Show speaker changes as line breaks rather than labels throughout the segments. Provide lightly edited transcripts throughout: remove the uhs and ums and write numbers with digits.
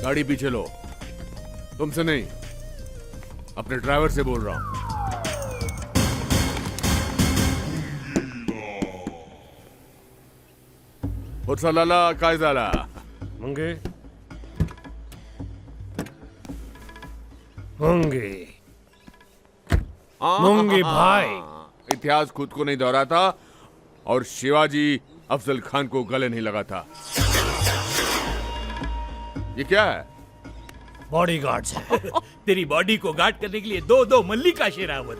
गाड़ी पीछे लो। तुमसे नहीं, अपने ड्राइवर से बोल रहा हूं। लाला काय झाला?
मुंगे मुंगे मुंगी भाई,
इतिहास खुद को नहीं दोहराता और शिवाजी अफजल खान को गले नहीं लगाता। ये क्या है?
बॉडीगार्ड्स है।
तेरी बॉडी को गार्ड करने के लिए दो दो मल्लिका शेरावत।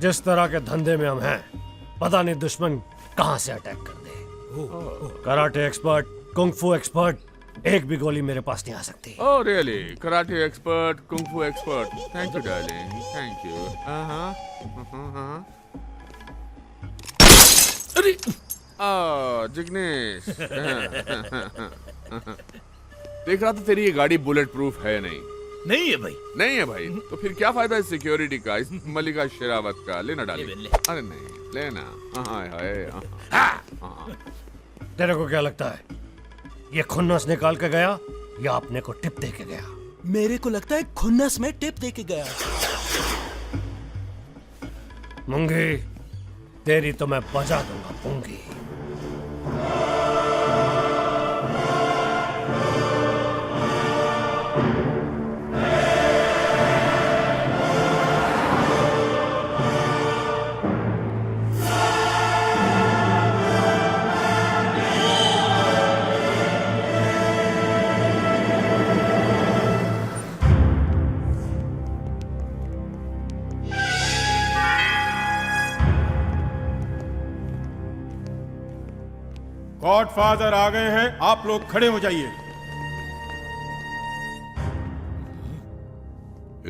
जिस तरह के धंधे में हम हैं, पता नहीं दुश्मन कहां से अटैक कर दे। कराटे एक्सपर्ट, कुंग-फू एक्सपर्ट, एक भी गोली मेरे पास नहीं आ सकती।
Oh really? Karate expert, kung fu expert. Thank you darling, thank you.
अरे
जिग्नेश। देख रहा था तेरी ये गाड़ी बुलेट प्रूफ है नहीं।
नहीं है भाई।
नहीं है भाई, तो फिर क्या फायदा इस सिक्योरिटी का, इस मल्लिका शेरावत का? लेना डाली।
ले।
अरे नहीं लेना। हाय हाय।
तेरे को क्या लगता है, ये खुन्नस निकाल के गया या अपने को टिप दे के गया?
मेरे को लगता है खुन्नस में टिप दे के गया।
मुंगी, तेरी तो मैं बजा दूंगा पूंगी।
गॉडफादर आ गए हैं, आप लोग खड़े हो जाइए।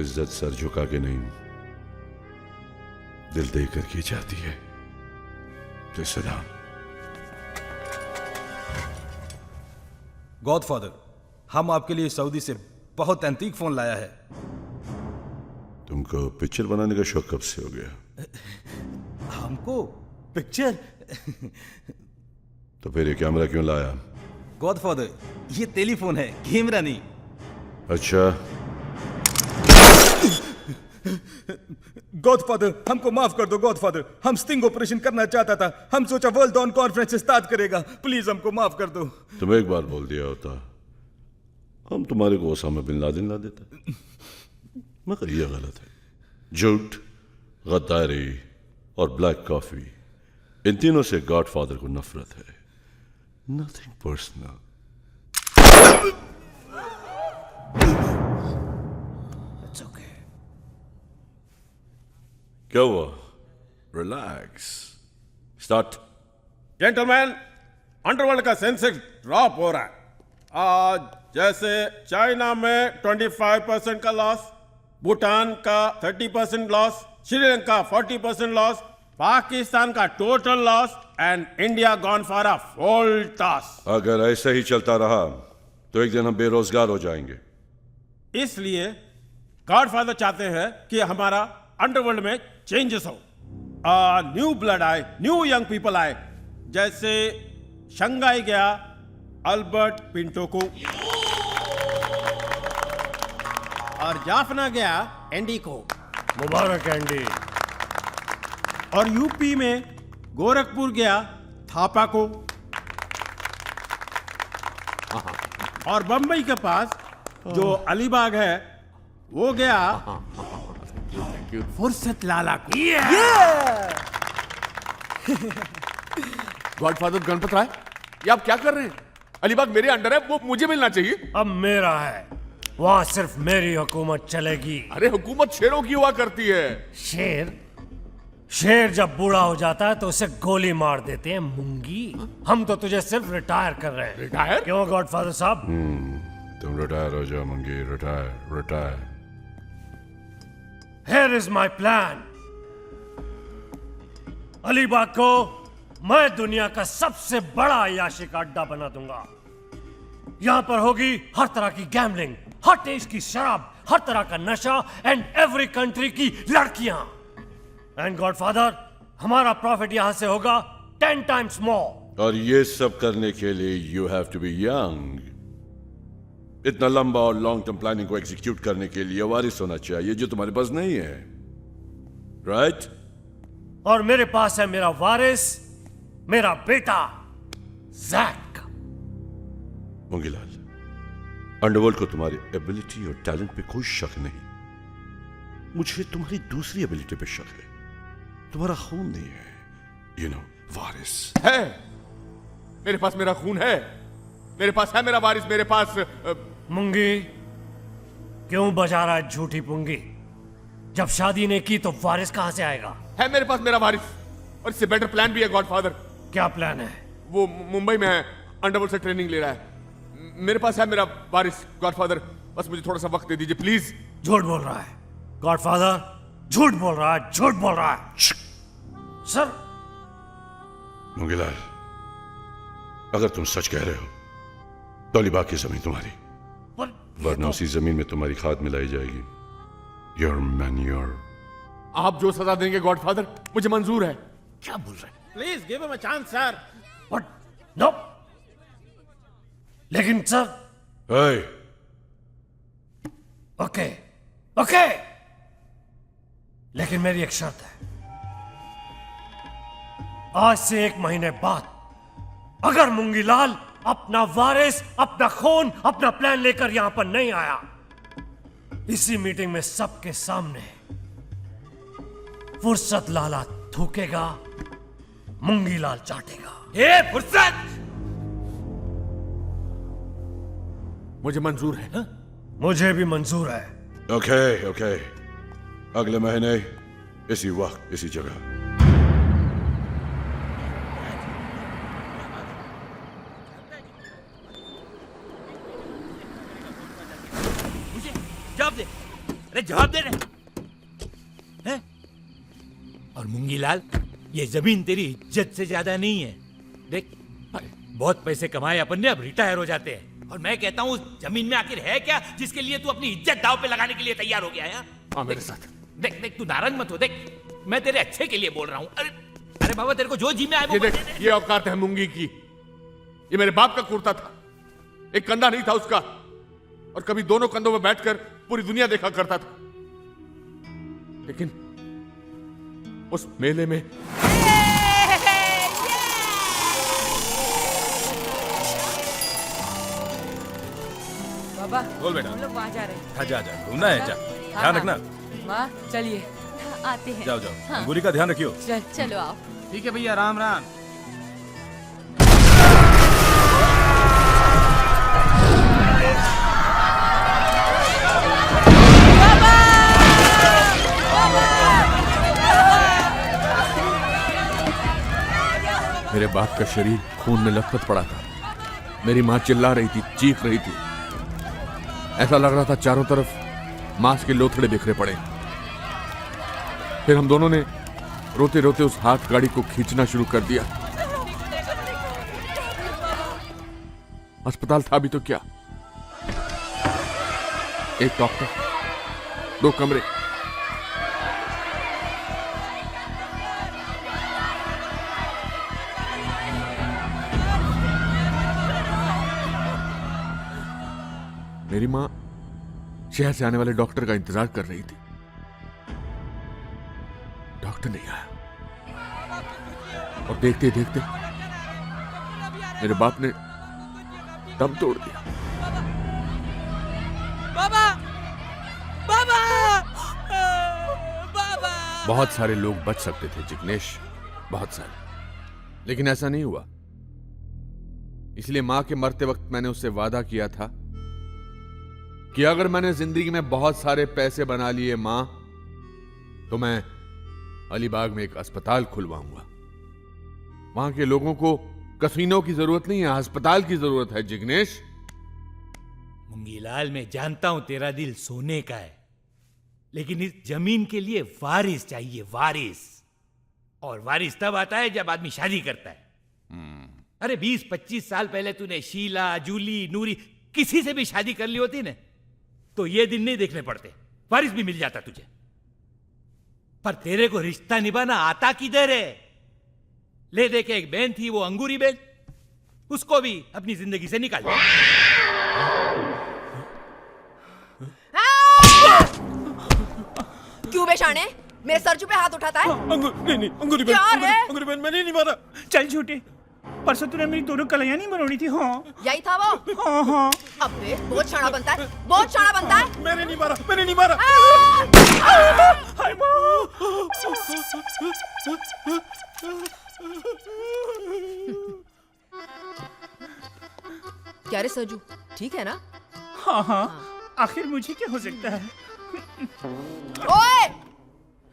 इज्जत सर झुका के नहीं, दिल देकर की जाती है। तो सलाम।
गॉडफादर, हम आपके लिए सऊदी से बहुत एंटीक फोन लाया है।
तुमको पिक्चर बनाने का शौक कब से हो गया?
हमको पिक्चर?
तो फिर ये कैमरा क्यों लाया?
गॉडफादर, ये टेलीफोन है, कैमरा नहीं।
अच्छा,
गॉडफादर, हमको माफ कर दो गॉडफादर, हम स्टिंग ऑपरेशन करना चाहता था। हम सोचा वर्ल्ड डॉन कॉन्फ्रेंस स्टार्ट करेगा। प्लीज हमको माफ कर दो।
तुम एक बार बोल दिया होता, हम तुम्हारे को ओसामा बिन लादेन ला देता। मगर ये गलत है। झूठ, गद्दारी और ब्लैक कॉफी, इन तीनों से गॉडफादर को नफरत है। Nothing personal.
It's okay.
क्या हुआ? रिलैक्स। स्टार्ट।
जेंटलमैन, अंडरवर्ल्ड का सेंसेक्स ड्रॉप हो रहा है। आज जैसे चाइना में 25% का लॉस, भूटान का 30% लॉस, श्रीलंका 40% लॉस, पाकिस्तान का total loss and India gone for a full toss.
अगर ऐसा ही चलता रहा तो एक दिन हम बेरोजगार हो जाएंगे।
इसलिए गॉडफादर चाहते हैं कि हमारा अंडरवर्ल्ड में चेंजेस हो, न्यू ब्लड आए, न्यू यंग पीपल आए। जैसे शंघाई गया अल्बर्ट पिंटो को, और जाफना गया एंडी को,
मुबारक एंडी।
और यूपी में गोरखपुर गया थापा को, और बंबई के पास जो अलीबाग है वो गया फुर्सत लाला को।
गॉडफादर गणपत राय, ये आप क्या कर रहे हैं? अलीबाग मेरे अंडर है, वो मुझे मिलना चाहिए।
अब मेरा है, वहां सिर्फ मेरी हुकूमत चलेगी।
अरे हुकूमत शेरों की हुआ करती है।
शेर? शेर जब बूढ़ा हो जाता है तो उसे गोली मार देते हैं मुंगी। हम तो तुझे सिर्फ रिटायर कर रहे हैं।
रिटायर?
क्यों गॉडफादर साहब?
तुम रिटायर हो जाओ मंगी, retire retire.
Here is my plan. Alibag को मैं दुनिया का सबसे बड़ा अय्याशी का अड्डा बना दूंगा। यहां पर होगी हर तरह की गैम्बलिंग, हर टेस्ट की शराब, हर तरह का नशा एंड एवरी कंट्री की लड़कियां। एंड गॉडफादर, हमारा प्रॉफिट यहां से होगा 10 times more।
और ये सब करने के लिए you have to be young. इतना लंबा और लॉन्ग टर्म प्लानिंग को एग्जीक्यूट करने के लिए वारिस होना चाहिए, जो तुम्हारे पास नहीं है, राइट?
और मेरे पास है मेरा वारिस, मेरा बेटा जैक।
मुंगीलाल, अंडरवर्ल्ड को तुम्हारी एबिलिटी और टैलेंट पे कोई शक नहीं, मुझे तुम्हारी दूसरी एबिलिटी पे शक है। तुम्हारा खून नहीं है, यू नो, वारिस
है। मेरे पास मेरा खून है, मेरे पास है मेरा वारिस, मेरे पास
मुंगी, क्यों बजा रहा है झूठी पुंगी? जब शादी ने की तो वारिस कहां से आएगा?
है मेरे पास मेरा वारिस, और इससे बेटर प्लान भी है गॉडफादर।
क्या प्लान है?
वो मुंबई में है, अंडरवर्ल्ड से ट्रेनिंग ले रहा है। मेरे पास है मेरा वारिस गॉडफादर, बस मुझे थोड़ा सा वक्त दे दीजिए प्लीज।
झूठ बोल रहा है गॉडफादर, झूठ बोल रहा है, झूठ बोल रहा है। सर,
मुंगीलाल, अगर तुम सच कह रहे हो तो अलीबाग की जमीन तुम्हारी, वरना उसी जमीन में तुम्हारी खाद मिलाई जाएगी। Your manure.
आप जो सजा देंगे गॉडफादर, मुझे मंजूर है।
क्या बोल रहे हैं?
Please give him a chance, sir.
What? No. लेकिन सर,
Hey,
ओके ओके, लेकिन मेरी एक शर्त है। आज से 1 महीने बाद अगर मुंगीलाल अपना वारिस, अपना खून, अपना प्लान लेकर यहां पर नहीं आया, इसी मीटिंग में सबके सामने फुर्सत लाला थूकेगा, मुंगीलाल चाटेगा।
ए फुर्सत!
मुझे मंजूर है। हा?
मुझे भी मंजूर है।
ओके ओके, अगले महीने इसी वक्त इसी जगह।
मुझे जवाब दे, अरे जवाब दे रहे हैं? और मुंगीलाल, ये जमीन तेरी इज्जत से ज्यादा नहीं है। देख, बहुत पैसे कमाए अपन ने, अब रिटायर हो जाते हैं, और मैं कहता हूँ उस जमीन में आखिर है क्या जिसके लिए तू अपनी इज्जत दांव पे लगाने के लिए तैयार हो गया है?
हाँ, मेरे साथ।
देख देख, तू नाराज मत हो, देख मैं तेरे अच्छे के लिए बोल रहा हूँ। अरे अरे बाबा, तेरे को जो जी में आए वो
ये
कर
देख,
दे।
ये औकात है मुंगी की। ये मेरे बाप का कुर्ता था, एक कंधा नहीं था उसका, और कभी दोनों कंधों में बैठकर पूरी दुनिया देखा करता था। लेकिन उस मेले में
बाबा,
बोल बेटा।
हम लोग वहाँ जा रहे हैं।
हाँ, जा जा, घूमना है, जा,
हाँ,
ध्यान
हाँ।
रखना।
माँ, चलिए।
आते हैं।
जाओ जाओ,
हाँ।
अंगूरी का ध्यान रखियो।
चलो आओ।
ठीक है भैया, राम राम।
मेरे बाप का शरीर खून में लथपथ पड़ा था। मेरी मां चिल्ला रही थी, चीख रही थी। ऐसा लग रहा था चारों तरफ मांस के लोथड़े बिखरे पड़े। फिर हम दोनों ने रोते रोते उस हाथ गाड़ी को खींचना शुरू कर दिया। अस्पताल था भी तो क्या, एक डॉक्टर, 2 कमरे। मेरी मां शहर से आने वाले डॉक्टर का इंतजार कर रही थी। डॉक्टर नहीं आया, और देखते देखते मेरे बाप ने दम तोड़ दिया।
बाबा, बाबा, बाबा।
बहुत सारे लोग बच सकते थे जिग्नेश, बहुत सारे, लेकिन ऐसा नहीं हुआ। इसलिए मां के मरते वक्त मैंने उससे वादा किया था कि अगर मैंने जिंदगी में बहुत सारे पैसे बना लिए मां, तो मैं अलीबाग में एक अस्पताल खुलवाऊंगा। वहां के लोगों को कसीनों की जरूरत नहीं है, अस्पताल की जरूरत है जिग्नेश।
मुंगीलाल, मैं जानता हूं तेरा दिल सोने का है, लेकिन इस जमीन के लिए वारिस चाहिए, वारिस। और वारिस तब आता है जब आदमी शादी करता है। अरे 20-25 साल पहले तूने शीला, जूली, नूरी, किसी से भी शादी कर ली होती ना, तो ये दिन नहीं देखने पड़ते, वारिस भी मिल जाता तुझे। पर तेरे को रिश्ता निभाना आता किधर है? ले दे के एक बहन थी, वो अंगूरी बहन, उसको भी अपनी जिंदगी से निकाल।
क्यों बेशाने मेरे सरजू पे हाथ उठाता है?
नहीं अंगूरी
क्या
बहन,
है?
अंगूरी बहन मैंने नहीं मारा।
चल झूठे, परसों तूने मेरी दोनों कलाइयां नहीं बनोनी थी। हाँ
यही था वो?
हाँ हाँ।
अबे बहुत शाना बनता है, बहुत शाना बनता है।
मैंने नहीं मारा, मैंने नहीं मारा।
हाय माँ।
क्या रे सरजू, ठीक है ना?
हाँ हाँ, आखिर मुझे क्या हो सकता है?
ओए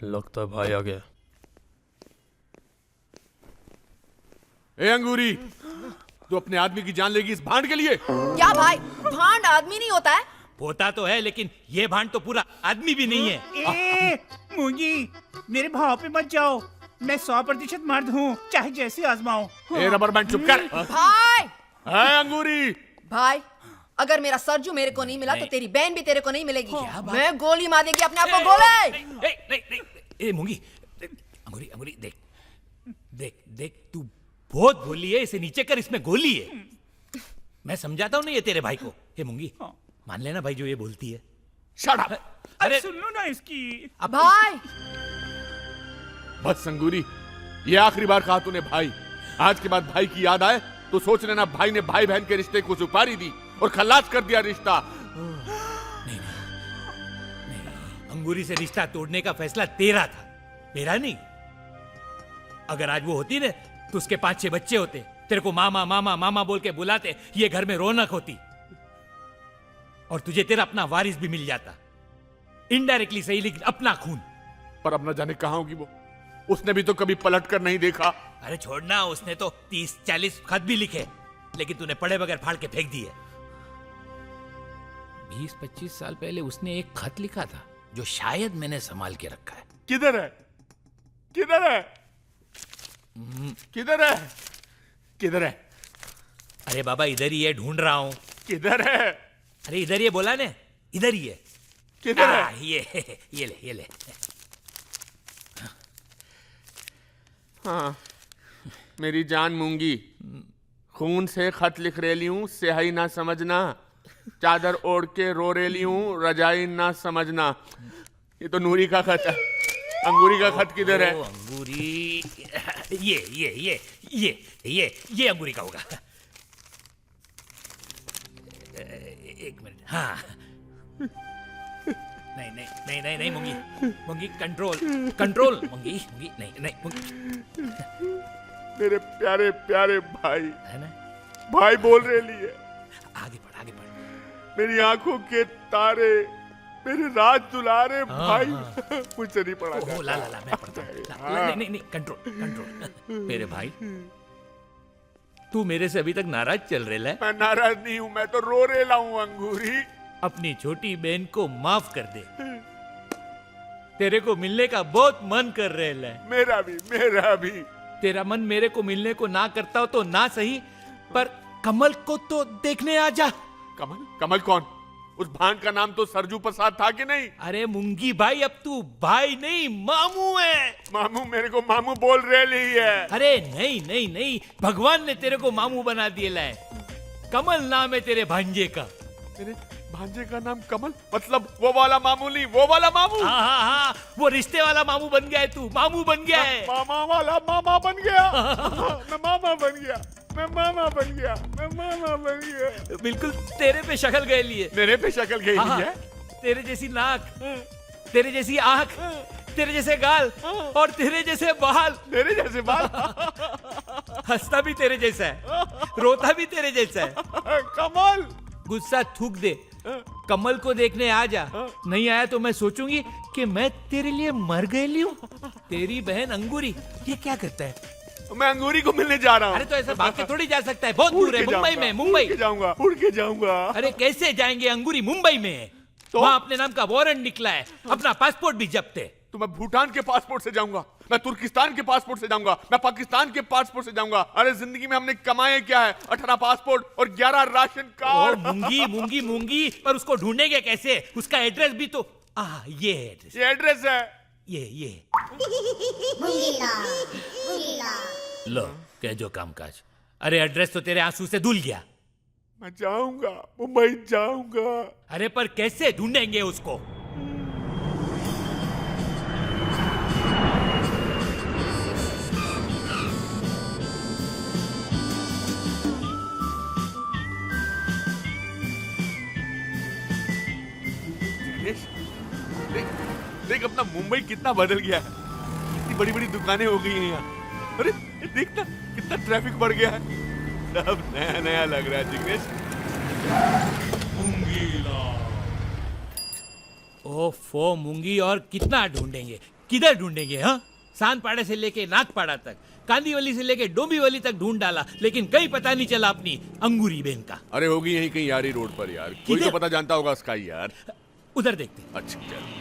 लगता है भाई आ गया।
ए अंगूरी, तू अपने आदमी की जान लेगी इस भांड के लिए?
क्या भाई, भांड आदमी नहीं होता है?
होता तो है, लेकिन ये भांड तो पूरा आदमी भी नहीं है।
ए मूंगी, मेरे भाव पे मत जाओ। मैं 100% मर्द हूँ, चाहे जैसे आजमाओ।
ए रबर बैंड चुप कर।
भाई
है अंगूरी,
भाई, अगर मेरा सरजू मेरे को नहीं मिला तो तेरी बहन भी तेरे को नहीं मिलेगी। मैं गोली मार देगी अपने आप को, गोले।
नहीं, ए मूंगी, अंगूरी अंगूरी, देख देख देख, तू बहुत भोली है, इसे नीचे कर, इसमें गोली है। मैं समझाता हूँ ना ये तेरे भाई को। ए मूंगी, मान लेना भाई जो ये बोलती है।
Shut up.
अरे सुन लो ना इसकी।
भाई
बस अंगूरी, ये आखिरी बार कहा तूने भाई। आज के बाद भाई की याद आए तो सोच लेना भाई ने भाई बहन के रिश्ते को सुपारी दी और खल्लास कर दिया रिश्ता।
नहीं, अंगूरी से रिश्ता तोड़ने का फैसला तेरा था, मेरा नहीं। अगर आज वो होती ना तो उसके 5-6 बच्चे होते, तेरे को मामा मामा मामा बोल के बुलाते, ये घर में रौनक होती और तुझे तेरा अपना वारिस भी मिल जाता। इनडायरेक्टली सही, लेकिन अपना खून।
पर अब न जाने कहां होगी वो, उसने भी तो कभी पलट कर नहीं देखा।
अरे छोड़ना, उसने तो 30-40 खत भी लिखे, लेकिन तूने पढ़े बगैर फाड़ के फेंक दिए। 20-25 साल पहले उसने एक खत लिखा था जो शायद मैंने संभाल के रखा है।
किधर है, किधर है, किधर है, किधर है?
अरे बाबा इधर ही है, ढूंढ रहा हूं।
किधर है?
अरे इधर ये बोला ने, इधर ही है।
किधर है?
ये ले, ये ले।
हाँ, मेरी जान मूंगी, खून से खत लिख रेली हूं, स्याही ना समझना। चादर ओढ़ के रो रेली हूं, रजाई ना समझना। ये तो नूरी का खत है। अंगूरी का खत किधर है?
अंगूरी, ये अंगूरी का होगा। एक मिनट। हाँ, नहीं मुंगी, मुंगी कंट्रोल कंट्रोल, मुंगी मुंगी, नहीं मुंगी।
मेरे प्यारे प्यारे भाई,
है ना?
भाई बोल रेली है।
आगे बढ़।
मेरी आंखों के तारे, मेरे राज दुलारे भाई। मुझसे नहीं पढ़ा
ओह, ला मैं पढ़ता हूँ। नहीं कंट्रोल। मेरे भाई, तू मेरे से अभी तक नाराज चल रहा है?
मैं नाराज नहीं हूं, मैं तो रो रेला हूं अंगूरी।
अपनी छोटी बहन को माफ कर दे, तेरे को मिलने का बहुत मन कर रहा है।
मेरा भी।
तेरा मन मेरे को मिलने को ना करता हो तो ना सही, पर कमल को तो देखने आ जा।
कमल कौन? उस भांड का नाम तो सरजू प्रसाद था कि नहीं?
अरे मुंगी भाई, अब तू भाई नहीं मामू है।
मामू? मेरे को मामू बोल रही है।
अरे नहीं, भगवान ने तेरे को मामू बना दिया है। कमल नाम है तेरे भांजे का।
तेरे भांजे का नाम कमल? मतलब वो वाला मामू नहीं, वो वाला मामू?
हाँ, वो रिश्ते वाला मामू बन गया है तू, मामू बन गया है।
मामा वाला मामा बन गया। मैं मामा बन गया, मैं मामा बन गया, मैं मामा बन गया।
बिल्कुल तेरे पे शक्ल गए लिए।
मेरे पे शक्ल गई है?
तेरे जैसी नाक, तेरे जैसी आंख, तेरे जैसे गाल और तेरे जैसे बाल।
मेरे जैसे बाल?
हंसता भी तेरे जैसा है, रोता भी तेरे जैसा है।
कमल,
गुस्सा थूक दे, कमल को देखने आ जा। नहीं आया तो मैं सोचूंगी कि मैं तेरे लिए मर गई हूँ। तेरी बहन अंगूरी ये क्या करता है?
मैं अंगूरी को मिलने जा रहा हूँ।
अरे तो ऐसा भाग के थोड़ी जा सकता है, बहुत दूर है। मुंबई में, मुंबई
उड़ के जाऊंगा।
अरे कैसे जाएंगे? अंगूरी मुंबई में है, तो वहाँ अपने नाम का वारंट निकला है, अपना पासपोर्ट भी जब्त है।
तो मैं भूटान के पासपोर्ट से जाऊंगा, मैं तुर्किस्तान के पासपोर्ट से जाऊंगा, मैं पाकिस्तान के पासपोर्ट से जाऊंगा। अरे जिंदगी में हमने कमाए क्या है? 18 पासपोर्ट और 11 राशन कार्ड।
मूंगी, पर उसको ढूंढेंगे कैसे? उसका एड्रेस भी तो ये एड्रेस
है।
ये लो कह जो कामकाज। अरे एड्रेस तो तेरे आंसू से धुल गया।
मैं जाऊंगा, मुंबई जाऊंगा।
अरे पर कैसे ढूंढेंगे उसको?
देख, देख अपना मुंबई कितना बदल गया है। कितनी बड़ी बड़ी दुकानें हो गई हैं यहाँ। अरे देखना कितना ट्रैफिक बढ़ गया है। सब नया नया लग रहा है जिग्नेश।
ओफो मूंगी, और कितना ढूंढेंगे, किधर ढूंढेंगे? हाँ, सांदपाड़े से लेके नागपाड़ा तक, कांदीवली से लेके डोंबिवली तक ढूंढ डाला, लेकिन कहीं पता नहीं चला अपनी अंगूरी बहन का।
अरे होगी यहीं कहीं यारी रोड पर यार। कोई तो पता जानता होगा स्काई यार।
उधर देखते।
अच्छा चल।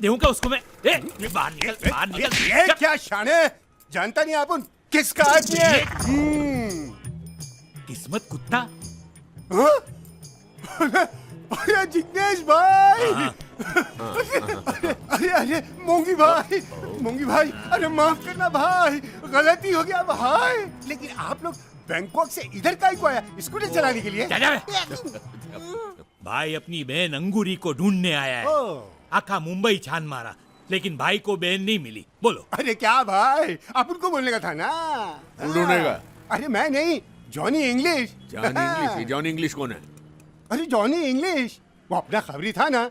देऊंगा उसको मैं। बाहर निकल, बाहर निकल।
ये क्या शाने, जानता नहीं आप किसका आदमी है?
किस्मत कुत्ता।
अरे जिग्नेश भाई, अरे अरे मोंगी भाई, अरे माफ करना भाई, गलती हो गया भाई। लेकिन आप लोग बैंकॉक से इधर काहे को आया? स्कूटर चलाने के लिए?
भाई अपनी बहन अंगूरी को ढूंढने आया है। आखा मुंबई छान मारा, लेकिन भाई को बहन नहीं मिली। बोलो।
अरे क्या भाई, आप उनको बोलने का था ना।
ढूंढेगा?
अरे मैं नहीं, जॉनी इंग्लिश।
जॉनी इंग्लिश कौन है?
अरे जॉनी इंग्लिश वो अपना खबरी था ना।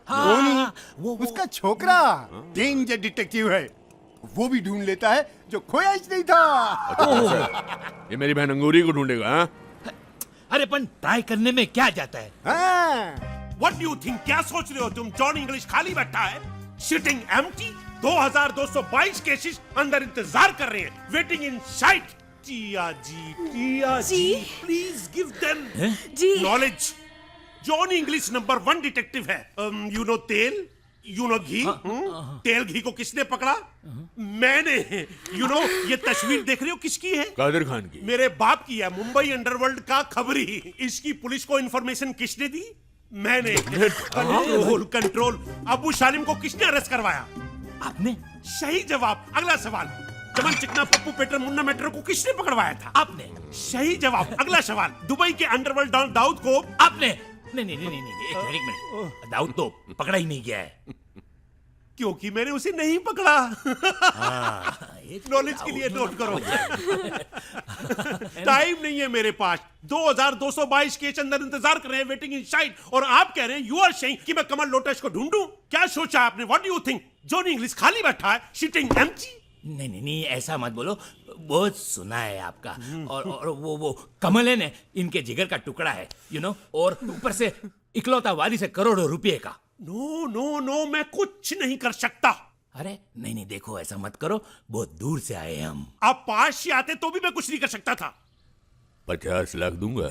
वो
उसका छोकरा डेंजर डिटेक्टिव है। वो भी ढूंढ लेता है जो खोया ही नहीं था।
अच्छा, ये मेरी बहन अंगूरी को ढूंढेगा? हाँ?
अरे पण ट्राई करने में क्या जाता है?
What do you think? क्या सोच रहे हो तुम? जॉन इंग्लिश खाली बैठा है, सिटिंग एम्प्टी। 2222 केसेस अंदर इंतजार कर रहे हैं, waiting inside. Tia ji, please give them knowledge. John English number 1 detective है। यू नो तेल, यू नो घी। तेल घी को किसने पकड़ा? मैंने। यू नो ये तस्वीर देख रहे हो किसकी है?
कादिर खान की।
मेरे बाप की है, मुंबई अंडरवर्ल्ड का खबरी। इसकी पुलिस को इंफॉर्मेशन किसने दी? मैंने। कंट्रोल। अबू सालिम को किसने अरेस्ट करवाया?
आपने।
सही जवाब। अगला सवाल। चमन चिकना पप्पू पेटर मुन्ना मेट्रो को किसने पकड़वाया था?
आपने।
सही जवाब। अगला सवाल। दुबई के अंडरवर्ल्ड डॉन दाऊद को
आपने। नहीं, एक मिनट। दाऊद तो पकड़ा ही नहीं गया है,
क्योंकि मैंने उसे नहीं पकड़ा। नॉलेज के लिए नोट करो। टाइम नहीं है मेरे पास। 2222 केस अंदर इंतजार कर रहे हैं, वेटिंग इन साइड, और आप कह रहे हैं, यू आर सेइंग कि मैं कमल लोटस को ढूंढूं? क्या सोचा आपने? What do you think? Johnny English खाली बैठा है, सिटिंग एम्प्टी।
नहीं, ऐसा मत बोलो। बहुत सुना है आपका। और वो कमल है ना, इनके जिगर का टुकड़ा है, यू नो, और ऊपर से इकलौता वारिस है करोड़ों रुपए का।
नो, मैं कुछ नहीं कर सकता।
अरे नहीं, देखो ऐसा मत करो, बहुत दूर से आए हम।
आप पास से आते तो भी मैं कुछ नहीं कर सकता था।
50 लाख दूंगा।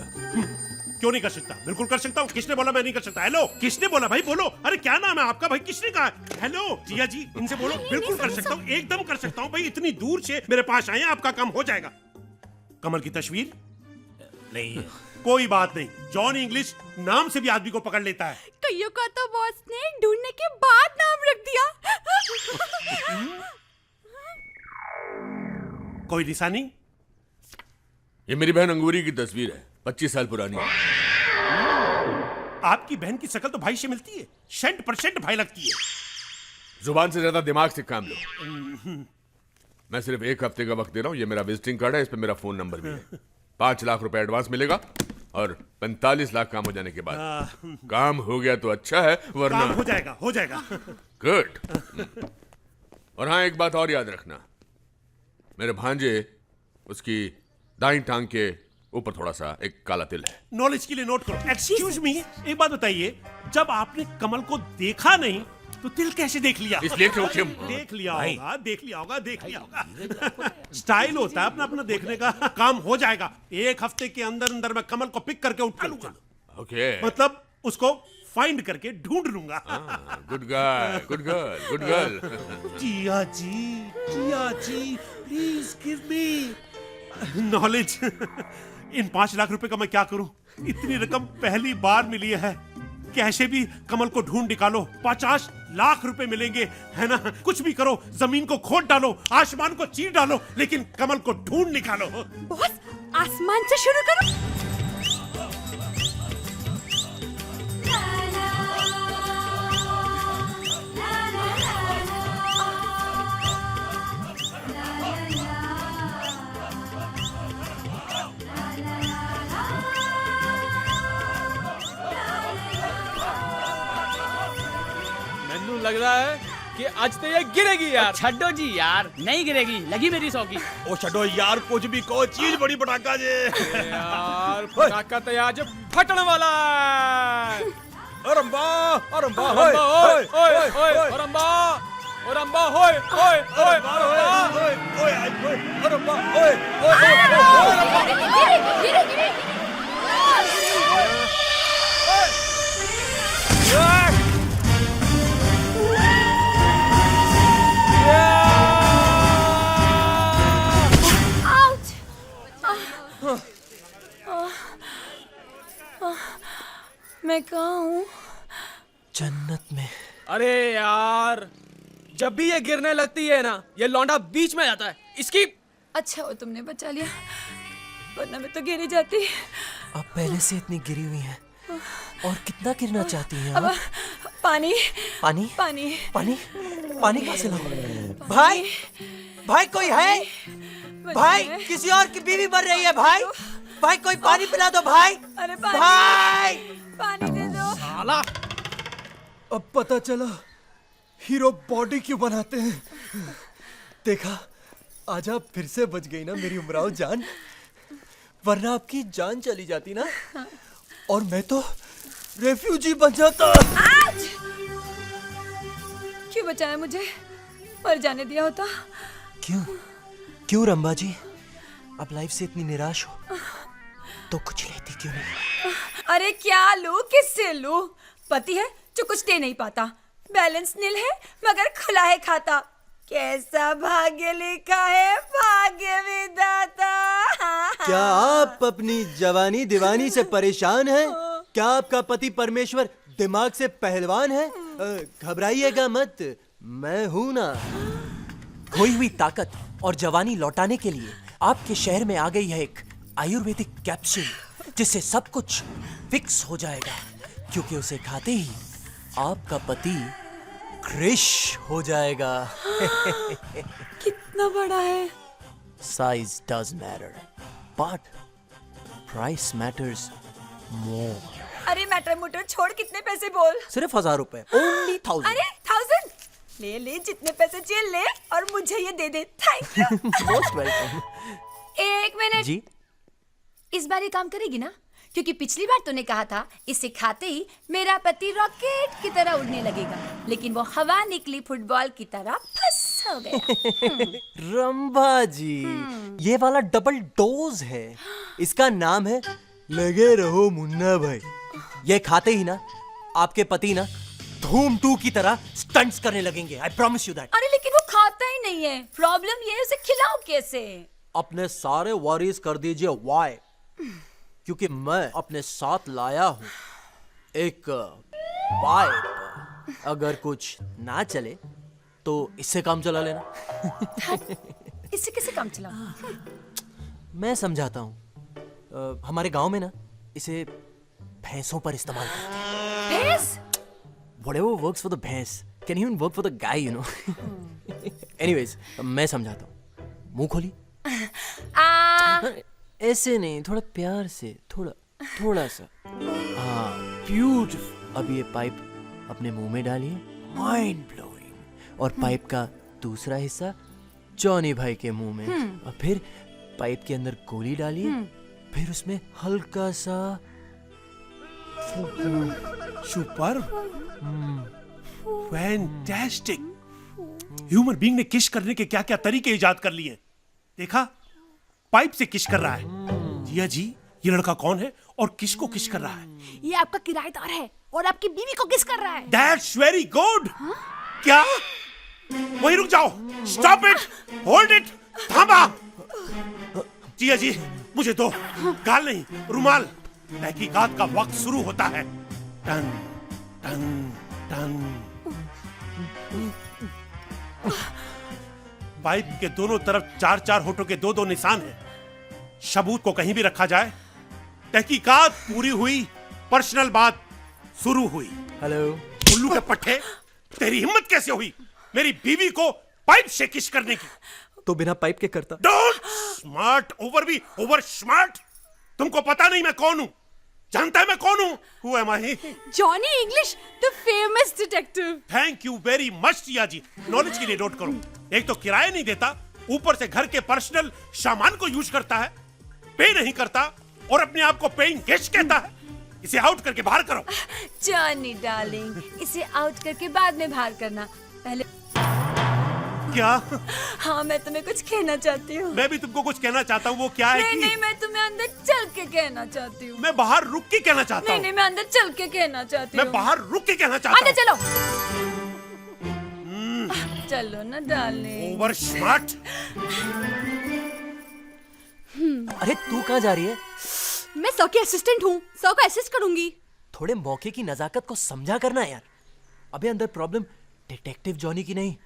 क्यों नहीं कर सकता? बिल्कुल कर सकता हूँ। किसने बोला मैं नहीं कर सकता? हेलो, किसने बोला भाई? बोलो। अरे क्या नाम है आपका भाई? किसने कहा? हेलो टिया जी, इनसे बोलो। बिल्कुल कर सकता हूँ, एकदम कर सकता हूँ भाई। इतनी दूर से मेरे पास आए, आपका काम हो जाएगा। कमल की तस्वीर
नहीं।
कोई बात नहीं, जॉन इंग्लिश नाम से भी आदमी को पकड़ लेता है।
कईयों का तो बॉस ने ढूंढने के बाद नाम रख दिया।
कोई निशानी?
ये मेरी बहन अंगूरी की तस्वीर है, 25 साल पुरानी।
आपकी बहन की शक्ल तो भाई से मिलती है, 100% भाई लगती है।
जुबान से ज्यादा दिमाग से काम लो। मैं सिर्फ 1 हफ्ते का वक्त दे रहा हूँ। ये मेरा विजिटिंग कार्ड है, इस पे मेरा फोन नंबर भी है। 5 लाख रुपए एडवांस मिलेगा, और 45 लाख काम हो जाने के बाद। काम हो गया तो अच्छा है, वरना
काम हो जाएगा।
गुड। और हाँ, एक बात और याद रखना, मेरे भांजे, उसकी दाईं टांग के ऊपर थोड़ा सा एक काला तिल है।
नॉलेज के लिए नोट करो। एक्सक्यूज मी, एक बात बताइए, जब आपने कमल को देखा नहीं तो तिल कैसे देख लिया?
इसलिए क्योंकि
देख लिया होगा। स्टाइल होता है अपना अपना देखने का। काम हो जाएगा 1 हफ्ते के अंदर अंदर। मैं कमल को पिक करके उठा लूंगा।
ओके।
मतलब उसको फाइंड करके ढूंढ लूंगा।
Good guy, good girl, good girl.
Tia ji, please give me knowledge. इन 5 लाख रुपए का मैं क्या करूं? इतनी रकम पहली बार मिली है। कैसे भी कमल को ढूंढ निकालो, 50 लाख रुपए मिलेंगे, है ना? कुछ भी करो, जमीन को खोद डालो, आसमान को चीर डालो, लेकिन कमल को ढूंढ निकालो।
बॉस आसमान से शुरू करो।
मैनू लग रहा है कि आज तो ये गिरेगी यार।
छड्डो जी यार, नहीं गिरेगी, लगी मेरी सौकी।
ओ छड़ो यार, कुछ भी कहो, चीज बड़ी पटाखा जे।
यार पटाखा तो आज फटने वाला है।
अरंबा अरंबा
ओए ओए ओए ओए अरंबा अरंबा होए ओए ओए
अरंबा ओए
मैं कहाँ हूँ?
जन्नत में।
अरे यार, जब भी ये गिरने लगती है ना, ये लौंडा बीच में जाता है। इसकी
अच्छा हो तुमने बचा लिया, वरना मैं तो गिर ही जाती।
आप पहले से इतनी गिरी हुई हैं। और कितना गिरना चाहती हैं
अब
आप?
पानी
पानी
पानी
पानी पानी कहाँ से लाऊं? भाई भाई कोई है? भाई किसी और की बीवी मर रही है। भाई भाई कोई पानी पिला दो भाई।
अरे पानी,
भाई
पानी दे दो।
साला
अब पता चला हीरो बॉडी क्यों बनाते हैं। देखा, आज आप फिर से बच गई ना मेरी उमराव जान, वरना आपकी जान चली जाती ना और मैं तो रेफ्यूजी बन जाता।
क्यों बचाया मुझे? मर जाने दिया होता।
क्यों क्यों रंबा जी, आप लाइफ से इतनी निराश हो तो कुछ लेती क्यों नहीं?
अरे क्या लूं, किससे लूं? पति है जो कुछ दे नहीं पाता, बैलेंस नील है मगर खुला है खाता। कैसा भाग्य लिखा है भाग्य विधाता।
क्या आप अपनी जवानी दीवानी से परेशान हैं? क्या आपका पति परमेश्वर दिमाग से पहलवान है? घबराइएगा मत, मैं हूं ना। खोई हुई ताकत और जवानी लौटाने के लिए आपके शहर में आ गई है एक आयुर्वेदिक कैप्सूल, जिससे सब कुछ फिक्स हो जाएगा, क्योंकि उसे खाते ही आपका पति क्रिश हो जाएगा।
कितना बड़ा है?
Size does matter, but price matters more.
अरे मैटर मोटर छोड़, कितने पैसे बोल?
सिर्फ 1000 रुपए, only 1000।
अरे 1000 ले ले, जितने पैसे चाहिए ले और मुझे ये दे दे। Thank you.
Most welcome.
एक मिनट
जी,
इस बार ये काम करेगी ना? क्योंकि पिछली बार तूने कहा था इसे खाते ही मेरा पति रॉकेट की तरह उड़ने लगेगा, लेकिन वो हवा निकली फुटबॉल की तरह फंस हो गया।
रंभा जी, ये वाला डबल डोज है। इसका नाम है लगे रहो मुन्ना भाई। ये खाते ही ना आपके पति ना धूम 2 की तरह स्टंट्स करने लगेंगे। I promise you that.
अरे लेकिन वो खाता ही नहीं है। प्रॉब्लम ये है, उसे खिलाओ कैसे?
अपने सारे वरीज कर दीजिए वाई, क्योंकि मैं अपने साथ लाया हूं एक पाइप। अगर कुछ ना चले तो इससे काम चला लेना।
इससे कैसे काम चलाऊं?
मैं समझाता हूं। हमारे गांव में ना इसे भैंसों पर इस्तेमाल करते हैं।
भैंस?
Whatever works for the भैंस can even work for the guy, you know. Anyways, मैं समझाता हूँ। मुंह खोली। ऐसे नहीं, थोड़ा प्यार से, थोड़ा सा। हाँ, ब्यूटीफुल। अब ये पाइप अपने मुंह में डालिए, माइंड ब्लोइंग। और पाइप का दूसरा हिस्सा जॉनी भाई के मुंह में। और फिर पाइप के अंदर गोली डालिए, फिर उसमें हल्का सा
सुपर, फैंटास्टिक। ह्यूमन बीइंग ने किश करने के क्या क्या तरीके इजाद कर लिए। देखा, पाइप से किश कर रहा है। जिया जी, ये लड़का कौन है और किसको किश कर रहा है?
ये आपका किराएदार है और आपकी बीवी को किस कर रहा है।
That's very good. क्या? वही रुक जाओ। Stop it. Hold it. थामा। जिया जी, मुझे दो। गाल नहीं, रुमाल। तहकीकात का वक्त शुरू होता है। Ton
ton ton. पाइप के दोनों तरफ 4-4 होठों के 2-2 निशान हैं। सबूत को कहीं भी रखा जाए। तहकीकात पूरी हुई, पर्सनल बात शुरू हुई।
हेलो।
उल्लू के पट्टे, तेरी हिम्मत कैसे हुई मेरी बीवी को पाइप से किस करने की?
तो बिना पाइप के करता।
Don't smart over be over smart. तुमको पता नहीं मैं कौन हूं? जानता है मैं कौन हूं? Who am I?
Johnny English, the famous detective.
Thank you very much Tia ji. Knowledge के लिए नोट करो। एक तो किराया नहीं देता, ऊपर से घर के पर्सनल सामान को यूज करता है, पे नहीं करता और अपने आप को पेइंग गेस्ट कहता है। इसे आउट करके बाहर करो।
जॉनी डार्लिंग, इसे आउट करके बाद में बाहर करना। पहले
क्या?
हाँ, मैं तुम्हें कुछ कहना चाहती हूँ।
मैं भी तुमको कुछ कहना चाहता हूँ। वो क्या है?
नहीं, मैं तुम्हें अंदर चल के कहना चाहती हूँ।
मैं बाहर रुक के कहना चाहता हूँ।
नहीं, मैं अंदर चल के कहना चाहती हूँ।
मैं बाहर रुक के कहना चाहता हूँ।
अंदर चलो। चलो ना डार्लिंग।
Over smart.
अरे तू कहाँ जा रही है?
मैं सौ की असिस्टेंट हूँ, सौ को असिस्ट करूंगी।
थोड़े मौके की नजाकत को समझा करना यार। अबे अंदर प्रॉब्लम डिटेक्टिव जॉनी की नहीं,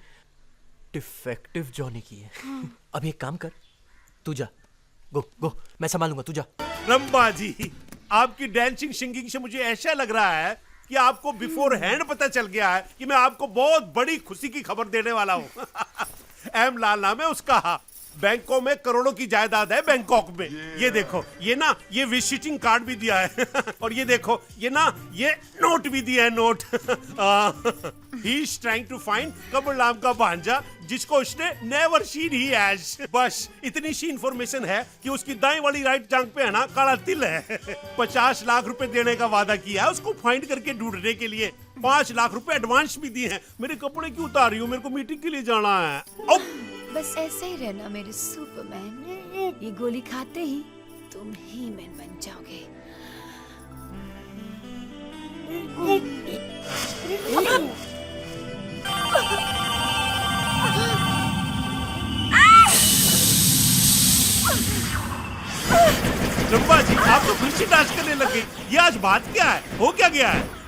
डिफेक्टिव जॉनी की है। अब एक काम कर, तू जा। गो, मैं संभालूंगा, तू जा।
रंबा जी, आपकी डांसिंग सिंगिंग से मुझे ऐसा लग रहा है कि आपको बिफोर हैंड पता चल गया है कि मैं आपको बहुत बड़ी खुशी की खबर देने वाला हूँ। एम लाल नाम है उसका। बैंकों में करोड़ों की जायदाद है बैंकॉक में। ये देखो, ये ना, ये विजिटिंग कार्ड भी दिया है। और ये देखो, ये ना, ये नोट भी दिया है, note. He is trying to find Kamal नाम का भांजा जिसको उसने नेवर सीन ही एज। बस इतनी सी इंफॉर्मेशन है कि उसकी दाएं वाली राइट जांग पे है ना काला तिल है। 50 लाख रुपए देने का वादा किया है उसको फाइंड करके ढूंढने के लिए। 5 लाख रुपए एडवांस भी दिए हैं। मेरे कपड़े क्यों उतार रही हो? मेरे को मीटिंग के लिए जाना है।
बस ऐसे ही रहना मेरे सुपरमैन। ये गोली खाते ही तुम ही मैन बन जाओगे।
रंबा जी, आप तो फिर से डांस करने लगे। ये आज बात क्या है? हो क्या गया है?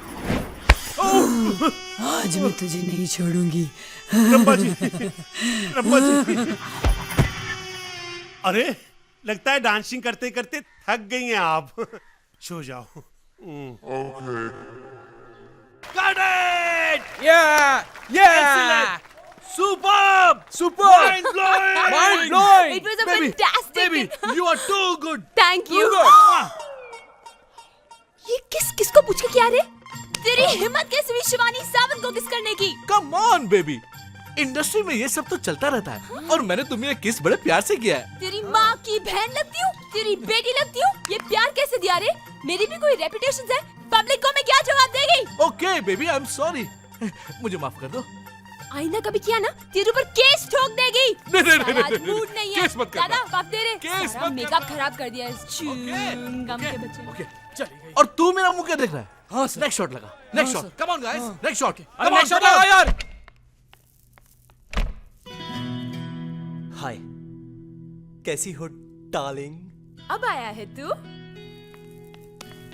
आज मैं तुझे नहीं छोड़ूंगी।
रंबा जी, रंबा जी। अरे, लगता है डांसिंग करते करते थक गई हैं आप। सो जाओ।
Got it! Yeah! Excellent! Superb! Mind blowing! Mind blowing!
It was a fantastic.
Baby, you are too good.
Thank you. ये किसको पूछ के किया रे? तेरी हिम्मत कैसे हुई शिवानी सावंत को किस करने की?
Come on, baby. इंडस्ट्री में ये सब तो चलता रहता है और मैंने तुम्हें ये किस बड़े प्यार से किया है।
तेरी माँ की बहन लगती हूँ, तेरी बेटी लगती हूँ। ये प्यार कैसे दिया रे? मेरी भी कोई रेपुटेशन है। पब्लिक को मैं क्या जवाब देगी?
Okay baby, I am sorry. मुझे माफ कर दो।
आईना कभी किया ना, तेरे ऊपर केस ठोक देगी।
नहीं,
आज मूड नहीं है।
केस मत करना।
दादा माफ दे रे।
केस
सारा
मत
मेकअप
करना।
खराब कर दिया इस च्युइंगम के बच्चे।
ओके, चल। और तू मेरा मुंह क्या देख रहा है? हाँ सर। नेक्स्ट शॉट लगा। Next shot. Come on guys, next shot. Come on shot लगा यार।
हाय, कैसी हो डार्लिंग?
अब आया है तू?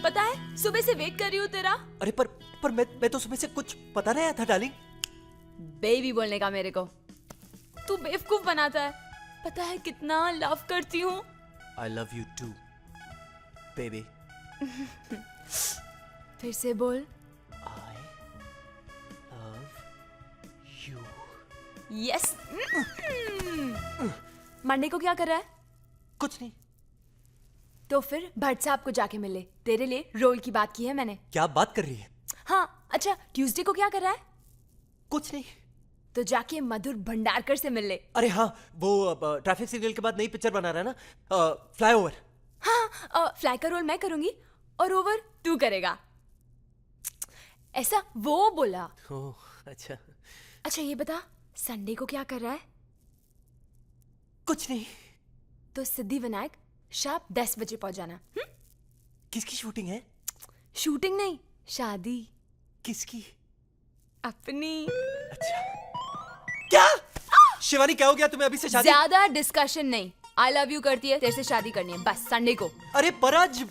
पता है सुबह से वेट कर रही हूँ तेरा।
अरे पर मैं तो सुबह से कुछ पता नहीं आया था डार्लिंग।
बेबी बोलने का मेरे को तू बेवकूफ बनाता है। पता है कितना लव करती हूँ।
I love you too, baby.
फिर से बोल।
I love you.
Yes. Monday को क्या कर रहा है?
कुछ नहीं।
तो फिर भट्ट साहब को जाके मिले। तेरे लिए रोल की बात की है मैंने।
क्या बात कर रही है?
हाँ, अच्छा ट्यूसडे को क्या कर रहा है?
कुछ नहीं।
तो जाके मधुर भंडारकर से मिल ले।
अरे हाँ, वो ट्रैफिक सिग्नल के बाद नई पिक्चर बना रहा है ना, फ्लाईओवर।
हाँ, फ्लाई का रोल मैं करूंगी और ओवर तू करेगा। ऐसा वो बोला।
ओह, अच्छा।
अच्छा ये बता, संडे को क्या कर रहा है?
कुछ नहीं।
तो सिद्धि विनायक शार्प 10 बजे पहुंच जाना।
किसकी शूटिंग है?
शूटिंग नहीं, शादी।
किसकी?
अपनी।
अच्छा। क्या? शिवानी क्या हो गया तुम्हें? अभी से शादी?
ज्यादा डिस्कशन नहीं, आई लव यू करती है, तेरे से शादी करनी है बस संडे को।
अरे पर आज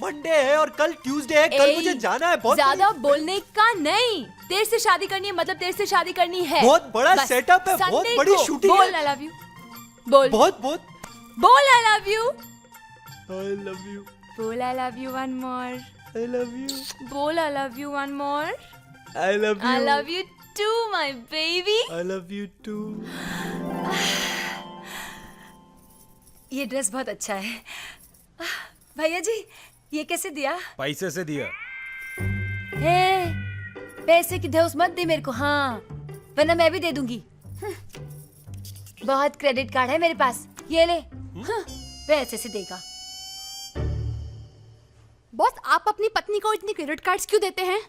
मंडे है और कल ट्यूसडे है, कल मुझे जाना है। बहुत
ज्यादा बोलने का नहीं, तेरे से शादी करनी है मतलब तेरे से शादी करनी है।
बहुत बड़ा
बस,
सेटअप है, बहुत
Sunday
बड़ी
को
शूटिंग
बोल आई लव यू, बोल
बहुत बहुत
बोल I love you,
I love you,
बोल I love you one more,
I love you,
बोल I love you one more,
I love you,
I love you too my baby,
I love you too.
ये dress बहुत अच्छा है। भैया जी ये कैसे दिया?
पैसे से दिया।
हे, पैसे की धौस मत दे मेरे को, हाँ वरना मैं भी दे दूंगी। बहुत क्रेडिट कार्ड है मेरे पास, ये ले। पैसे से देगा।
बॉस आप अपनी पत्नी को इतनी क्रेडिट कार्ड्स क्यों देते हैं?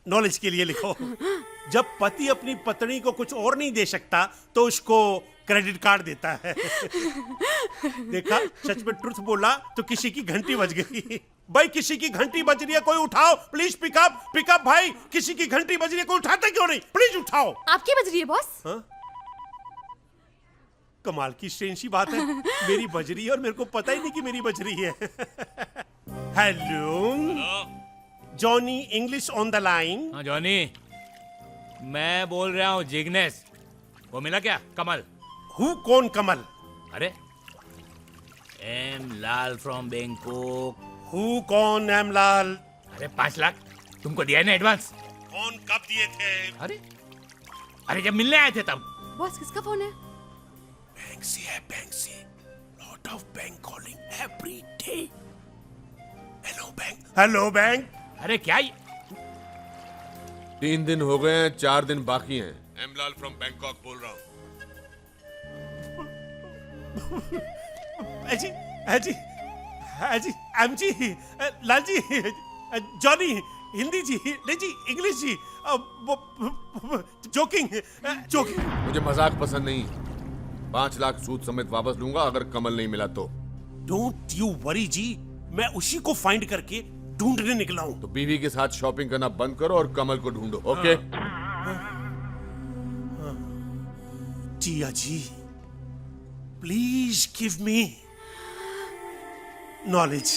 नॉलेज के लिए लिखो। जब पति अपनी पत्नी को कुछ और नहीं दे सकता तो उसको क्रेडिट कार्ड देता है। देखा, सच में ट्रुथ बोला तो किसी की घंटी बज गई। भाई किसी की घंटी बज रही है, कोई उठाओ प्लीज। पिकअप भाई, किसी की घंटी बज रही है, कोई उठाता क्यों नहीं? प्लीज उठाओ।
आपकी बज रही है बॉस?
हाँ? कमाल की स्ट्रेंज सी बात है, मेरी बज रही है और मेरे को पता ही नहीं कि मेरी बज रही है। Hello Johnny, English on the line.
हाँ जॉनी, मैं बोल रहा हूँ जिग्नेश। वो मिला क्या कमल?
हु कौन कमल?
अरे M Lal from Bangkok.
Who कौन एम लाल?
अरे 5 लाख तुमको दिया है ना एडवांस?
कौन कब दिए थे?
अरे जब मिलने आए थे तब।
बॉस किसका फोन है?
बैंक्सी है, Banksy. Lot of bank calling every day. Hello bank, hello bank.
अरे क्या
3 दिन हो गए हैं, 4 दिन बाकी हैं। एमलाल फ्रॉम बैंकॉक बोल रहा हूँ।
जी जी जी, M G, Lal ji, Johnny, Hindi जी, नहीं जी इंग्लिश जी, जोकिंग जोकिंग।
मुझे मजाक पसंद नहीं। 5 लाख सूद समेत वापस लूंगा अगर कमल नहीं मिला तो।
डोंट यू वरी जी, मैं उसी को फाइंड करके ढूंढने निकला हूं।
तो बीवी के साथ शॉपिंग करना बंद करो और कमल को ढूंढो, okay?
Jiya ji, please give me knowledge.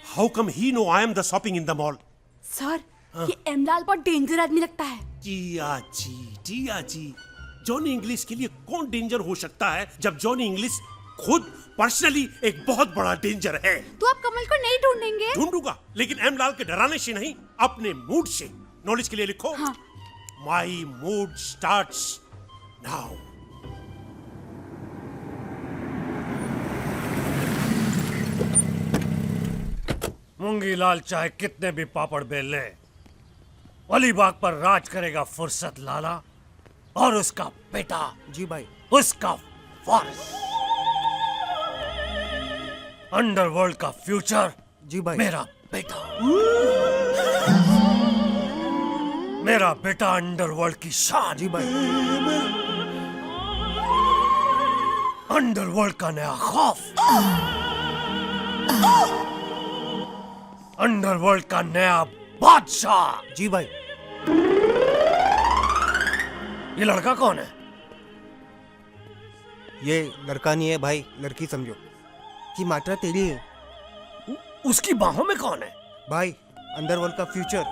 How come he know I am the shopping in the mall?
Sir ये एमलाल बहुत डेंजर आदमी लगता है।
जिया जी, जॉनी इंग्लिश के लिए कौन डेंजर हो सकता है जब जॉनी इंग्लिश खुद पर्सनली एक बहुत बड़ा डेंजर है।
तो आप कमल को नहीं ढूंढेंगे?
ढूंढूंगा, लेकिन एम लाल के डराने से नहीं, अपने मूड से। नॉलेज के लिए लिखो।
हाँ।
My mood starts now. Moongilal चाहे कितने भी पापड़ बेल ले, अलीबाग पर राज करेगा फुर्सत लाला और उसका बेटा।
जी भाई।
उसका वारिस। अंडरवर्ल्ड का फ्यूचर।
जी भाई।
मेरा बेटा। मेरा बेटा अंडरवर्ल्ड की शान।
जी भाई।
अंडरवर्ल्ड का नया खौफ। अंडरवर्ल्ड का नया बादशाह।
जी भाई।
ये लड़का कौन है?
ये लड़का नहीं है भाई, लड़की समझो। की मात्रा तेरी है।
उसकी बाहों में कौन है?
भाई अंडरवर्ल्ड का फ्यूचर।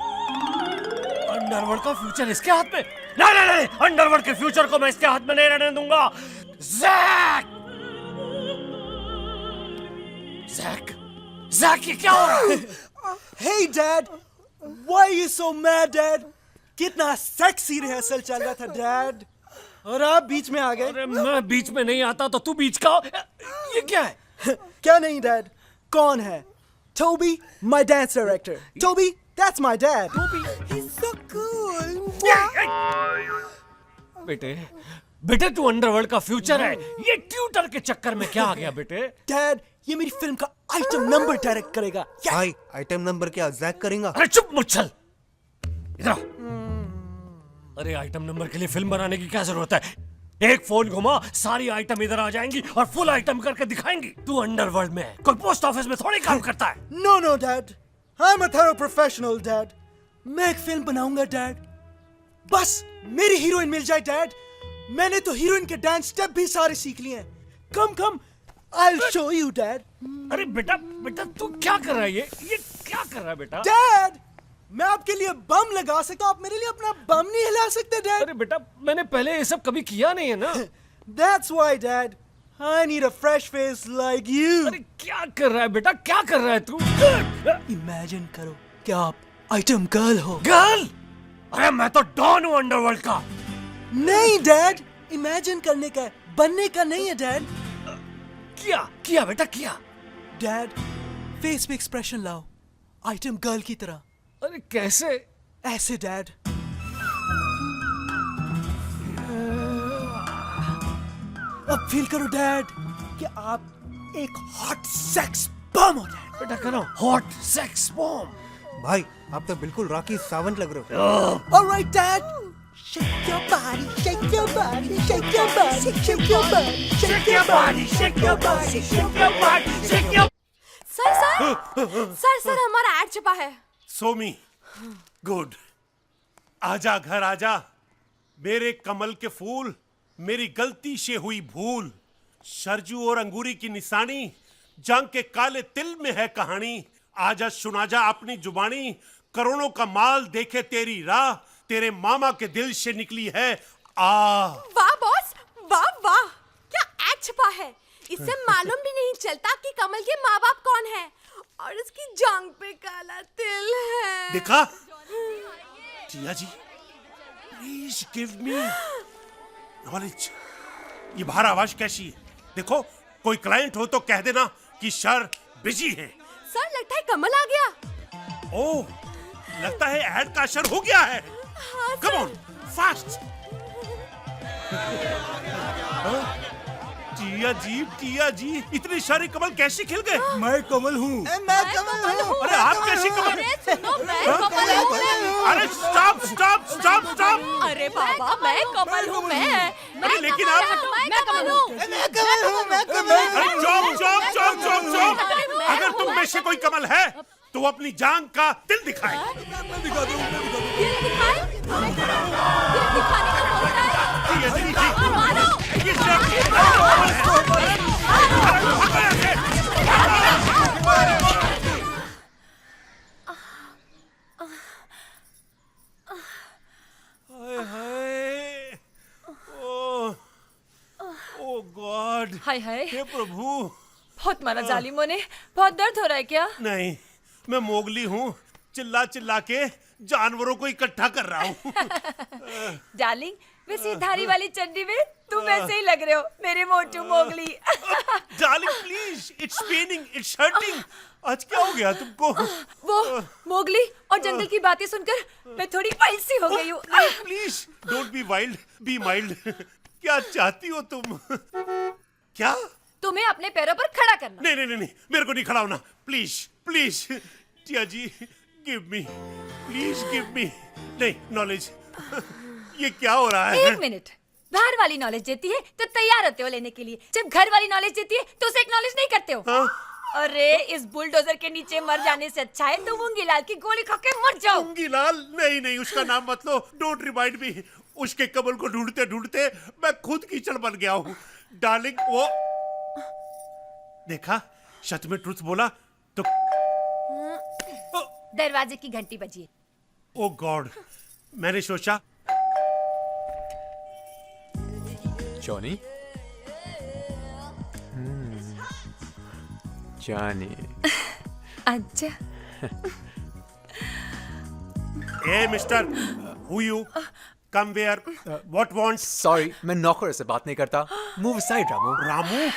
अंडरवर्ल्ड का फ्यूचर इसके हाथ में? नहीं, अंडरवर्ल्ड के फ्यूचर को मैं इसके हाथ में नहीं रहने दूंगा। जैक, ये क्या हो रहा है?
Hey Dad, why are you so mad, Dad? कितना सेक्सी रिहर्सल चल रहा था, Dad, और आप बीच में आ गए।
अरे मैं बीच में नहीं आता तो तू बीच का। ये क्या है?
क्या नहीं Dad? कौन है? Toby, my dance director. Toby, that's my dad. He's so cool.
बेटे तू अंडरवर्ल्ड का फ्यूचर है। ये ट्यूटर के चक्कर में क्या आ गया बेटे?
Dad, ये मेरी फिल्म का आइटम नंबर डायरेक्ट करेगा। भाई आइटम नंबर क्या जैक करेगा?
अरे चुप मुच्छल, इधर आ। अरे आइटम नंबर के लिए फिल्म बनाने की क्या जरूरत है? एक फोन घुमा, सारी आइटम इधर आ जाएंगी और फुल आइटम करके दिखाएंगी। तू अंडरवर्ल्ड में है, कोई पोस्ट ऑफिस में थोड़ी काम करता है।
No, Dad. I'm a thorough professional, Dad. मैं एक फिल्म बनाऊंगा, Dad. बस मेरी हीरोइन मिल जाए, Dad. मैंने तो हीरोइन के डांस स्टेप भी सारे सीख लिए हैं।
कम कम।
I'll show you, Dad.
अरे बेटा बेटा तू क्या कर रहा है? ये क्या कर रहा है बेटा?
Dad, मैं आपके लिए बम लगा सकता हूँ, आप मेरे लिए अपना बम नहीं हिला सकते, Dad?
अरे बेटा मैंने पहले ये सब कभी किया नहीं है ना।
That's why, Dad. I need a fresh face like you.
अरे क्या कर रहा है बेटा? क्या कर रहा है तू?
Imagine करो कि आप आइटम गर्ल हो।
गर्ल? अरे मैं तो डॉन हूँ अंडरवर्ल्ड का।
नहीं, Dad. Imagine करने का है, बनने का नहीं है, Dad.
किया बेटा किया।
Dad, फेस पे एक्सप्रेशन लाओ, आइटम गर्ल की तरह।
अरे कैसे?
ऐसे, Dad. अब फील करो, Dad, कि आप एक हॉट सेक्स बम हो, Dad.
बेटा करो हॉट सेक्स बॉम्ब।
भाई आप तो बिल्कुल रॉकी सावंत लग रहे हो।
All right, Dad. Shake your body, shake your body, shake your body, shake your body, shake your body, shake your body, shake your body, shake your.
Sir हमारा add छपा है।
सोमी, गुड। आजा घर आजा, मेरे कमल के फूल, मेरी गलती से हुई भूल, सरजू और अंगूरी की निशानी, जंग के काले तिल में है कहानी। आजा सुना जा अपनी जुबानी, करोड़ों का माल देखे तेरी राह, तेरे मामा के दिल से निकली है
वाह बॉस, वाह वाह, क्या ऐड छपा है। इससे मालूम भी नहीं चलता कि कमल के माँ बाप कौन है और उसकी जांग पे काला तिल है।
देखा टिया ji, please give me knowledge. ये बाहर आवाज कैसी है? देखो कोई क्लाइंट हो तो कह देना कि सर बिजी है।
सर लगता है कमल आ गया।
ओह, लगता है ऐड का असर हो गया है।
हाँ,
कम ऑन फास्ट। टिया जी इतने सारे कमल कैसे खिल गए?
मैं कमल हूँ।
मैं कमल हूँ।
अरे आप कैसे कमल?
अरे सुनो, मैं कमल हूँ।
अरे स्टॉप स्टॉप स्टॉप स्टॉप।
अरे बाबा मैं कमल हूँ।
अरे लेकिन आप
मैं कमल हूँ।
मैं कमल हूँ, मैं कमल हूँ।
अरे चौप चौप चौप चौप चौप। अगर तुम में से कोई कमल है तो वो अपनी जांग का तिल दिखाए।
दिल दिखाए? दिल दिखाने का बोलता है। मारो।
ओ गॉड,
हाय हाय,
हे प्रभु।
बहुत मारा जालिमों ने। बहुत दर्द हो रहा है क्या?
नहीं, मैं मोगली हूँ, चिल्ला चिल्ला के जानवरों को इकट्ठा कर रहा हूँ।
डार्लिंग, वैसे ये धारी वाली चड्डी में तुम वैसे ही लग रहे हो, मेरे मोटू Mowgli.
Darling please, it's paining, it's hurting. आज क्या हो गया तुमको?
वो मोगली और जंगल की बातें सुनकर मैं थोड़ी वाइल्ड सी हो गई हूँ।
Please don't be wild, be mild. क्या चाहती हो तुम? क्या?
तुम्हें अपने पैरों पर खड़ा करना।
नहीं नहीं नहीं, मेरे को नहीं खड़ा होना। Please please Tia ji, give me, please give me. नहीं, नॉलेज। ये क्या हो रहा है?
एक मिनट, बाहर वाली नॉलेज देती है तो तैयार होते हो लेने के लिए, जब घर वाली नॉलेज देती है तो उसे एक्नॉलेज नहीं करते हो।
हाँ?
अरे इस बुलडोजर के नीचे मर जाने से अच्छा है तुम मूंगीलाल की गोली खा के मर जाओ।
मूंगीलाल? नहीं नहीं, उसका नाम मत लो। Don't remind me. उसके कमल को ढूंढते ढूंढते मैं खुद कीचड़ बन गया हूँ। डार्लिंग, वो देखा, सच में ट्रुथ बोला तो।
दरवाजे की घंटी बजी है।
ओ गॉड, मैंने सोचा।
Johnny, Johnny.
अच्छा।
ए mister, who you? Come where, what wants?
Sorry, मैं नौकर से बात नहीं करता। Move side Ramu.
रामू?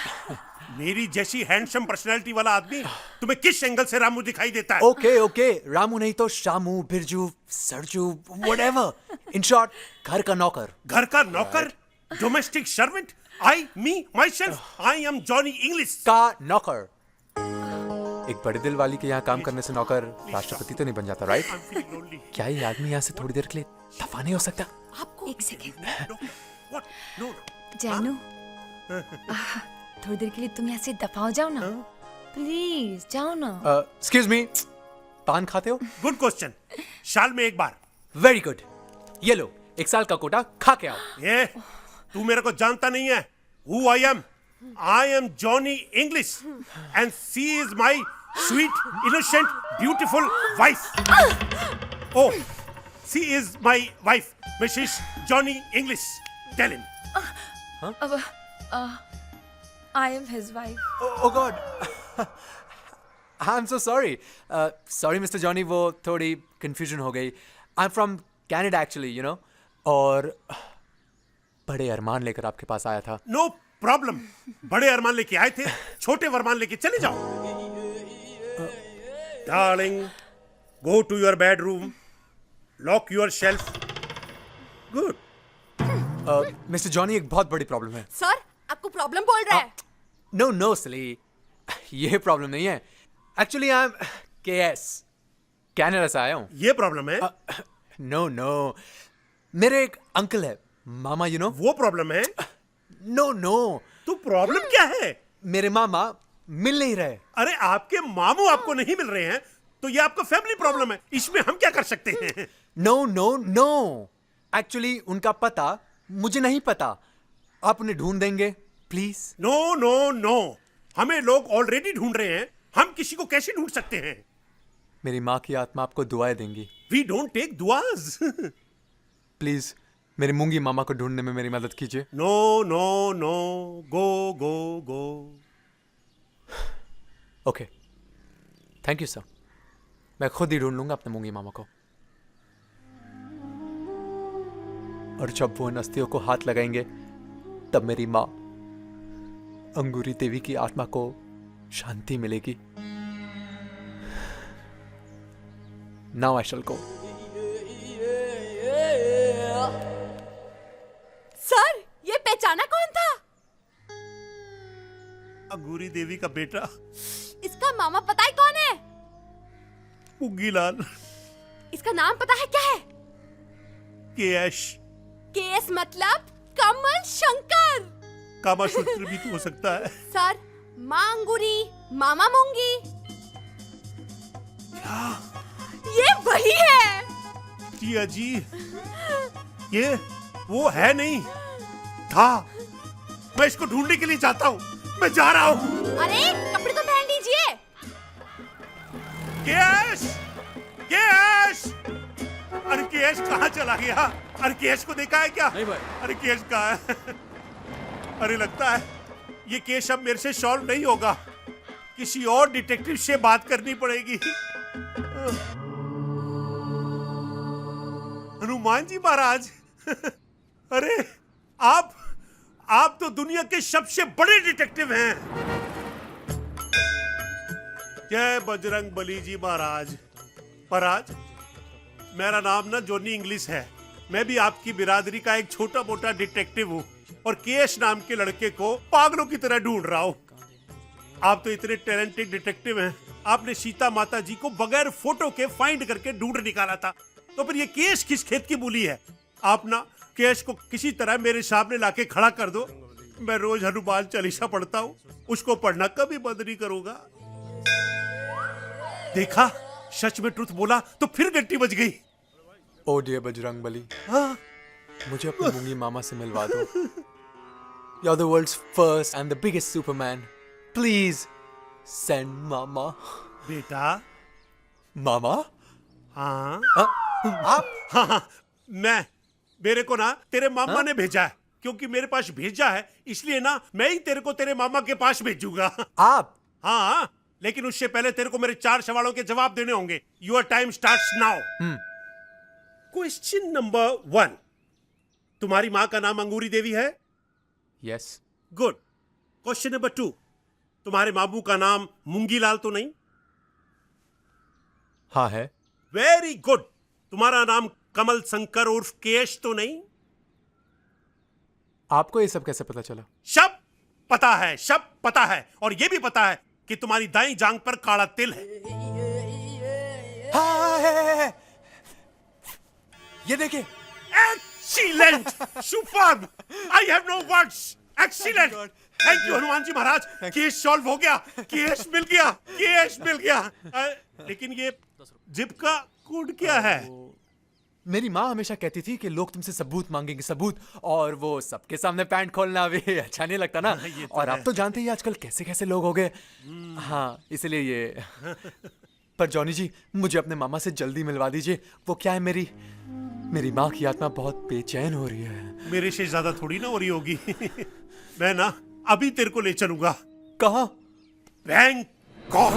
मेरी जैसी हैंडसम पर्सनालिटी वाला आदमी तुम्हें किस एंगल से रामू दिखाई देता है?
ओके ओके, रामू नहीं तो Shamu, Birju, Sarju, whatever. In short, घर का नौकर।
घर का नौकर? Domestic servant? I, me, my self, I am Johnny English
का नौकर। एक बड़े दिल वाली के यहाँ काम करने से नौकर राष्ट्रपति तो नहीं बन जाता, राइट? क्या ये आदमी यहाँ से थोड़ी देर के लिए दफा नहीं हो सकता?
आपको एक सेकेंड।
नो,
जानू, थोड़ी देर के लिए तुम यहाँ से दफा हो जाओ ना, प्लीज जाओ ना।
एक्सक्यूज मी, पान खाते हो?
Good question. साल में एक बार।
Very good. ये लो, 1 साल का कोटा खा के आओ।
ये तू मेरे को जानता नहीं है। Who I am?
I am Johnny English, and she is my sweet, innocent, beautiful wife. Oh, she is my wife, Mrs. Johnny English. Tell him.
I am his wife.
Oh God. I'm so sorry. Sorry Mr. Johnny, वो थोड़ी confusion हो गई. I'm from Canada actually, you know. और बड़े अरमान लेकर आपके पास आया था.
No problem. बड़े अरमान लेके आए थे, छोटे वरमान लेके चले जाओ. Darling, go to your bedroom. Lock your shelf. Good.
Mister Johnny, एक बहुत बड़ी प्रॉब्लम है.
सर, आपको प्रॉब्लम बोल रहा है?
नो नो सिली, ये प्रॉब्लम नहीं है. Actually I am KS, Canada से आया हूँ.
ये प्रॉब्लम है?
नो नो, मेरे एक अंकल है, मामा, यू नो.
वो प्रॉब्लम है?
No no.
तो प्रॉब्लम क्या है?
मेरे मामा मिल नहीं रहे.
अरे आपके मामू आपको नहीं मिल रहे हैं तो ये आपका फैमिली प्रॉब्लम है. इसमें हम क्या कर सकते हैं?
नो नो नो, एक्चुअली उनका पता मुझे नहीं पता. आप उन्हें ढूंढ देंगे प्लीज?
नो नो नो, हमें लोग ऑलरेडी ढूंढ रहे हैं. हम किसी को कैसे ढूंढ सकते हैं?
मेरी माँ की आत्मा आपको दुआएं देंगी.
वी डोंट टेक दुआज.
प्लीज मेरे मूंगी मामा को ढूंढने में मेरी मदद कीजिए.
No no no, go go go.
Okay, thank you sir. मैं खुद ही ढूंढ लूंगा अपने मूंगी मामा को. और जब वो इन अस्थियों को हाथ लगाएंगे तब मेरी माँ अंगूरी देवी की आत्मा को शांति मिलेगी. Now I shell go.
Sir, ये पहचाना कौन था?
अंगूरी देवी का बेटा.
इसका मामा पता है कौन है?
मुंगीलाल.
इसका नाम पता है क्या है?
केएस.
केएस मतलब कमल शंकर.
कामासूत्र भी तो हो सकता है.
सर, माँ अंगूरी, मामा मूंगी. ये वही है.
जी अजी, ये वो है नहीं, था. मैं इसको ढूंढने के लिए जाता हूँ. मैं जा रहा हूँ.
अरे कपड़े तो पहन लीजिए.
KS, KS. अरे केएस कहाँ चला गया? अरे केएस को देखा है क्या?
नहीं भाई.
अरे केएस कहाँ है? अरे लगता है ये केस अब मेरे से सॉल्व नहीं होगा. किसी और डिटेक्टिव से बात करनी पड़ेगी. हनुमान जी महाराज. अरे आप तो दुनिया के सबसे बड़े डिटेक्टिव हैं. जय बजरंग बली जी महाराज. महाराज, मेरा नाम ना जॉनी इंग्लिश है. मैं भी आपकी बिरादरी का एक छोटा मोटा डिटेक्टिव हूँ और केएस नाम के लड़के को पागलों की तरह ढूंढ रहा हूँ. आप तो इतने टैलेंटेड डिटेक्टिव हैं. आपने सीता माता जी को बगैर फोटो के फाइंड करके ढूंढ निकाला था. तो फिर ये केस किस खेत की मूली है? आप ना केस को किसी तरह मेरे सामने लाके खड़ा कर दो. मैं रोज हनुमान चालीसा पढ़ता हूँ. उसको पढ़ना कभी बंद नहीं करूंगा. देखा, सच में ट्रुथ बोला तो फिर घंटी बज गई.
ओ डियर बजरंग बली, मुझे अपनी मूंगी मामा से मिलवा दो. You're the world's first and the biggest Superman. Please send Mama.
बेटा.
मामा?
हाँ.
आप?
हाँ, मेरे को ना तेरे मामा ने भेजा है. क्योंकि मेरे पास भेजा है इसलिए ना मैं ही तेरे को तेरे मामा के पास भेजूंगा.
आप?
हाँ, लेकिन उससे पहले तेरे को मेरे 4 सवालों के जवाब देने होंगे. Your time starts now. Question number 1. तुम्हारी माँ का नाम अंगूरी देवी है?
यस.
गुड. Question number 2. तुम्हारे मामू का नाम मुंगीलाल तो नहीं?
हाँ है.
Very good. तुम्हारा नाम कमल शंकर उर्फ केएस तो नहीं?
आपको ये सब कैसे पता चला?
सब पता है, सब पता है. और ये भी पता है कि तुम्हारी दाईं जांग पर काला तिल है.
हाँ है. ये देखिए.
Excellent! Superb! I have no words. Excellent! Thank you Hanuman ji Maharaj. Case solve हो गया. केस मिल गया. केस मिल गया. लेकिन ये जिप का कोड क्या है?
मेरी माँ हमेशा कहती थी कि लोग तुमसे सबूत मांगेंगे, सबूत, और वो सबके सामने पैंट खोलना भी अच्छा नहीं लगता ना। और आप तो जानते ही आजकल कैसे कैसे लोग हो गए। हाँ, इसलिए ये पर जॉनी जी, मुझे अपने मामा से जल्दी मिलवा दीजिए। वो क्या है, मेरी माँ की आत्मा बहुत बेचैन हो रही है।
मेरे से ज्यादा थोड़ी ना हो रही होगी। मैं ना अभी तेरे को ले चलूंगा।
कहाँ?
बैंकॉक।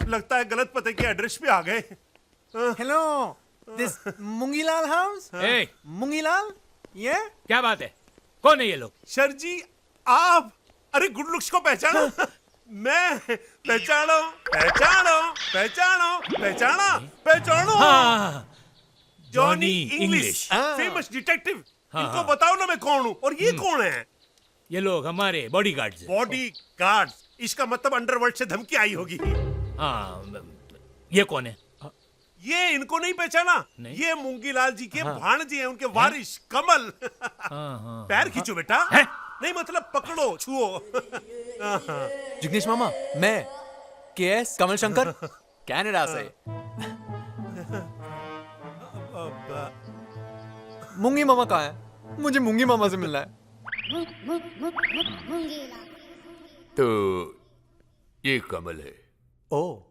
लगता है गलत पते के एड्रेस पे आ गए।
Hello, this Moongilal house?
ए,
मुंगीलाल, ये
क्या बात है? कौन है ये लोग?
सर जी, आप अरे गुड लुक्स को पहचाना? मैं पहचानो।
हाँ,
जॉनी इंग्लिश, फेमस डिटेक्टिव। इनको बताओ ना मैं कौन हूँ, और ये कौन है?
ये लोग हमारे बॉडीगार्ड्स हैं।
बॉडीगार्ड्स, इसका मतलब अंडरवर्ल्ड से धमकी आई होगी।
हाँ, ये कौन है?
ये इनको नहीं पहचाना?
नहीं।
ये मूंगीलाल जी के भाणजे हैं, उनके वारिस कमल। पैर खींचो बेटा। नहीं मतलब पकड़ो, छुओ।
जिग्नेश मामा, मैं KS कमल शंकर, कनाडा से। मूंगी मामा कहाँ है? मुझे मूंगी मामा से मिलना है।
तो ये कमल है।
ओ,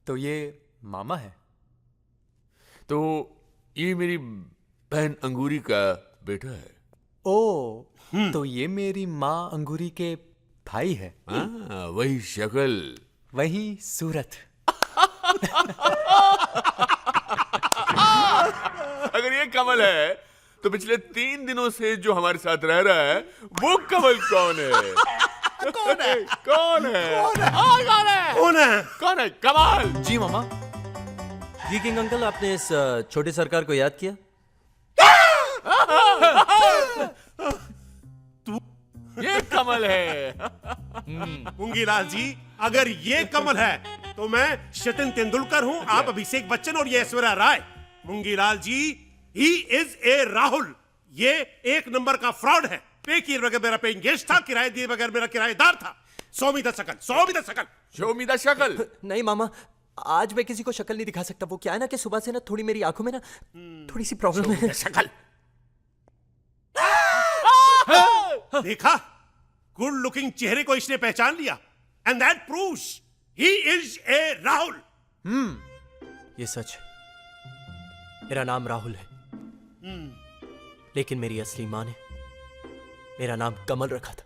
तो ये मामा है।
तो ये मेरी बहन अंगूरी का बेटा है।
ओ, तो ये मेरी माँ अंगूरी के भाई है।
हाँ, वही शक्ल,
वही सूरत।
अगर ये कमल है तो पिछले 3 दिनों से जो हमारे साथ रह रहा है वो कमल कौन है? कौन है? कमाल
जी मामा।
जी किंग अंकल, आपने इस छोटे सरकार को याद किया?
ये कमल है।
मूंगीलाल जी, अगर ये कमल है तो मैं सचिन तेंदुलकर हूँ, आप अभिषेक बच्चन और ये ऐश्वर्या राय। मूंगीलाल जी, ही इज ए राहुल। ये 1 नंबर का फ्रॉड है। पे किए बगैर मेरा पेइंग गेस्ट था, किराए दिए बगैर मेरा किराएदार था। शो मी द शकल।
नहीं मामा, आज मैं किसी को शक्ल नहीं दिखा सकता। वो क्या है ना कि सुबह से ना थोड़ी मेरी आंखों में ना थोड़ी सी प्रॉब्लम है।
शकल देखा, गुड लुकिंग चेहरे को इसने पहचान लिया, and that proves he is a Rahul.
ये सच, मेरा नाम राहुल है, लेकिन मेरी असली मां ने मेरा नाम कमल रखा था।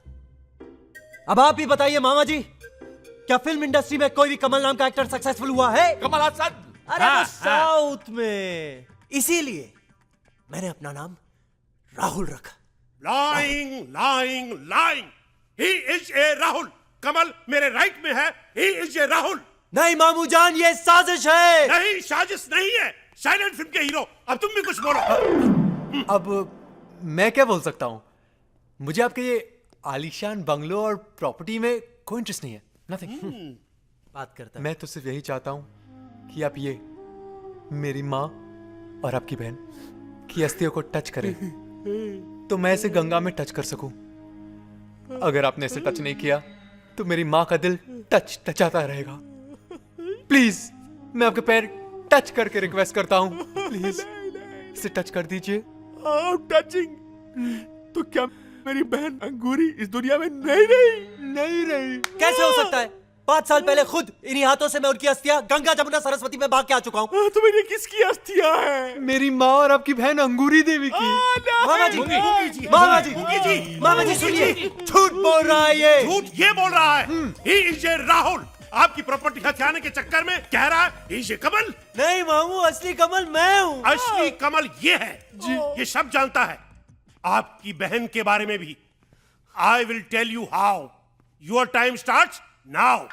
अब आप ही बताइए मामा जी, क्या फिल्म इंडस्ट्री में कोई भी कमल नाम का एक्टर सक्सेसफुल हुआ है?
कमल हसन।
अरे वो साउथ में, इसीलिए मैंने अपना नाम राहुल रखा।
lying. He is a Rahul. कमल मेरे राइट में है, he is a राहुल।
नहीं मामू जान, ये साजिश है।
नहीं, साजिश नहीं है। साइलेंट फिल्म के हीरो, अब तुम भी कुछ बोलो।
अब मैं क्या बोल सकता हूँ? मुझे आपके ये आलीशान बंगलो और प्रॉपर्टी में कोई इंटरेस्ट नहीं है। नथिंग।
बात करता
मैं तो सिर्फ यही चाहता हूँ कि आप ये मेरी माँ और आपकी बहन की अस्थियों को टच करें, तो मैं इसे गंगा में टच कर सकूं। अगर आपने इसे टच नहीं किया तो मेरी माँ का दिल टचाता रहेगा। प्लीज, मैं आपके पैर टच करके रिक्वेस्ट करता हूँ, प्लीज इसे टच कर दीजिए।
टचिंग? तो क्या मेरी बहन अंगूरी इस दुनिया में नहीं रही?
कैसे हो सकता है? 5 साल पहले खुद इन्हीं हाथों से मैं उनकी अस्थियां गंगा जमुना सरस्वती में बहा के आ चुका हूँ।
तो मेरी किसकी अस्थियां हैं?
मेरी माँ और आपकी बहन अंगूरी देवी की। मामा जी सुनिए, झूठ बोल रहा है ये।
झूठ ये बोल रहा है। He is a Rahul. आपकी प्रॉपर्टी हथियाने के चक्कर में कह रहा है he is a कमल।
नहीं मामू, असली कमल मैं हूँ।
असली कमल ये है जी। ये सब जानता है, आपकी बहन के बारे में भी। I will tell you how. Your time starts now.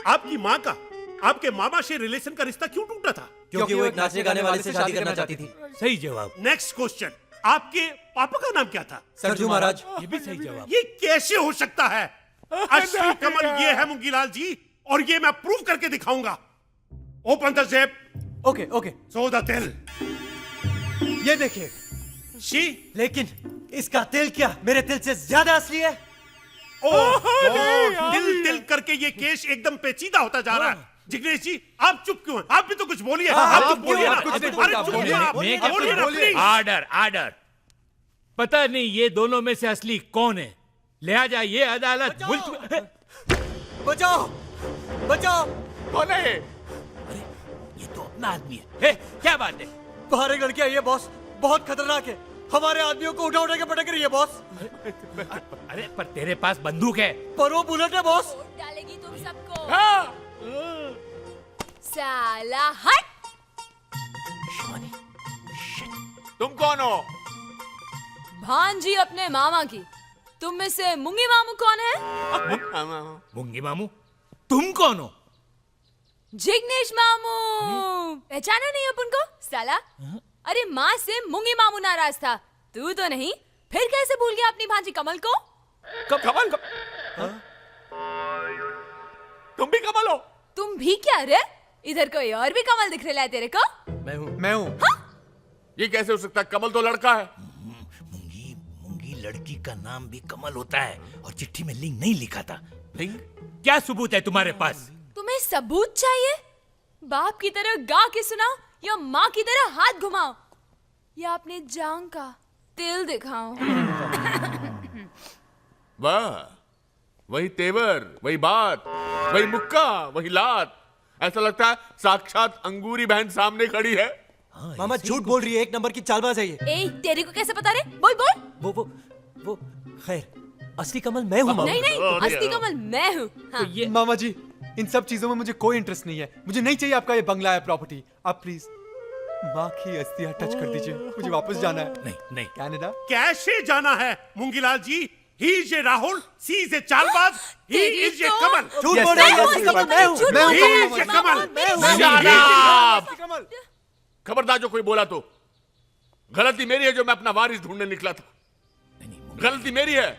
आपकी माँ का आपके मामा से रिलेशन का रिश्ता क्यों टूटा था?
क्योंकि वो एक नाचने गाने वाले से शादी करना चाहती थी।
सही जवाब।
नेक्स्ट क्वेश्चन, आपके पापा का नाम क्या था?
सरजू महाराज।
ये भी सही जवाब।
ये कैसे हो सकता है? असली कमल ये है मूंगीलाल जी, और ये मैं प्रूव करके दिखाऊंगा। Open the zip.
Okay.
So the tell.
ये देखिए,
शी
लेकिन इसका दिल क्या मेरे दिल से ज्यादा असली है?
दिल दिल करके ये केस एकदम पेचीदा होता जा रहा है। जिग्नेश जी आप चुप क्यों हैं? आप भी तो कुछ बोलिए। आप चुप बोलिए ना। अरे चुप क्यों आप? बोलिए ना प्लीज।
Order order. पता नहीं ये दोनों में से असली कौन है, लिहाजा ये अदालत मुल्क।
बचाओ बचाओ।
कौन है? अरे ये तो अपना आदमी है। हे, क्या बात है?
बाहर एक लड़की आई है बॉस, बहुत खतरनाक है, हमारे आदमियों को उठा उठा के पटक रही है बॉस।
अरे पर तेरे पास बंदूक है।
पर वो बुलेट है बॉस।
डालेगी तुम सबको।
हाँ।
साला हट।
तुम कौन हो?
भांजी अपने मामा की। तुम में से मुंगी मामू कौन है?
मुंगी मामू? तुम कौन हो?
जिग्नेश मामू। पहचाना नहीं अपन को साला? अरे माँ से मुंगी मामू नाराज था, तू तो नहीं। फिर कैसे भूल गया अपनी भांजी कमल को?
कमल? तुम भी कमल हो?
तुम भी क्या रे? इधर कोई और भी कमल दिख रहा है तेरे को?
मैं हूँ।
ये कैसे हो सकता है? कमल तो लड़का है।
मुंगी लड़की का नाम भी कमल होता है और चिट्ठी में लिंग नहीं लिखा था। लिंग? क्या सबूत है तुम्हारे पास?
तुम्हें सबूत चाहिए? बाप की तरह गा के सुनाओ या माँ की तरह हाथ घुमाओ या अपने जांग का तिल दिखाओ?
वाह, वही तेवर, वही बात, वही मुक्का, वही लात। ऐसा लगता है साक्षात अंगूरी बहन सामने खड़ी है।
मामा झूठ बोल रही है, एक नंबर की चालबाज है ये।
ए, तेरे को कैसे पता रे? बोल बोल।
वो खैर असली कमल मैं हूँ मामा।
नहीं नहीं, असली कमल मैं हूँ। हाँ।
मामा जी इन सब चीजों में मुझे कोई इंटरेस्ट नहीं है। मुझे नहीं चाहिए आपका ये बंगला है प्रॉपर्टी। आप प्लीज माँ की अस्थियां टच कर दीजिए, मुझे वापस जाना है।
नहीं नहीं,
कनाडा।
कैसे जाना है Moongilal ji? He is a Rahul, she is a चालबाज, ही इज ए कमल।
झूठ बोल रही है, असली कमल मैं हूँ।
He is a Kamal.
खबरदार जो कोई बोला तो। गलती मेरी है जो मैं अपना वारिस ढूंढने निकला था। गलती मेरी है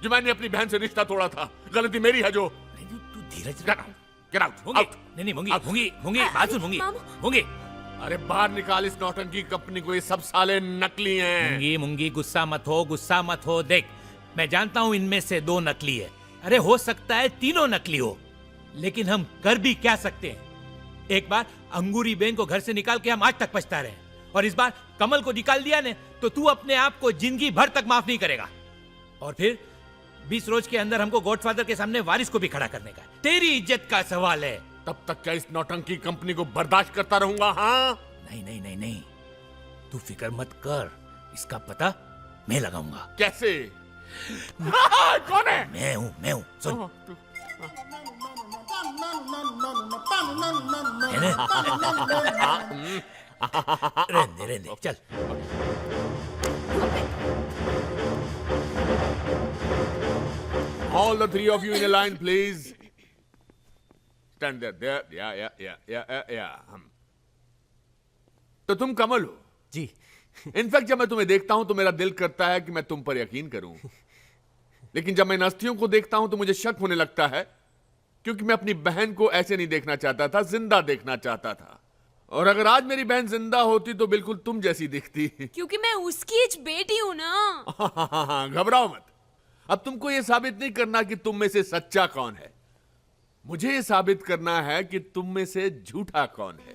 जो मैंने अपनी बहन से रिश्ता तोड़ा था। गलती मेरी है जो।
तू धीरज
Get out,
मुंगी।
out.
नहीं मुंगी बात सुन मुंगी।
अरे बाहर निकाल इस नौटंकी कंपनी को, ये सब साले नकली हैं।
मुंगी गुस्सा मत हो। देख मैं जानता हूं इनमें से 2 नकली है। अरे हो सकता है तीनों नकली हो, लेकिन हम कर भी क्या सकते हैं? एक बार अंगूरी बेन को घर से निकाल के हम आज तक पछता रहे हैं, और इस बार कमल को निकाल दिया ने तो तू अपने आप को जिंदगी भर तक माफ नहीं करेगा। और फिर 20 रोज के अंदर हमको गॉडफादर के सामने वारिस को भी खड़ा करने का। तेरी इज्जत का सवाल है।
तब तक क्या इस नौटंकी कंपनी को बर्दाश्त करता रहूंगा? हाँ
नहीं, तू फिक्र मत कर, इसका पता मैं लगाऊंगा।
कैसे? कौन है?
मैं हूँ सुन। रहने दे चल।
All the 3 of you in a line, please. Stand there. Yeah. तो तुम कमल हो?
जी।
इनफैक्ट जब मैं तुम्हें देखता हूं तो मेरा दिल करता है कि मैं तुम पर यकीन करूं, लेकिन जब मैं इन अस्थियों को देखता हूं तो मुझे शक होने लगता है, क्योंकि मैं अपनी बहन को ऐसे नहीं देखना चाहता था, जिंदा देखना चाहता था। और अगर आज मेरी बहन जिंदा होती तो बिल्कुल तुम जैसी दिखती।
क्योंकि मैं उसकी बेटी हूँ ना।
घबराओ मत। अब तुमको यह साबित नहीं करना कि तुम में से सच्चा कौन है, मुझे यह साबित करना है कि तुम में से झूठा कौन है।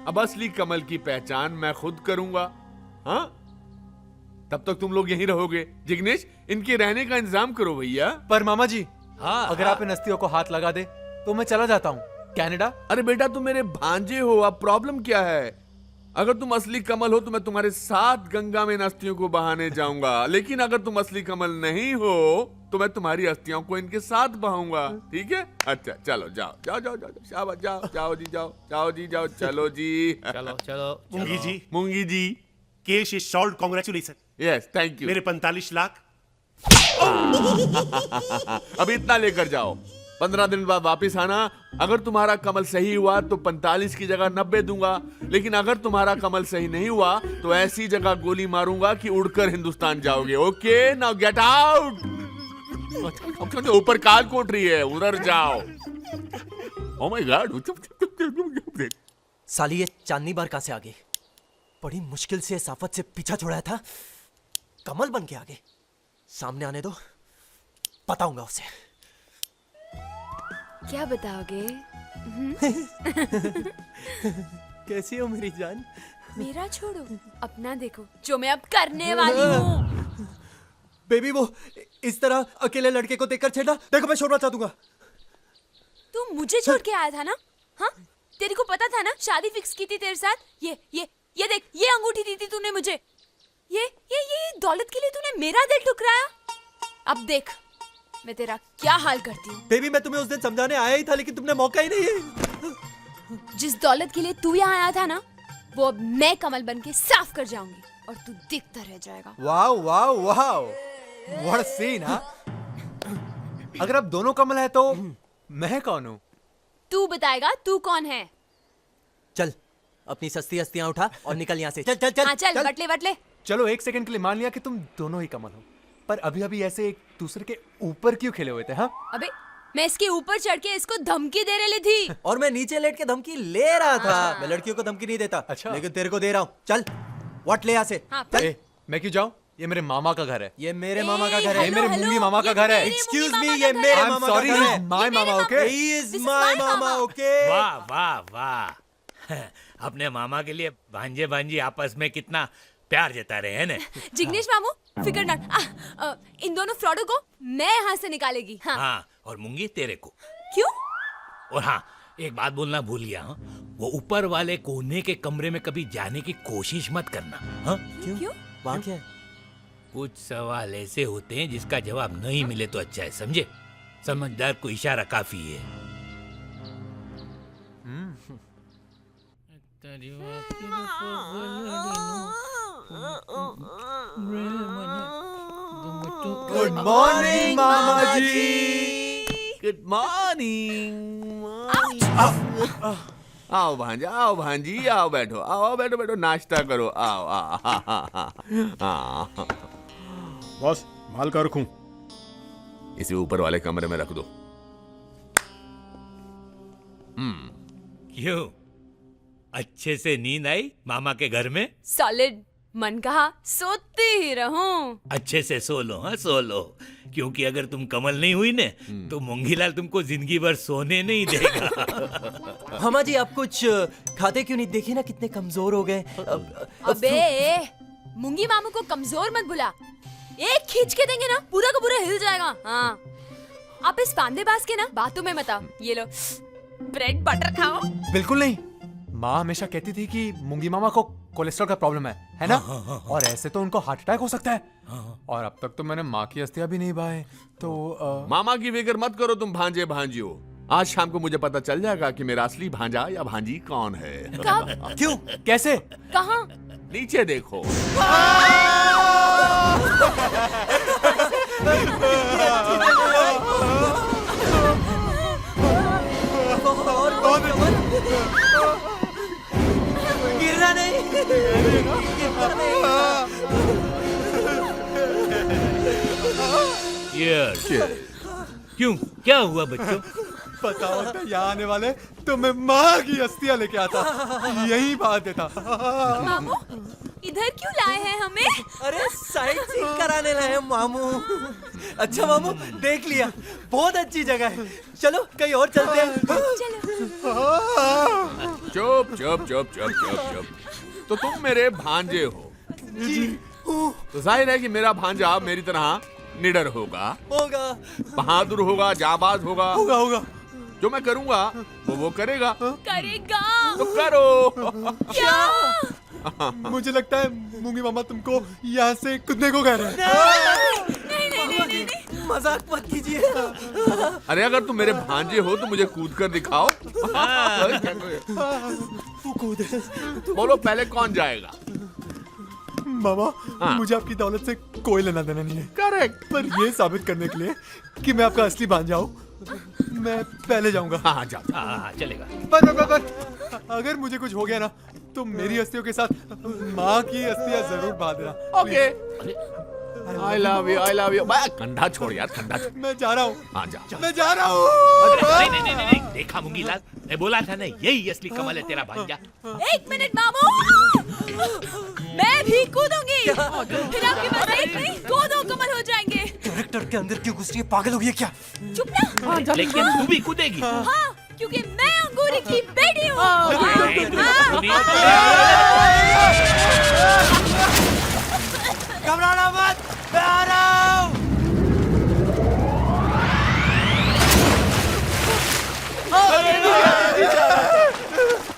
अब असली कमल की पहचान मैं खुद करूंगा। हाँ, तब तक तुम लोग यहीं रहोगे। जिग्नेश, इनके रहने का इंतजाम करो भैया।
पर मामा जी अगर आप इन अस्थियों को हाथ लगा दे तो मैं चला जाता हूँ कनाडा।
अरे बेटा तुम मेरे भांजे हो, अब प्रॉब्लम क्या है? अगर तुम असली कमल हो तो मैं तुम्हारे साथ गंगा में इन अस्थियों को बहाने जाऊंगा, लेकिन अगर तुम असली कमल नहीं हो तो मैं तुम्हारी अस्थियों को इनके साथ बहाऊंगा। ठीक है? अच्छा चलो जाओ शाबाश, जाओ जी जाओ। चलो जी
चलो।
Moongi ji case is solved, congratulation.
Yes thank you.
मेरे 45 लाख।
अब इतना लेकर जाओ, 15 दिन बाद वापिस आना। अगर तुम्हारा कमल सही हुआ तो 45 की जगह 90 दूंगा, लेकिन अगर तुम्हारा कमल सही नहीं हुआ तो ऐसी जगह गोली मारूंगा कि उड़कर हिंदुस्तान जाओगे। Okay now get out. ऊपर काल कोट रही है, उधर जाओ। Oh my God.
साली ये चांदनी बार कहां से आ गई? बड़ी मुश्किल से इस आफत से पीछा छुड़ाया था, कमल बन के आगे सामने आने दो, बताऊंगा उसे।
क्या बताओगे?
कैसी हो मेरी जान?
मेरा छोड़ो, अपना देखो जो मैं अब करने वाली हूँ।
बेबी, वो इस तरह अकेले लड़के को देखकर छेड़ा, देखो मैं छोड़ मचा दूंगा।
तू मुझे छोड़ के आया था ना? हाँ, तेरे को पता था ना शादी फिक्स की थी तेरे साथ। ये देख, ये अंगूठी दी थी तूने मुझे। ये दौलत के लिए तूने मेरा दिल ठुकराया। अब देख मैं तेरा क्या हाल करती हूँ।
बेबी, मैं तुम्हें उस दिन समझाने आया ही था, लेकिन तुमने मौका ही नहीं।
जिस दौलत के लिए तू यहाँ आया था ना, वो अब मैं कमल बन के साफ कर जाऊंगी और तू दिखता रह जाएगा।
वाह वाह वाह, व्हाट अ सीन। हाँ, अगर अब दोनों कमल है तो मैं कौन हूँ?
तू बताएगा तू कौन है।
चल अपनी सस्ती हस्तियां उठा और निकल यहाँ से। चल चल चल,
हाँ चल, बटले बटले।
चलो एक सेकंड के लिए मान लिया कि तुम दोनों ही कमल हो, पर अभी अभी ऐसे एक दूसरे के ऊपर क्यों खिले हुए थे? हाँ,
अबे मैं इसके ऊपर चढ़ के इसको धमकी दे रही थी।
और मैं नीचे लेट के धमकी ले रहा था। मैं लड़कियों को धमकी नहीं देता।
अच्छा।
लेकिन तेरे को दे रहा हूँ। चल व्हाट, ले यहाँ से।
हाँ,
चल।
मैं क्यों जाऊँ? ये मेरे मामा का घर है।
ये मेरे मामा का घर है।
ये मेरे मूंगी मामा का घर है।
एक्सक्यूज मी, ये मेरे मामा का घर है।
My mama, okay?
He is my mama, okay?
वाह वाह वाह, अपने मामा के लिए भांजे भांजी आपस में कितना प्यार जता रहे हैं ना।
जिग्नेश मामू, फिकर नॉट। इन दोनों फ्रॉडों को मैं यहाँ से निकालेगी। हाँ।
हाँ, और मूंगी तेरे को।
क्यों?
और हाँ, एक बात बोलना भूल गया। हाँ, वो ऊपर वाले कोने के कमरे में कभी जाने की कोशिश मत करना। हाँ,
क्यों?
वहाँ क्या है?
कुछ सवाल ऐसे होते हैं जिसका जवाब नहीं मिले तो अच्छा है, समझे? समझदार को इशारा काफी है।
गुड मॉर्निंग मामा जी।
Good morning. आओ भांजा, आओ भांजी, आओ बैठो, आओ बैठो बैठो, नाश्ता करो, आओ आओ।
बॉस, माल का रखूं?
इसे ऊपर वाले कमरे में रख दो।
क्यों, अच्छे से नींद आई मामा के घर में?
सॉलिड, मन कहा सोती ही रहूं।
अच्छे से सो लो। हाँ, सो लो, क्योंकि अगर तुम कमल नहीं हुई ने तो मूंगीलाल तुमको जिंदगी भर सोने नहीं देगा।
मामा जी, आप कुछ खाते क्यों नहीं? देखिए ना कितने कमजोर हो गए।
अबे मूंगी मामू को कमजोर मत बुला। एक खींच के देंगे ना, पूरा का पूरा हिल जाएगा। हाँ, आप इस पांदेबाज के ना बातों में मत आओ। ये लो ब्रेड बटर खाओ।
बिल्कुल नहीं, माँ हमेशा कहती थी कि मूंगी मामा को कोलेस्ट्रॉल का प्रॉब्लम है ना? और ऐसे तो उनको हार्ट अटैक हो सकता है। और अब तक तो मैंने माँ की अस्थियां भी नहीं बहाए, तो
मामा की फिक्र मत करो तुम भांजे भांजियो। आज शाम को मुझे पता चल जाएगा कि मेरा असली भांजा या भांजी कौन है।
कब?
क्यों, कैसे,
कहाँ?
नीचे देखो।
गिरना नहीं, गिरना नहीं।
क्यों, क्या हुआ बच्चों?
बताओ तो यहाँ आने वाले तो मैं माँ की अस्थियां लेके आता, यही बात देता।
मामू इधर क्यों लाए हैं हमें?
अरे साइड सीन कराने लाए हैं मामू। अच्छा मामू, देख लिया, बहुत अच्छी जगह है, चलो कहीं और चलते हैं।
चुप चुप चुप चुप चुप चुप। तो तुम मेरे भांजे हो
जी,
तो जाहिर है कि मेरा भांजा मेरी तरह निडर होगा, बहादुर होगा, जाबाज होगा।
होगा।
जो मैं करूंगा वो करेगा।
करेगा
तो करो।
क्या?
मुझे लगता है मूंगी मामा तुमको यहाँ से कूदने को कह रहे हैं।
नहीं।
मजाक मत कीजिए।
अरे अगर तुम मेरे भांजे हो तो मुझे कूद कर दिखाओ। बोलो पहले कौन जाएगा?
मामा, मुझे आपकी दौलत से कोई लेना देना नहीं है।
करेक्ट।
पर ये साबित करने के लिए कि मैं आपका असली भांजा हूँ, मैं पहले जाऊंगा।
हाँ जाओ।
हाँ, चलेगा।
पर अगर मुझे कुछ हो गया ना तो मेरी अस्थियों के साथ माँ की अस्थियां जरूर बहा देना।
Okay. I love you, I love you. कंधा छोड़ यार, कंधा छोड़।
मैं जा रहा हूँ।
हाँ जा।
मैं जा रहा हूँ।
नहीं, देखा मूंगीलाल, मैं बोला था ना यही असली कमल है तेरा भांजा।
1 मिनट मामू, मैं भी कूदूंगी, फिर आपके पास एक नहीं 2 कमल हो जाएंगे।
कैरेक्टर के अंदर क्यों घुस रही है? पागल हो गई है क्या?
चुप ना।
लेकिन तू भी कूदेगी।
हाँ, क्योंकि मैं अंगूरी की बेटी हूँ।
घबराना मत, मैं आ रहा हूँ।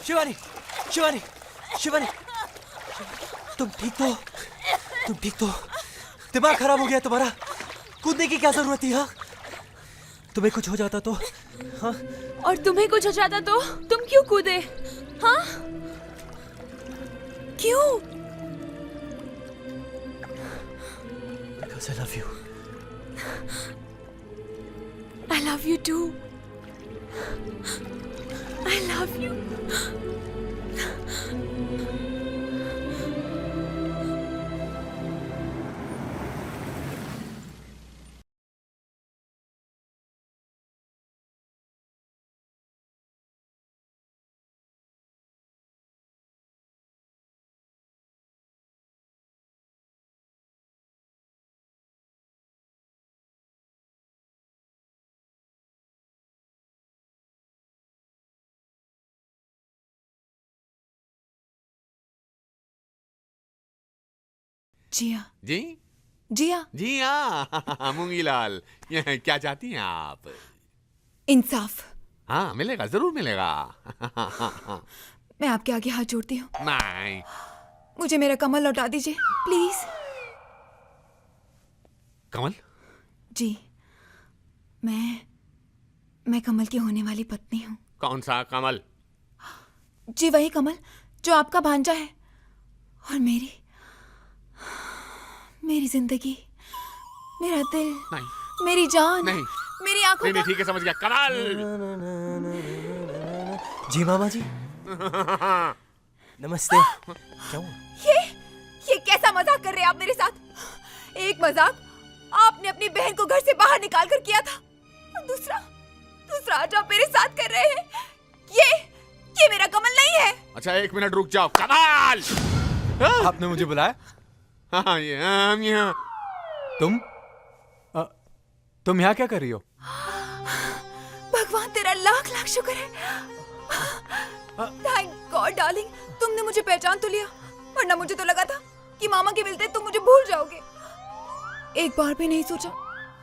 शिवानी, शिवानी, शिवानी, तुम ठीक तो? तुम ठीक तो? दिमाग खराब हो गया तुम्हारा? कूदने की क्या जरूरत थी? हाँ, तुम्हें कुछ हो जाता तो? हाँ,
और तुम्हें कुछ हो जाता तो तुम क्यों कूदे? हाँ, क्यों?
Because I love you.
I love you too. I love you. जिया,
जी
जिया,
जी हाँ मूंगीलाल, ये क्या चाहती हैं आप?
इंसाफ।
हाँ मिलेगा, जरूर मिलेगा।
मैं आपके आगे हाथ जोड़ती हूँ,
नहीं,
मुझे मेरा कमल लौटा दीजिए प्लीज।
कमल?
जी, मैं कमल की होने वाली पत्नी हूँ।
कौन सा कमल?
जी वही कमल जो आपका भांजा है, और मेरी जिंदगी, मेरा दिल,
नहीं,
मेरी जान,
नहीं,
मेरी आंखों
नहीं, ठीक है, समझ गया। कमल!
जी मामा जी, नमस्ते। क्या हुआ?
ये कैसा मजाक कर रहे हैं आप मेरे साथ? एक मजाक आपने अपनी बहन को घर से बाहर निकाल कर किया था, और दूसरा आज आप मेरे साथ कर रहे हैं। ये मेरा कमल नहीं है।
अच्छा 1 मिनट रुक जाओ। कमल!
आपने मुझे बुलाया?
हाँ, ये हम यहाँ।
तुम यहाँ क्या कर रही हो?
भगवान तेरा लाख लाख शुक्र है। थैंक गॉड डार्लिंग, तुमने मुझे पहचान तो लिया, वरना मुझे तो लगा था कि मामा के मिलते तुम मुझे भूल जाओगे। एक बार भी नहीं सोचा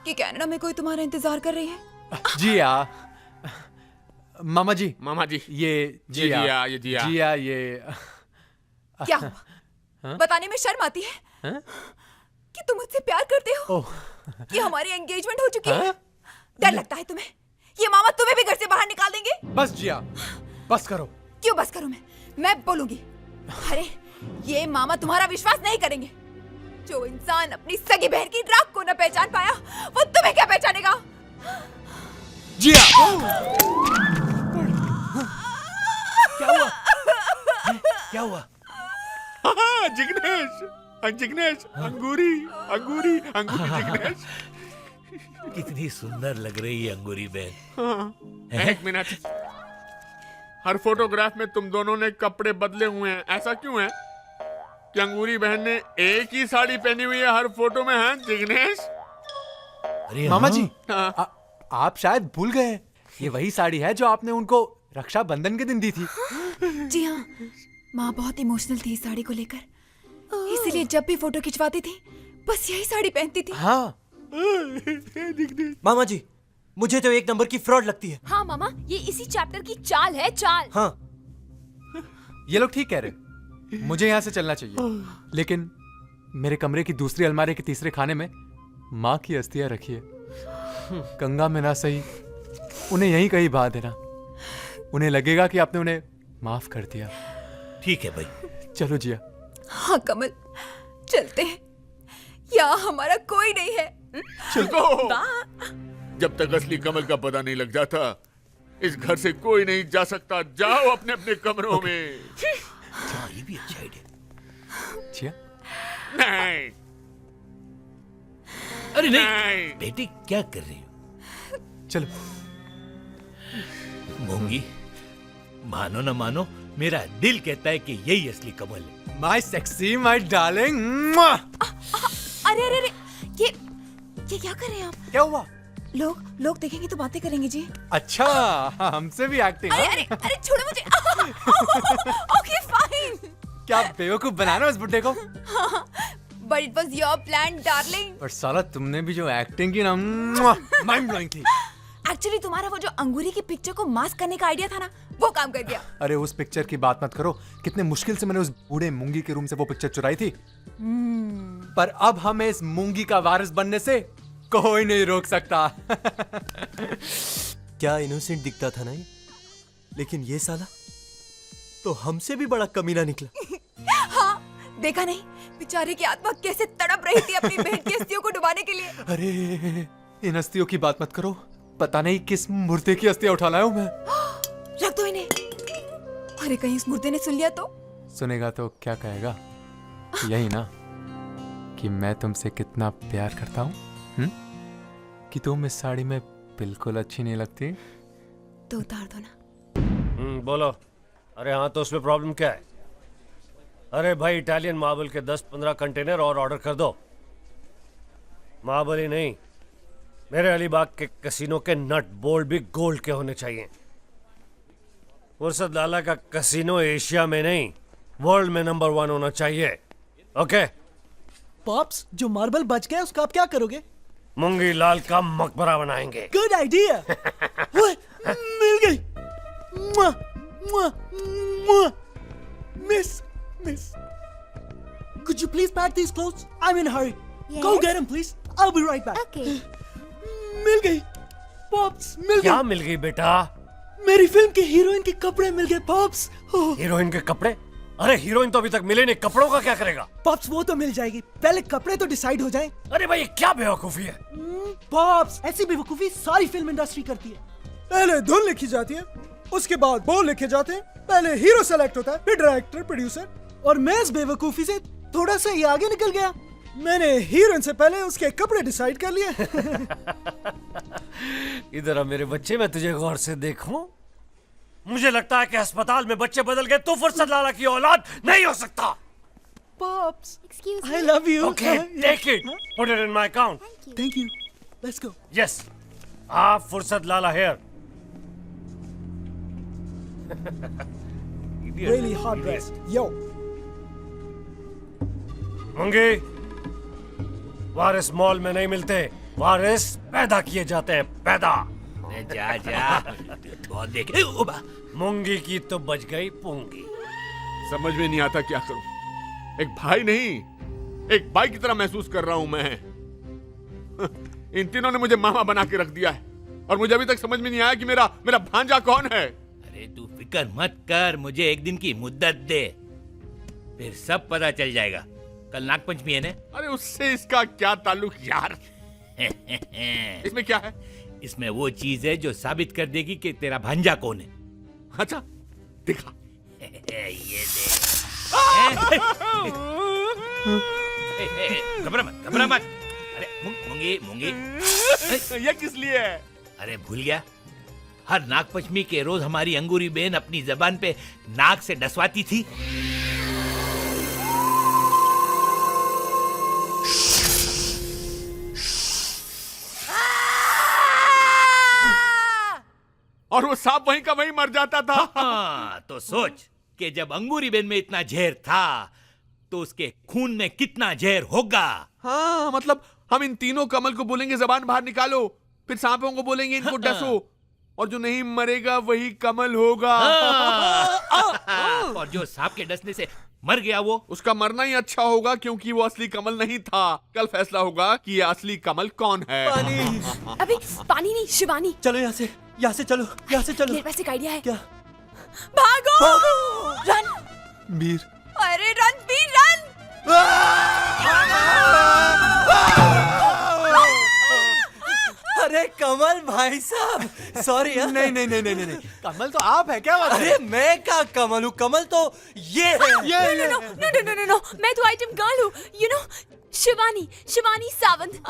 कि कनाडा में कोई तुम्हारा इंतजार कर रही है।
जिया, मामा जी, ये जिया,
ये जिया,
जिया, ये
क्या हुआ? बताने में शर्म आती है कि तुम मुझसे प्यार करते हो, कि हमारी एंगेजमेंट हो चुकी है। डर लगता है तुम्हें? ये मामा तुम्हें भी घर से बाहर निकाल देंगे।
बस जिया, बस करो।
क्यों बस करूं? मैं बोलूंगी। अरे ये मामा तुम्हारा विश्वास नहीं करेंगे। जो इंसान अपनी सगी बहन की राख को न पहचान पाया, वो तुम्हें क्या पहचानेगा?
जिया! क्या हुआ? क्या हुआ?
जिग्नेश, अंगूरी जिग्नेश।
कितनी सुंदर लग रही है अंगूरी बहन।
1 मिनट, हर फोटोग्राफ में तुम दोनों ने कपड़े बदले हुए हैं, ऐसा क्यों है कि अंगूरी बहन ने एक ही साड़ी पहनी हुई है हर फोटो में? है जिग्नेश?
अरे
मामा जी,
हाँ।
आप शायद भूल गए, ये वही साड़ी है जो आपने उनको रक्षाबंधन के दिन दी थी।
जी हाँ, माँ बहुत इमोशनल थी इस साड़ी को लेकर, इसीलिए जब भी फोटो खिंचवाती थी बस यही साड़ी पहनती थी।
हाँ।
मामा जी, मुझे तो 1 नंबर की फ्रॉड लगती है।
हाँ मामा, ये इसी चैप्टर की चाल है, चाल।
हाँ,
ये लोग ठीक कह रहे, मुझे यहाँ से चलना चाहिए, लेकिन मेरे कमरे की दूसरी अलमारी के तीसरे खाने में माँ की अस्थियां रखी है। गंगा में ना सही, उन्हें यहीं कहीं बहा देना। उन्हें लगेगा कि आपने उन्हें माफ कर दिया।
ठीक है भाई,
चलो जिया।
हाँ कमल, चलते हैं, यहाँ हमारा कोई नहीं है।
चलो, जब तक असली कमल का पता नहीं लग जाता इस घर से कोई नहीं जा सकता। जाओ अपने अपने कमरों में।
ये भी अच्छा आइडिया।
जिया?
नहीं,
अरे नहीं बेटी, क्या कर रही हो?
चलो।
मूंगी, मानो न मानो, मेरा दिल कहता है कि यही असली कमल है।
My sexy, my darling.
अरे अरे अरे, ये क्या कर रहे हैं आप?
क्या हुआ?
लोग देखेंगे तो बातें करेंगे जी।
अच्छा, हमसे भी एक्टिंग।
अरे अरे अरे, छोड़ो मुझे। Okay fine.
क्या बेवकूफ बनाना उस बुड्ढे को?
But it was your plan darling.
पर साला तुमने भी जो एक्टिंग की ना, माइंड ब्लोइंग थी।
एक्चुअली तुम्हारा वो जो अंगूरी की पिक्चर को मास्क करने का आइडिया था ना, वो काम कर गया।
अरे उस पिक्चर की बात मत करो, कितने मुश्किल से मैंने उस बूढ़े मूंगी के रूम से वो पिक्चर चुराई थी। पर अब हमें इस मूंगी का वारिस बनने से कोई नहीं रोक सकता।
क्या इनोसेंट दिखता था ना ये, लेकिन ये साला तो हमसे भी बड़ा कमीना निकला।
हाँ, देखा नहीं बेचारे की आत्मा कैसे तड़प रही थी अपनी बहन की अस्थियों को डुबाने के लिए।
अरे इन अस्थियों की बात मत करो, पता नहीं किस मुर्दे की अस्थियां उठा लाया हूं मैं।
रख दो इन्हें। अरे कहीं इस मुर्दे ने सुन लिया तो?
सुनेगा तो क्या कहेगा? यही ना कि मैं तुमसे कितना प्यार करता हूँ, कि तुम इस साड़ी में बिल्कुल अच्छी नहीं लगती।
तो उतार दो ना।
बोलो। अरे हाँ, तो उसमें प्रॉब्लम क्या है? अरे भाई, इटालियन मार्बल के 10-15 कंटेनर और ऑर्डर कर दो। मार्बल ही नहीं, मेरे अलीबाग के कैसीनो के नट बोल्ट भी गोल्ड के होने चाहिए। फुर्सत लाला का कैसीनो एशिया में नहीं, वर्ल्ड में नंबर 1 होना चाहिए। ओके
पॉप्स, जो मार्बल बच गया उसका आप क्या करोगे?
मूंगी लाल का मकबरा बनाएंगे।
Good idea. मिल गई। मुआ, मुआ, मुआ। Miss could you please pack these clothes? I'm in a hurry. Go get them, please. I'll be right back.
Okay.
मिल गई पॉप्स, मिल गई।
क्या मिल गई बेटा?
मेरी फिल्म के हीरोइन के कपड़े मिल गए पॉप्स।
हीरोइन के कपड़े? अरे हीरोइन तो अभी तक मिले नहीं, कपड़ों का क्या करेगा?
पॉप्स वो तो मिल जाएगी, पहले कपड़े तो डिसाइड हो जाएं।
अरे भाई, ये क्या बेवकूफी है?
पॉप्स, ऐसी बेवकूफी सारी फिल्म इंडस्ट्री करती है। पहले धुन लिखी जाती है, उसके बाद बोल लिखे जाते हैं, पहले हीरो सेलेक्ट होता है, फिर डायरेक्टर, प्रोड्यूसर। और मैं इस बेवकूफी से थोड़ा सा ही आगे निकल गया। मैंने हीरोइन से पहले उसके कपड़े डिसाइड कर लिए।
इधर आ मेरे बच्चे, मैं तुझे गौर से देखूं। मुझे लगता है कि अस्पताल में बच्चे बदल गए, तो फुर्सत लाला की औलाद नहीं हो सकता।
Pops,
Excuse me.
I love you.
Okay, take it. Put it in my account.
Thank you. Let's go.
Yes. फुर्सत लाला here.
Really hot dress. Yo.
Moongi, वारिस मॉल में नहीं मिलते, वारिस पैदा किए जाते हैं, पैदा।
जा बहुत देखे।
मूंगी की तो बच गई पूंगी।
समझ में नहीं आता क्या करूं। एक भाई नहीं, एक भाई की तरह महसूस कर रहा हूं मैं। इन तीनों ने मुझे मामा बना के रख दिया है और मुझे अभी तक समझ में नहीं आया कि मेरा भांजा कौन है।
अरे तू फिक्र मत कर, मुझे एक दिन की मुद्दत दे, फिर सब पता चल जाएगा। कल नागपंचमी है ना?
अरे उससे इसका क्या ताल्लुक यार? इसमें क्या है?
इसमें वो चीज है जो साबित कर देगी कि तेरा भांजा कौन है।
अच्छा दिखा।
ये देख। घबरा मत। अरे मूंगी
ये किस लिए है?
अरे भूल गया, हर नागपंचमी के रोज हमारी अंगूरी बहन अपनी जबान पे नाक से डसवाती थी।
और वो सांप वहीं का वहीं मर जाता था।
हाँ, तो सोच कि जब अंगूरी बेन में इतना जहर था तो उसके खून में कितना जहर होगा।
हाँ, मतलब हम इन तीनों कमल को बोलेंगे जबान बाहर निकालो, फिर सांपों को बोलेंगे इनको डसो, और जो नहीं मरेगा वही कमल होगा।
और जो सांप के डसने से मर गया वो
उसका मरना ही अच्छा होगा, क्योंकि वो असली कमल नहीं था। कल फैसला होगा कि ये असली कमल कौन है।
अभी पानी नहीं, शिवानी।
चलो यहाँ से चलो, यहाँ से चलो।
मेरे पास एक आइडिया है।
क्या?
भागो! रन!
वीर,
अरे रणवीर रन!
अरे कमल भाई साहब, सॉरी।
नहीं, कमल तो आप है क्या?
अरे मैं क्या कमल हूँ? कमल तो ये है।
नो, मैं तो आइटम गर्ल हूँ, यू नो, शिवानी सावंत।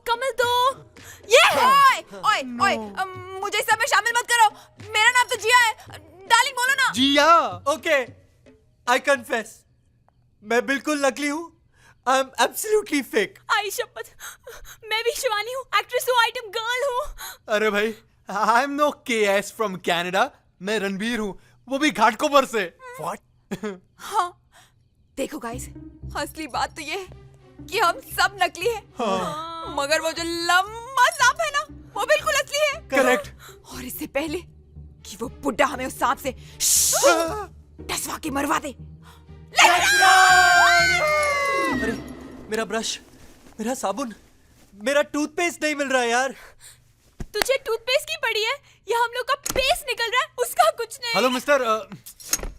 कमल तो ये है। ओए, मुझे सब में शामिल मत करो, मेरा नाम तो
जी हाँ। ओके, आई कन्फेस, मैं बिल्कुल नकली हूँ। I am absolutely fake.
I शपथ, मैं भी शिवानी हूँ, एक्ट्रेस हूँ, आइटम गर्ल हूँ।
अरे भाई, I am no KS from Canada. मैं रणबीर हूँ, वो भी घाटकोपर से।
व्हाट?
हाँ, देखो गाइस, असली बात तो ये है कि हम सब नकली हैं। हाँ। मगर वो जो लंबा सांप है ना, वो बिल्कुल असली है।
करेक्ट।
और इससे पहले कि वो बुड्ढा हमें उस सांप से टसवा के मरवा दे,
अरे मेरा ब्रश, मेरा साबुन, मेरा टूथपेस्ट नहीं मिल रहा है यार।
तुझे टूथपेस्ट की पड़ी है या हम लोग का पेस्ट निकल रहा है, उसका कुछ नहीं।
हेलो मिस्टर,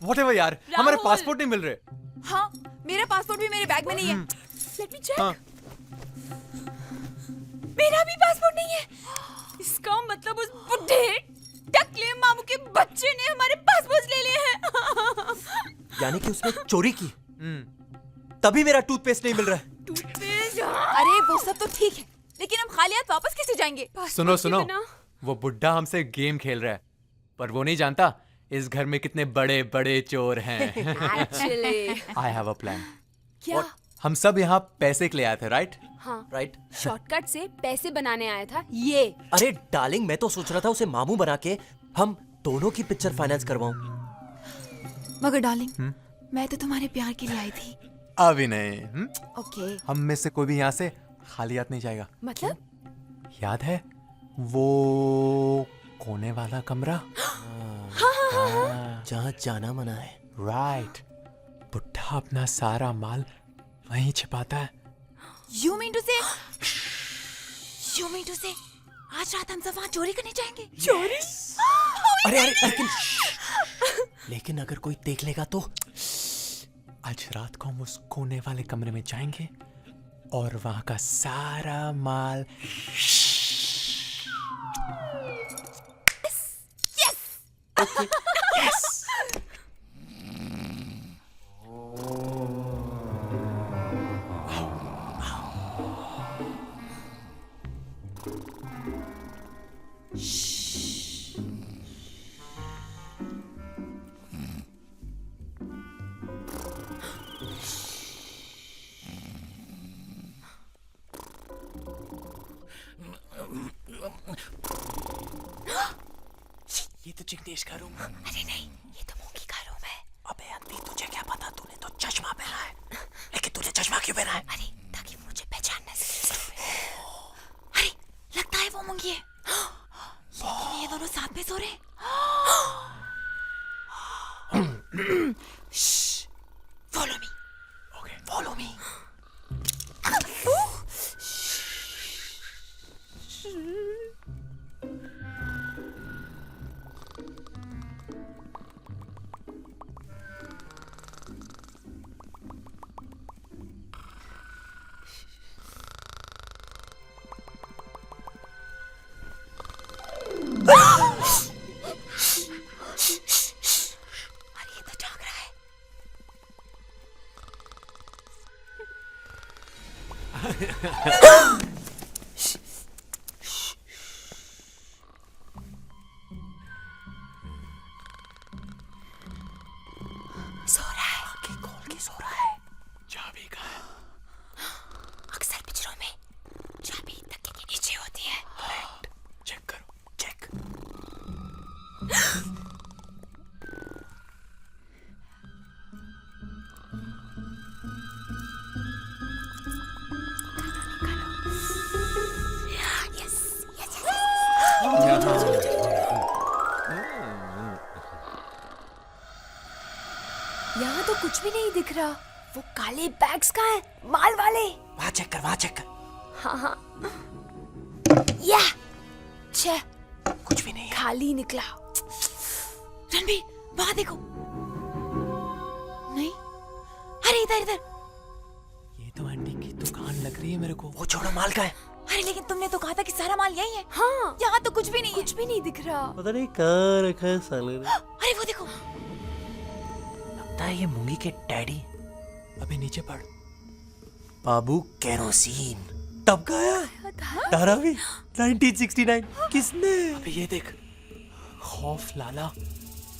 व्हाटएवर यार, हमारे
राहुल।
पासपोर्ट नहीं मिल रहे।
हाँ, मेरा पासपोर्ट भी मेरे बैग में नहीं है।
Let me check.
हाँ।
मेरा भी पासपोर्ट नहीं है। इसका मतलब उस बुड्ढे टकले मामू के बच्चे ने हमारे पासपोर्ट ले लिए हैं।
यानी कि उसने चोरी की, तभी मेरा टूथपेस्ट नहीं मिल रहा है।
टूथपेस्ट? अरे वो सब तो ठीक है, लेकिन हम खाली हाथ वापस कैसे जाएंगे?
सुनो सुनो, वो बुड्ढा हमसे गेम खेल रहा है, पर वो नहीं जानता इस घर में कितने बड़े बड़े चोर हैं।
Actually,
I have a plan.
क्या?
हम सब यहाँ पैसे के लिए आए थे, राइट?
हाँ,
राइट।
शॉर्टकट से पैसे बनाने आया था ये।
अरे डार्लिंग, मैं तो सोच रहा था उसे मामू बना के हम दोनों की पिक्चर फाइनेंस करवाऊं।
मगर डार्लिंग, मैं तो तुम्हारे प्यार के लिए आई थी।
अभी नहीं।
ओके।
हम में से कोई भी यहाँ से खाली हाथ नहीं जाएगा।
मतलब?
याद है वो कोने वाला कमरा?
जहाँ जाना मना है।
राइट। बुड्ढा अपना सारा माल वहीं छिपाता है।
You mean to say आज रात हम सब वहाँ चोरी करने जाएंगे? चोरी?
अरे अरे लेकिन अगर कोई देख लेगा तो?
आज रात को हम उस कोने वाले कमरे में जाएंगे और वहां का सारा माल यस। ये तो जिग्नेश का रूम है।
अरे नहीं, ये तो मोंकी का रूम है।
अबे अंधी, तुझे क्या पता? तूने तो चश्मा पहना है। लेकिन तूने चश्मा क्यों पहना है?
अरे ताकि मुझे पहचान न सके। अरे लगता है वो मोंकी है। लेकिन ये दोनों साथ में सो रहे हैं। Follow me.
Okay, follow me.
अरे ये तो जाग रहा है। सो रहा है।
आंखें खोल के सो रहा है।
चाबी कहाँ है?
अक्सर पिक्चरों में चाबी तकिए के नीचे होती है।
चेक करो।
चेक।
यहाँ तो कुछ भी नहीं दिख रहा। वो काले बैग्स कहाँ है? माल वाले।
वहाँ चेक कर, वहाँ चेक कर।
हाँ हाँ। या छे,
कुछ भी नहीं है।
खाली निकला।
रणबीर, वहाँ देखो। नहीं, अरे इधर इधर।
ये तो आंटी की दुकान लग रही है मेरे को।
वो छोड़ो, माल का है।
अरे लेकिन तुमने तो कहा था कि सारा माल यही है।
हाँ,
यहाँ तो कुछ भी नहीं है।
कुछ भी नहीं दिख रहा।
पता नहीं कहाँ रखा है साले ने।
अरे वो देखो।
लगता है ये मूंगी के डैडी।
अबे नीचे पड़।
बाबू केरोसिन तब गाया। धारावी 1969। किसने?
अबे ये देख, खौफ लाला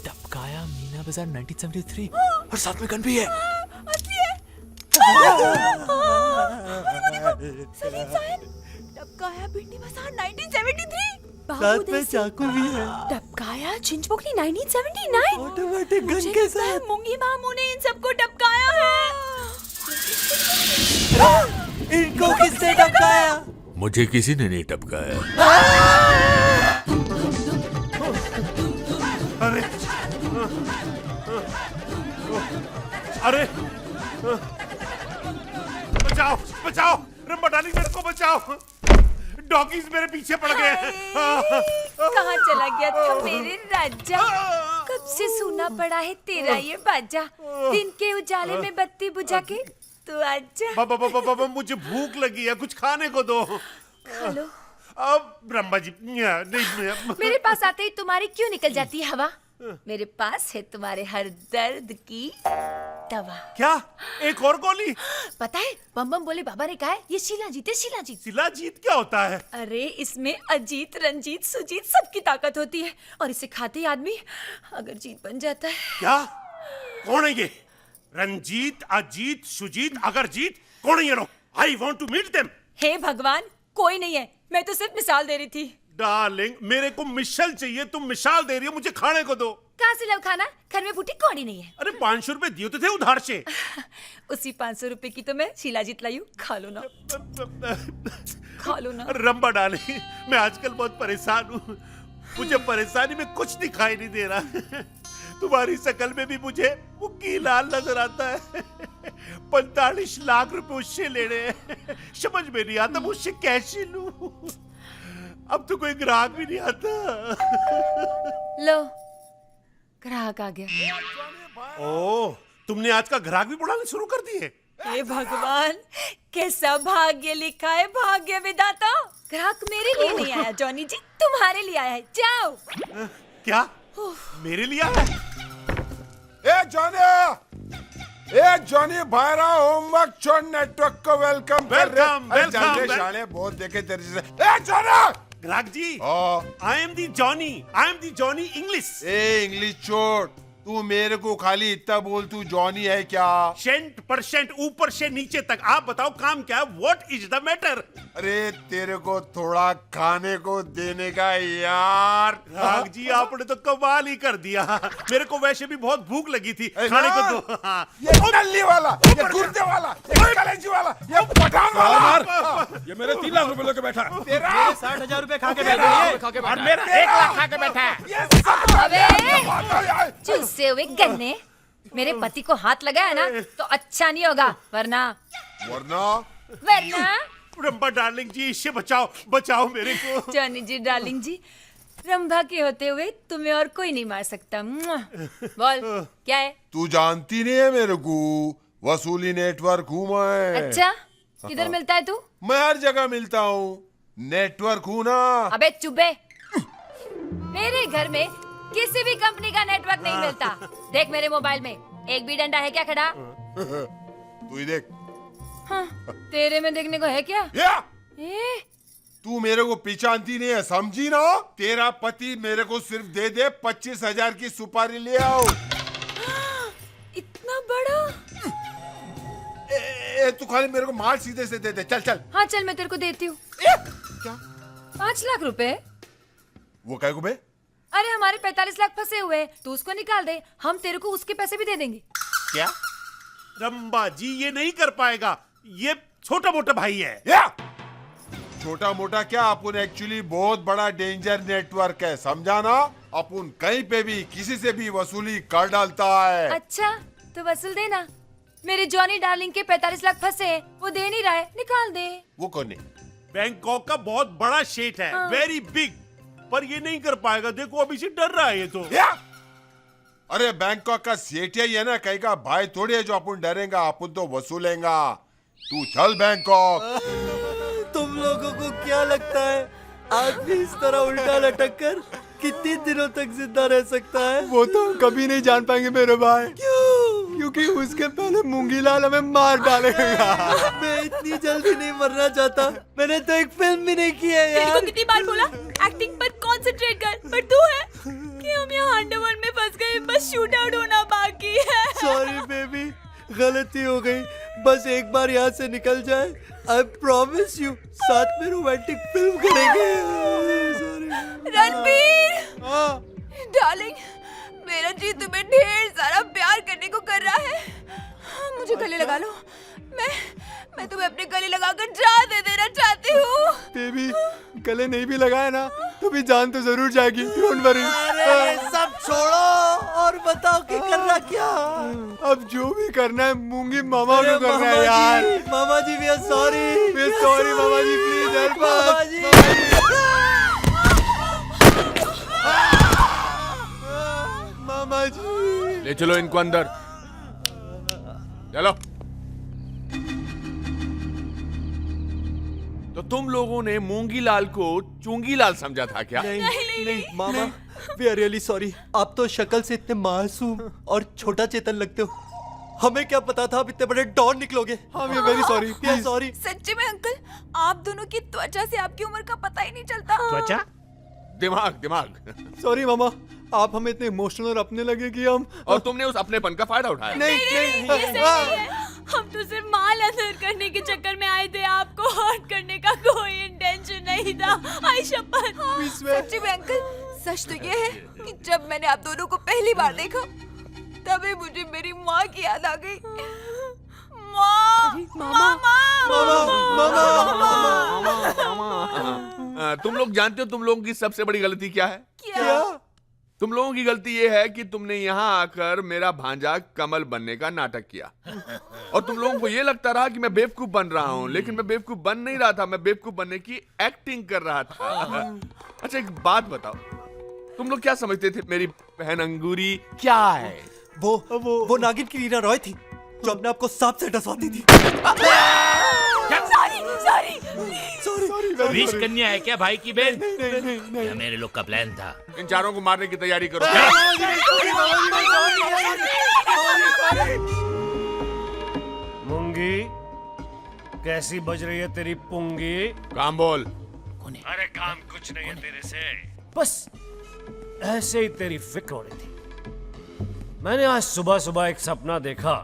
टपकाया मीना बाजार 1973 और साथ में गन भी है।
टपकाया भिंडी बाजार 1973
साथ में चाकू भी है।
टपकाया चिंचपोकली 1979
ऑटोमेटिक गन
मुझे
के
लगता है
साथ।
मुंगी मामू ने इन सबको टपकाया है।
इनको किसने टपकाया?
मुझे किसी ने नहीं टपकाया।
अरे अरे बचाओ बचाओ, रंबा डार्लिंग मेरे को बचाओ, डॉगीज मेरे पीछे पड़ गए।
कहाँ चला गया था मेरे राजा? कब से सुना पड़ा है तेरा ये बाजा, दिन के उजाले में बत्ती बुझा के तू आजा।
बाबा मुझे भूख लगी है, कुछ खाने को दो।
खा लो।
अब ब्रह्मा जी नहीं।
मेरे पास आते ही तुम्हारी क्यों निकल जाती है हवा? मेरे पास है तुम्हारे हर दर्द की दवा।
क्या? एक और गोली?
पता है बम बम बोले बाबा ने कहा है ये शिलाजीत है, शिलाजीत।
शिलाजीत क्या होता है?
अरे इसमें अजीत रंजीत सुजीत सबकी ताकत होती है और इसे खाते ही आदमी अगर जीत बन जाता है।
क्या? कौन है ये? रंजीत, अजीत, सुजीत, अगर जीत, कौन है ये लोग? I want to meet them.
हे भगवान, कोई नहीं है, मैं तो सिर्फ मिसाल दे रही थी।
डार्लिंग मेरे को मिसाल चाहिए, तुम मिसाल दे रही हो, मुझे खाने को दो।
कहाँ से लाऊं खाना? घर में फूटी कौड़ी नहीं है।
अरे 500 रुपए दिए तो थे उधार से।
उसी 500 रुपए की तो मैं शिलाजीत लाई हूँ, खा लो ना, खा लो ना।
रंबा डार्लिंग मैं आजकल बहुत परेशान हूँ, मुझे परेशानी में कुछ दिखाई नहीं दे रहा। तुम्हारी शकल में भी मुझे मुक्की लाल नजर आता है। 45 लाख रुपए उससे लेने हैं, समझ में नहीं आता मुझसे कैसे लूं। अब तो कोई ग्राहक भी नहीं आता।
लो ग्राहक आ गया।
ओह, तुमने आज का ग्राहक भी बुलाने शुरू कर दिए।
हे भगवान, कैसा भाग्य लिखा है भाग्य विधाता। ग्राहक मेरे लिए नहीं आया जॉनी जी, तुम्हारे लिए आया है, जाओ।
क्या? मेरे लिए आया?
ए जॉनी भाईरा होमवर्क छोड़ नेटवर्क को वेलकम कर रहे।
वेलकम
शाले बहुत देखे तेरे से। ए जॉनी
ग्राहक जी, I am the Johnny English.
ए इंग्लिश छोड़, तू मेरे को खाली इतना बोल, तू जॉनी है क्या?
100% ऊपर से नीचे तक। आप बताओ काम क्या है? What is the matter?
अरे तेरे को थोड़ा खाने को देने का यार।
राग जी आपने तो कमाल ही कर दिया, मेरे को वैसे भी बहुत भूख लगी थी, खाने को दो।
ये नल्ली वाला, ये गुर्दे वाला, ये कलेजी वाला, ये पठान वाला।
ये मेरे 3 लाख रुपए लेके बैठा है।
तेरा
60,000 रुपए खा के बैठा है
और मेरा 1 लाख खा के बैठा है।
अबे चूसे हुए गन्ने, मेरे पति को हाथ लगाया ना तो अच्छा नहीं होगा, वरना
रंबा डार्लिंग जी इससे बचाओ मेरे को।
जॉनी जी डार्लिंग जी, रंभा के होते हुए तुम्हें और कोई नहीं मार सकता। बोल क्या है?
तू जानती नहीं है मेरे को, वसूली नेटवर्क हूँ मैं।
अच्छा किधर मिलता है तू?
मैं हर जगह मिलता हूँ, नेटवर्क हूँ ना।
अबे चुप्पे, मेरे घर में किसी भी कंपनी का नेटवर्क नहीं मिलता। देख मेरे मोबाइल में एक भी डंडा है क्या खड़ा?
तू ही देख।
हाँ, तेरे में देखने को है क्या?
तू मेरे को पहचानती नहीं है, समझी ना? तेरा पति मेरे को सिर्फ दे 25,000 की सुपारी ले आओ।
इतना बड़ा?
तू खाली मेरे को माल सीधे से दे दे, चल।
हाँ चल मैं तेरे को देती हूँ।
क्या?
5 लाख रुपए?
वो क्या को बे?
अरे हमारे 45 लाख फंसे हुए हैं, तू उसको निकाल दे, हम तेरे को उसके पैसे भी दे देंगे।
क्या? रंबा जी ये नहीं कर पाएगा, ये छोटा मोटा भाई है।
छोटा मोटा क्या, अपन एक्चुअली बहुत बड़ा डेंजर नेटवर्क है, समझा ना? अपन कहीं पे भी किसी से भी वसूली कर डालता है।
अच्छा तो वसूल देना। मेरे जॉनी डार्लिंग के 45 लाख फंसे हैं, वो दे नहीं रहा है, निकाल दे।
वो कौन है?
बैंकॉक का बहुत बड़ा शेट है, वेरी बिग, पर ये नहीं कर पाएगा। देखो अभी से डर रहा है ये तो।
अरे बैंकॉक का सेठ ही है ना, कहीं का भाई थोड़ी है जो अपन डरेगा, अपन तो वसूलेगा। तू चल बैंकॉक।
तुम लोगों को क्या लगता है आदमी इस तरह उल्टा लटक कर कितने दिनों तक जिंदा रह सकता है? वो तो हम कभी नहीं जान पाएंगे मेरे भाई। क्यों? क्योंकि उसके पहले मूंगीलाल हमें मार डालेगा। मैं इतनी जल्दी नहीं मरना चाहता। मैंने तो एक फिल्म भी नहीं की है
तेरे
यार।
को कितनी बार बोला एक्टिंग पर कंसंट्रेट कर, पर तू है कि हम यहाँ अंडरवर्ल्ड में फंस गए, बस शूट आउट होना बाकी है।
सॉरी बेबी, गलती हो गई। बस एक बार यहाँ से निकल जाए, आई प्रॉमिस यू साथ में रोमांटिक फिल्म करेंगे।
रणबीर,
हाँ
डार्लिंग, मेरा जी तुम्हें ढेर सारा प्यार करने को कर रहा है। मुझे गले लगा लो। मैं तुम्हें अपने गले लगाकर जान दे देना चाहती हूँ।
बेबी, गले नहीं भी लगाया ना तो भी जान तो जरूर जाएगी। Don't worry. अरे सब छोड़ो और बताओ कि करना क्या। अब जो भी करना है मूंगी मामा को करना है यार। मामा जी, we are sorry. We are sorry मामा जी, प्लीज हेल्प अस। मामा जी,
ले चलो इनको अंदर, चलो। तो तुम लोगों ने मूंगी लाल को चुंगी लाल समझा था क्या?
नहीं मामा, वी आर रियली सॉरी। आप तो शक्ल से इतने मासूम और छोटा चेतन लगते हो। हमें क्या पता था आप इतने बड़े डॉन निकलोगे। हम ये वेरी सॉरी, प्लीज सॉरी।
सच्ची में अंकल, आप दोनों की त्वचा से आपकी उम्र का पता ही नहीं चलता।
त्वचा?
दिमाग।
सॉरी मामा, आप हमें इतने इमोशनल और अपने लगे कि हम।
और तुमने उस अपनेपन का फायदा उठाया।
नहीं, ये सही नहीं है। हम तो सिर्फ माल अंदर करने के चक्कर में आए थे, आपको हर्ट करने का कोई इंटेंशन नहीं था। आई शपथ। सच्ची में अंकल, सच तो ये है कि जब मैंने आप दोनों को पहली बार देखा तभी मुझे मेरी माँ की याद आ गई।
तुम लोग जानते हो तुम लोगों की सबसे बड़ी गलती क्या है?
क्या?
तुम लोगों की गलती ये है कि तुमने यहाँ आकर मेरा भांजा कमल बनने का नाटक किया। और तुम लोगों को ये लगता रहा कि मैं बेवकूफ बन रहा हूँ, लेकिन मैं बेवकूफ बन नहीं रहा था। मैं बेवकूफ बनने की एक्टिंग कर रहा था। अच्छा एक बात बताओ, तुम लोग क्या समझते थे मेरी बहन अंगूरी क्या है?
वो नागिन की रीना रॉय थी जो अपने आप को सांप से डसवाती थी।
सॉरी।
विश कन्या है क्या भाई की बहन?
नहीं।
या मेरे लोग का प्लान था।
इन चारों को मारने की तैयारी करो।
मूंगी, कैसी बज रही है तेरी पुंगी?
काम बोल।
अरे काम कुछ नहीं है तेरे से, बस ऐसे ही तेरी फिक्र हो रही थी। मैंने आज सुबह सुबह एक सपना देखा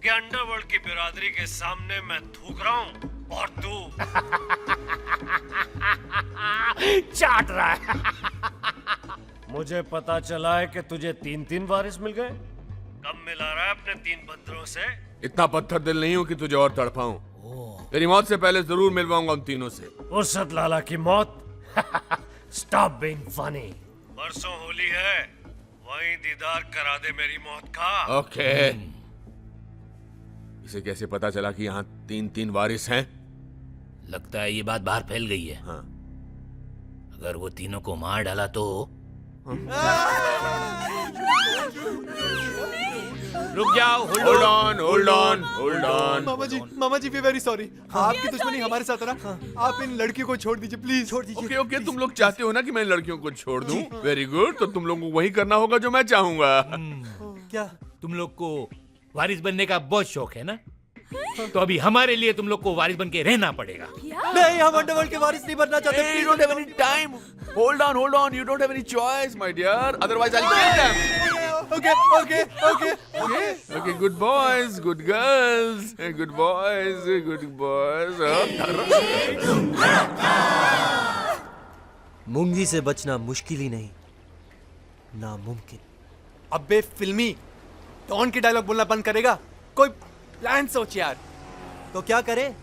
कि अंडरवर्ल्ड की बिरादरी के सामने मैं थूक रहा हूँ और तू चाट रहा है। मुझे पता चला है कि तुझे 3-3 वारिस मिल गए। कब मिला रहा है अपने 3 बंदरों से?
इतना पत्थर दिल नहीं हूं कि तुझे और तड़पाऊं। तेरी मौत से पहले जरूर मिलवाऊंगा उन तीनों से।
उर्सत लाला की मौत? Stop being funny. परसों होली है, वहीं दीदार करा दे मेरी मौत का।
ओके। इसे कैसे पता चला कि यहाँ 3-3 वारिस हैं?
लगता है ये बात बाहर फैल गई है।
हाँ।
अगर वो तीनों को मार डाला तो? रुक जाओ,
होल्ड ऑन।
मामा जी वी वेरी सॉरी। आपकी दुश्मनी हमारे साथ है ना। आप इन लड़कियों को छोड़ दीजिए, प्लीज छोड़ दीजिए।
ओके, तुम लोग चाहते हो ना कि मैं लड़कियों को छोड़ दूं? Very good. तो तुम लोगों को वही करना होगा जो मैं चाहूंगा।
क्या
तुम लोग को वारिस बनने का बहुत शौक है ना? तो अभी हमारे लिए तुम लोग को वारिस बन के रहना पड़ेगा।
नहीं, हम अंडरवर्ल्ड के वारिस नहीं बनना चाहते।
You don't have any time. Hold on. You don't have any choice, my dear. Otherwise, I'll kill them. Okay. Good boys, good girls, good boys.
मूंगी से बचना मुश्किल ही नहीं, नामुमकिन। अबे फिल्मी डॉन की डायलॉग बोलना बंद करेगा? कोई प्लान सोच यार। तो क्या करे?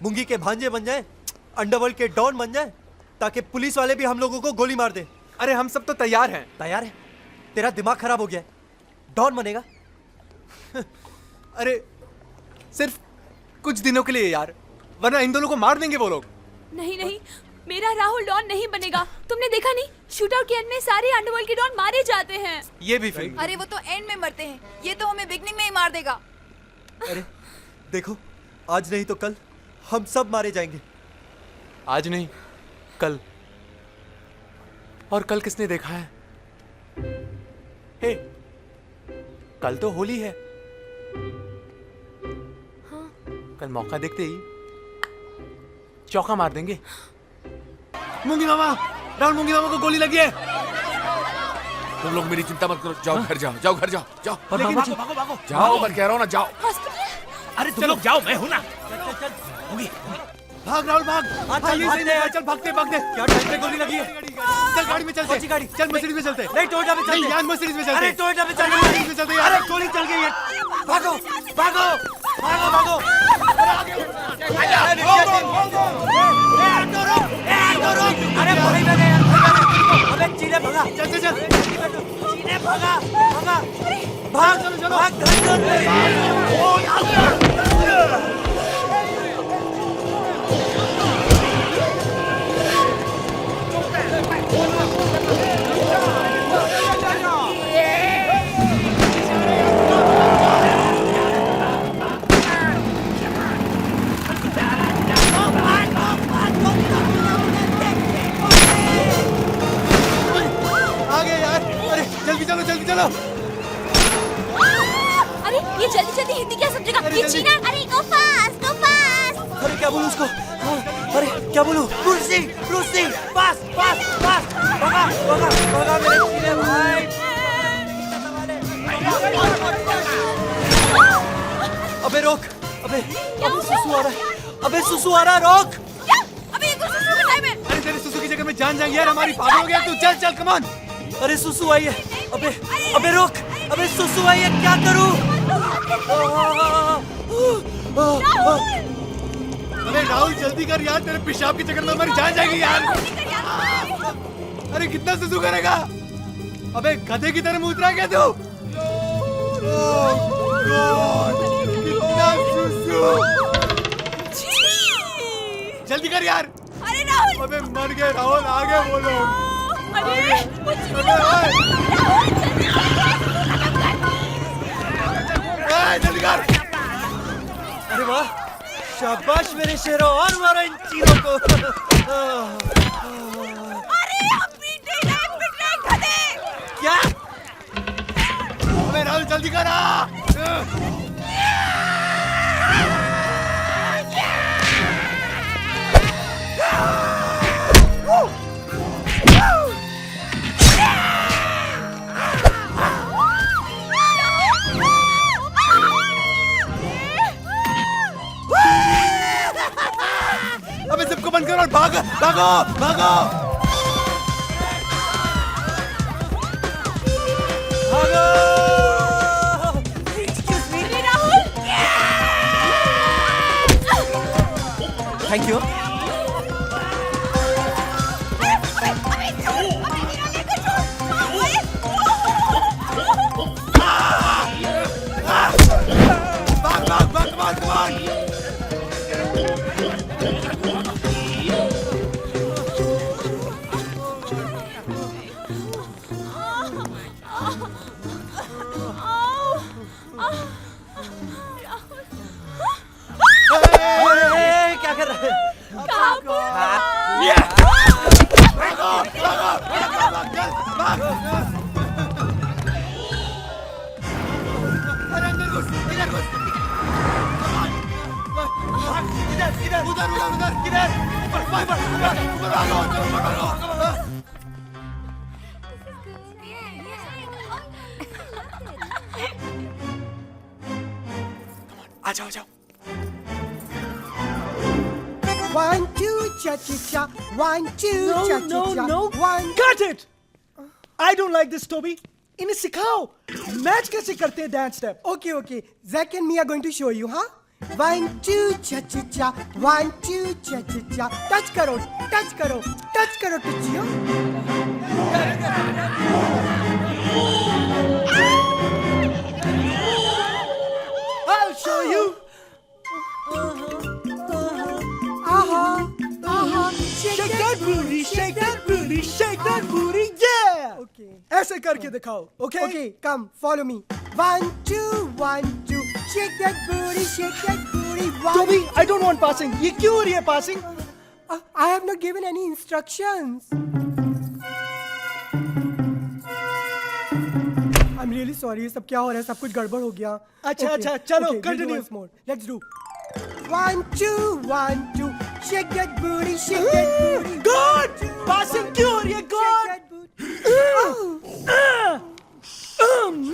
मूंगी के भांजे बन जाए, अंडरवर्ल्ड के डॉन बन जाए, ताकि पुलिस वाले भी हम लोगों को गोली मार दे। अरे हम सब तो तैयार हैं। तैयार है? तेरा दिमाग खराब हो गया है। डॉन बनेगा? अरे सिर्फ कुछ दिनों के लिए यार, वरना इन दोनों को मार देंगे वो लोग।
नहीं, मेरा राहुल डॉन नहीं बनेगा। तुमने देखा नहीं, शूटआउट के एंड में सारे अंडरवर्ल्ड के डॉन मारे जाते हैं।
ये भी फिल्म।
अरे वो तो एंड में मरते हैं, ये तो हमें बिगनिंग में ही मार देगा।
अरे देखो, आज नहीं तो कल हम सब मारे जाएंगे।
आज नहीं, कल। और कल किसने देखा है? हे, कल तो होली है। कल मौका देखते ही चौका मार देंगे।
मूंगी मामा, राहुल मूंगी मामा को गोली लगी है।
तुम लोग मेरी चिंता मत करो, जाओ घर जाओ, जाओ घर जाओ, जाओ।
भागो भागो भागो
जाओ, मैं कह रहा हूँ ना, जाओ।
अरे चलो जाओ, मैं हूं ना।
भाग राहुल भाग। चल भागते भागते। क्या टाइम पे गोली लगी है? चल गाड़ी में चलते। गाड़ी चल, मर्सिडीज में चलते। नहीं टोयोटा में चलते। यार मर्सिडीज में चलते। अरे टोयोटा में चल, मर्सिडीज में चलते यार। अरे गोली चल गई है। भागो भागो भागो भागो। अरे भाई मैंने अबे चीने भागा। चल चल चल चीने भागा भागा भाग। चलो चलो भाग। जल्दी चलो।
अरे ये जल्दी जल्दी हिंदी क्या समझेगा? ये चीना। अरे गो फास्ट गो फास्ट।
अरे क्या बोलूं उसको? अरे क्या बोलूं? रुसी रुसी पास पास पास। भागा भागा भागा मेरे चीने भाई। अबे रोक। अबे सुसु आ रहा है। अबे सुसु आ रहा है, रोक।
क्या? अबे ये तो सुसु का टाइम है।
अरे तेरे सुसु की जगह में जान जाएंगे यार, हमारी पागल हो गया तू। चल चल कम ऑन।
अरे सुसु आई है। अबे अबे रोक। अबे सुसु आई है, क्या करूं?
अरे राहुल जल्दी कर यार, तेरे पेशाब के चक्कर में हमारी जान जाएगी यार। अरे कितना सुसु करेगा? अबे गधे की तरह मुद्रा क्या तू? कितना सुसु। जल्दी कर यार।
अरे राहुल।
अबे मर गए राहुल, आगे बोलो।
अरे
जल्दी कर।
अरे वाह, शाबाश मेरे शेरों, और मारो इन चीरों को।
अरे हम पीटे गए गधे।
क्या?
अबे राहुल जल्दी कर। अबे सबको बंद करो और भागो भागो भागो भागो।
Thank you.
भाग भाग भाग भाग भाग।
क्या कर रहा है?
आ जाओ जाओ।
1 2 cha cha cha 1 2 cha cha cha 1
Cut it! I don't like this, Toby. इन्हें सिखाओ मैच कैसे करते हैं dance step.
Okay, okay. Zack and me are going to show you, huh? 1 2 cha cha cha 1 2 cha cha cha. Touch करो टचियो।
I'll show you. Shake that booty, shake that booty, shake that booty, yeah.
Okay.
ऐसे करके दिखाओ, okay?
Okay, come follow me. 1 2 1 2. Shake that booty, shake that booty.
Toby, I don't want passing. ये क्यों हो रही है passing?
I have not given any instructions. I'm
really sorry, सब क्या हो रहा है, सब कुछ गड़बड़ हो गया। अच्छा अच्छा चलो continue. Let's do 1 2 1 2 shake that बूटी शेक दैट बूटी। गॉड पासिंग क्यों हो रही है गॉड?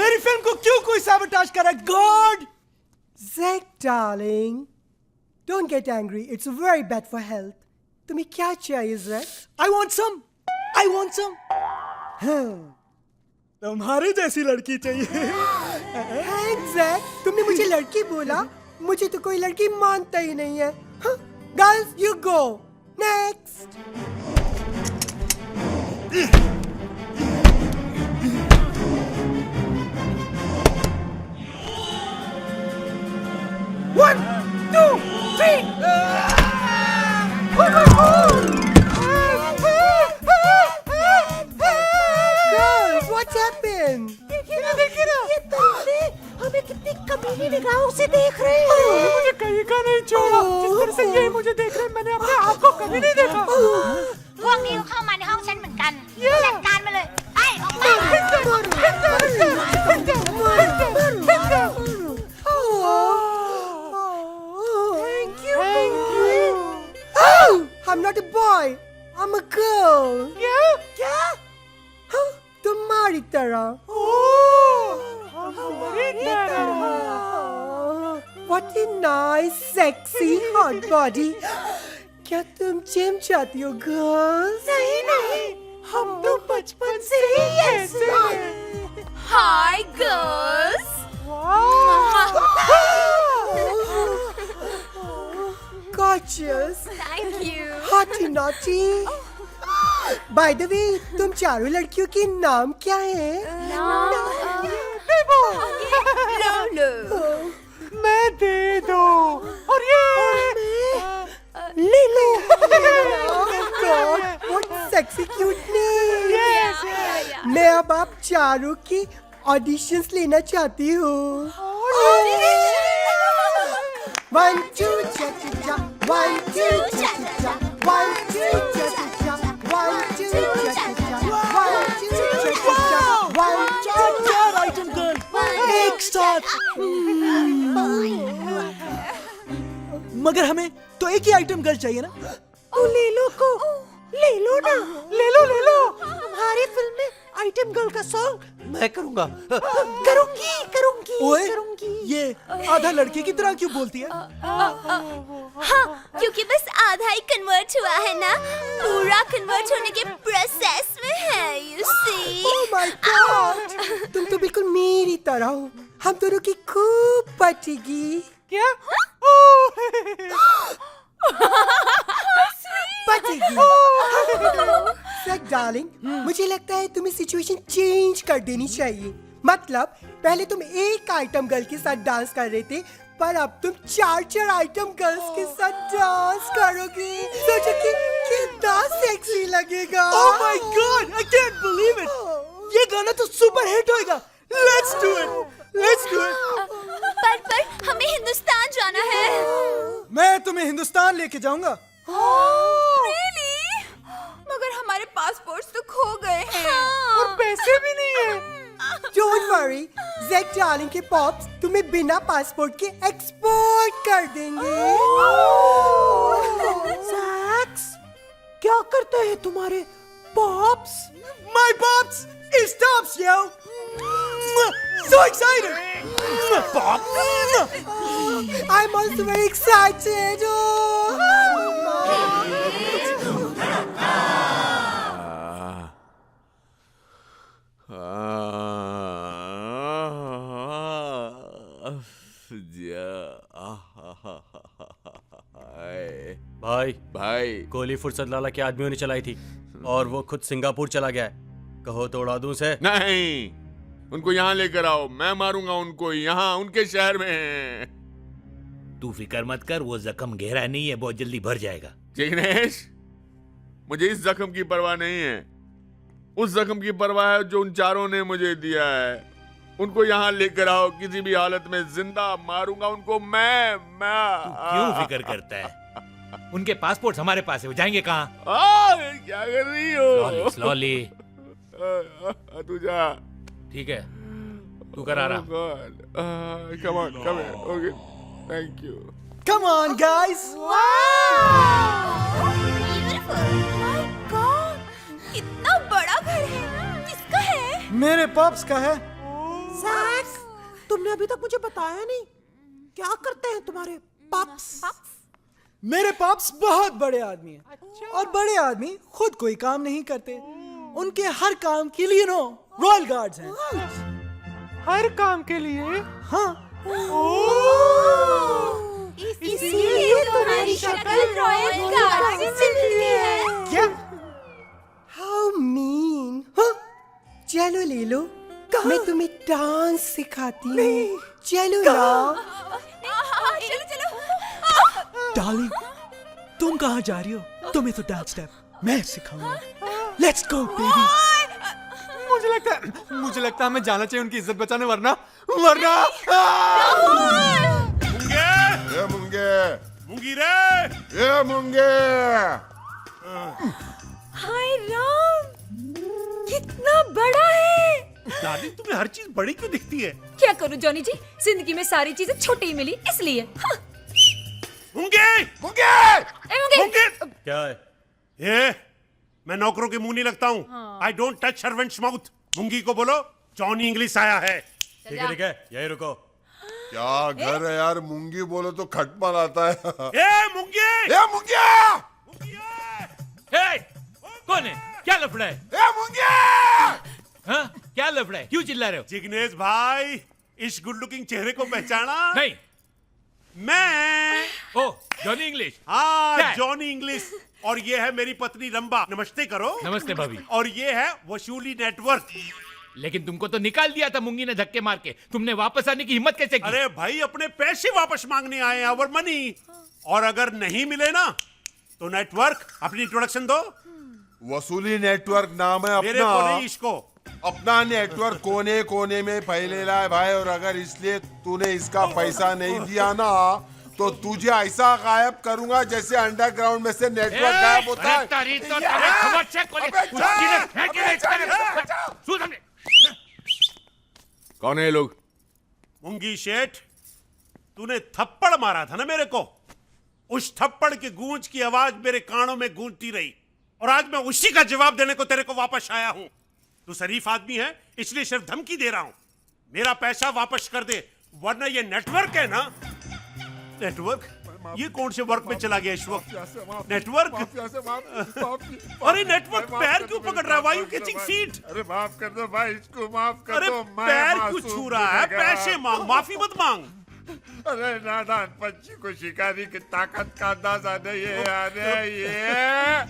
मेरी फिल्म को क्यों कोई साबोटाज कर रहा है God? Zack darling, don't get angry, it's very bad for health. तुम्हें क्या चाहिए Zack? I want some. तुम्हारे जैसी लड़की चाहिए। Thanks Zack, तुमने मुझे लड़की बोला, मुझे तो कोई लड़की मानता ही नहीं है। Girls, you go. Next. One, 2, 3. Girls, what's happened? देखिए ना, ये तरीके हमें कितनी कमीनी निगाहों से देख रहे हैं। मुझे कहीं का नहीं छोड़ा। जिस तरह से ये मुझे देख रहे हैं, मैंने अपने आप को कभी नहीं देखा।
พวกนี้เข้ามาในห้องฉันเหมือนกันจัดการมาเลยไอ้ออกมา
Thank you. Oh, I'm not a boy. I'm a girl. क्या? तुम्हारी तरह। What a nice, sexy, hot body. क्या तुम जिम जाती हो गर्ल्स? नहीं, हम तो बचपन से ही ऐसे हैं।
Hi girls.
Gorgeous.
Thank you.
Hotty naughty. By the way, तुम चारों लड़कियों के नाम क्या है?
Lolo.
मैं दे दो। और ये Lilo. Oh God, what sexy cute name.
Yeah.
मैं अब आप चारों की ऑडिशंस लेना चाहती हूँ। 1 2 cha-cha-cha, 1 2 cha-cha-cha, 1 2 cha-cha-cha, 1 2 cha-cha-cha, 1 2 cha-cha-cha, 1 cha-cha, item girl, एक साथ। मगर हमें तो एक ही आइटम गर्ल चाहिए ना? ले लो ना, ले लो। तुम्हारी फिल्म में आइटम गर्ल का सॉन्ग मैं करूंगा। करूंगी। ओए, ये आधा लड़के की तरह क्यों बोलती है?
हाँ, क्योंकि बस आधा ही कन्वर्ट हुआ है ना, पूरा कन्वर्ट होने के प्रोसेस में है, you see।
Oh my God, तुम तो बिल्कुल मेरी तरह हो। हम दोनों की खूब पटेगी। क्या? पटेगी। Zack darling, मुझे लगता है तुम्हें सिचुएशन चेंज कर देनी चाहिए। मतलब पहले तुम एक आइटम गर्ल के साथ डांस कर रहे थे, पर अब तुम 4 आइटम गर्ल्स के साथ डांस करोगे। सोचो कि कितना सेक्सी लगेगा। Oh my God, I can't believe it. ये गाना तो सुपर हिट होएगा। Let's do it.
पर हमें हिंदुस्तान जाना है।
मैं तुम्हें हिंदुस्तान लेके जाऊंगा।
Really? मगर हमारे पासपोर्ट्स तो खो गए हैं।
और पैसे भी नहीं है। Don't worry, Zack darling के पॉप्स तुम्हें बिना पासपोर्ट के एक्सपोर्ट कर देंगे। Zack, क्या करते हैं तुम्हारे pops? My pops is tops, yo. So excited! Pops! I'm also very excited.
भाई गोली फुर्सत लाला के आदमियों ने चलाई थी और वो खुद सिंगापुर चला गया है। कहो तो उड़ा दूं से?
नहीं, उनको यहाँ लेकर आओ, मैं मारूंगा उनको यहाँ उनके शहर में।
तू फिक्र मत कर, वो जख्म गहरा नहीं है, बहुत जल्दी भर जाएगा।
जिग्नेश, मुझे इस जख्म की परवाह नहीं है, उस जख्म की परवाह है जो उन चारों ने मुझे दिया है। उनको यहाँ लेकर आओ, किसी भी हालत में जिंदा मारूंगा उनको मैं।
तू क्यों फिक्र करता है? उनके पासपोर्ट हमारे पास है, वो जाएंगे कहाँ?
क्या कर रही हो?
स्लोली
तू जा।
ठीक है, तू कर आराम।
Come on, come here. Okay, thank you.
Come on, guys.
कितना बड़ा घर है। किसका है?
मेरे पॉप्स का है।
सैक्स, तुमने अभी तक मुझे बताया नहीं, क्या करते हैं तुम्हारे पॉप्स?
मेरे पॉप्स बहुत बड़े आदमी हैं। और बड़े आदमी खुद कोई काम नहीं करते, उनके हर काम के लिए रॉयल गार्ड्स हैं।
हर काम के लिए?
हाँ।
इसीलिए तुम्हारी शक्ल रॉयल गार्ड से मिलती है।
क्या?
How mean. चलो ले लो, मैं तुम्हें डांस सिखाती हूँ। चलो ना।
चलो चलो।
डार्लिंग, तुम कहाँ जा रही हो? तुम्हें तो डांस स्टेप मैं सिखाऊंगा। Let's go baby.
मुझे लगता है हमें जाना चाहिए उनकी इज्जत बचाने, वरना
ये मुंगे मुंगी रे, ये मुंगे।
हाय राम, कितना बड़ा है।
डार्लिंग, तुम्हें हर चीज बड़ी क्यों दिखती है?
क्या करूं जॉनी जी, जिंदगी में सारी चीजें छोटी ही मिली इसलिए। हाँ।
मुंगे मुंगे
ए, मुंगे।
क्या है ये? मैं नौकरों के मुंह नहीं लगता हूँ। I don't touch servants mouth. मुंगी को बोलो जॉनी इंग्लिश आया है। ठीक है यही रुको।
क्या घर है यार, मुंगी बोलो तो खटमल आता है।
ए मुंगी,
ये मुंगे,
कौन है? क्या लफड़ा है?
ये मुंगे।
हाँ? क्या लफड़ा है? क्यों चिल्ला रहे हो?
जिग्नेश भाई, इस गुड लुकिंग चेहरे को पहचाना?
नहीं।
मैं
जॉनी इंग्लिश।
हाँ, जॉनी इंग्लिश। और ये है मेरी पत्नी रंबा। नमस्ते करो।
नमस्ते भाभी।
और ये है वसूली नेटवर्क।
लेकिन तुमको तो निकाल दिया था मुंगी ने धक्के मार के। तुमने वापस आने की हिम्मत कैसे की?
अरे भाई, अपने पैसे वापस मांगने आए हैं, आवर मनी। और अगर नहीं मिले ना तो नेटवर्क, अपनी इंट्रोडक्शन दो।
वसूली नेटवर्क नाम है
मेरे
अपना।
को नहीं, इसको।
अपना नेटवर्क कोने कोने में फैलेला है भाई। और अगर इसलिए तूने इसका पैसा नहीं दिया ना तो तुझे ऐसा गायब करूंगा जैसे अंडरग्राउंड में से नेटवर्क गायब होता है।
कौन है ये लोग?
मुंगी शेठ, तूने थप्पड़ मारा था ना मेरे को। उस थप्पड़ की गूंज की आवाज मेरे कानों में गूंजती रही, और आज मैं उसी का जवाब देने को तेरे को वापस आया हूं। तू शरीफ आदमी है, इसलिए सिर्फ धमकी दे रहा हूं। मेरा पैसा वापस कर दे, वरना ये नेटवर्क है ना, नेटवर्क, ये कौन से वर्क में चला गया इस वक्त? नेटवर्क। अरे नेटवर्क पैर क्यों पकड़ रहा है? Why you catching feet?
अरे माफ कर दो भाई, इसको माफ कर
अरे
दो।
पैर क्यों छू रहा है? पैसे मांग, माफी मत मांग।
अरे नादान पंछी को शिकारी की ताकत का अंदाजा नहीं है। अरे ये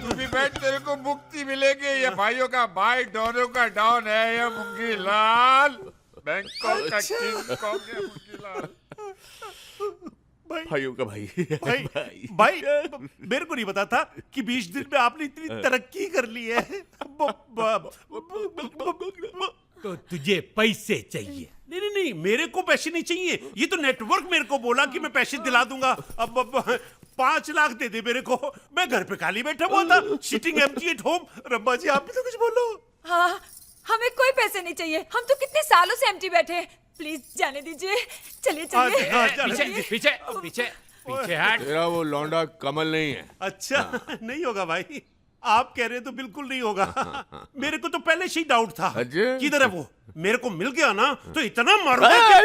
तू भी बैठ, तेरे को मुक्ति मिलेगी। ये भाइयों का भाई, डॉनों का डॉन है ये मुंगी लाल। बैंकॉक का किंग कॉन्ग है मुंगी लाल।
भाइयों का भाई।
भाई मेरे को नहीं पता था कि 20 दिन में आपने इतनी तरक्की कर ली है।
तो तुझे पैसे चाहिए?
नहीं, मेरे को पैसे नहीं चाहिए। ये तो नेटवर्क मेरे को बोला कि मैं पैसे दिला दूंगा। अब 5 लाख दे दे मेरे को। मैं घर पे खाली बैठा हुआ था, सिटिंग एम्प्टी एट होम। रब्बा जी, आप भी तो कुछ बोलो।
हाँ, हमें कोई पैसे नहीं चाहिए। हम तो कितने सालों से एम्प्टी बैठे हैं। प्लीज जाने दीजिए। चलिए चलिए।
पीछे पीछे पीछे पीछे हट।
तेरा वो लौंडा कमल नहीं है।
अच्छा, नहीं होगा भाई, आप कह रहे हैं तो बिल्कुल नहीं होगा। मेरे को तो पहले से ही डाउट था। किधर है वो? मेरे को मिल गया ना तो इतना मारूंगा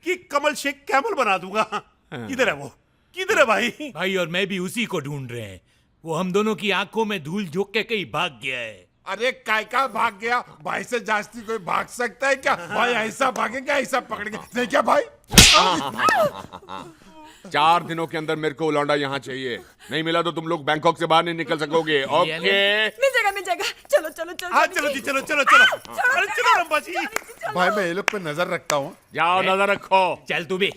कि कमल शेख कैमल बना दूंगा। किधर है वो? किधर है भाई?
भाई और मैं भी उसी को ढूंढ रहे हैं। वो हम दोनों की आंखों में धूल झोंक के कहीं भाग गया है।
अरे काय का भाग गया? भाई से जास्ती कोई भाग सकता है क्या? भाई ऐसा भागेंगे, ऐसा पकड़ेंगे नहीं क्या भाई?
4 दिनों के अंदर मेरे को लौंडा यहाँ चाहिए। नहीं मिला तो तुम लोग बैंकॉक से बाहर नहीं निकल सकोगे। ओके?
मिल जाएगा। चलो चलो चलो।
हाँ चलो जी, चलो चलो चलो। अरे चलो रंबा जी।
भाई मैं ये लोग पे नजर रखता हूँ।
जाओ नजर रखो।
चल तू भी।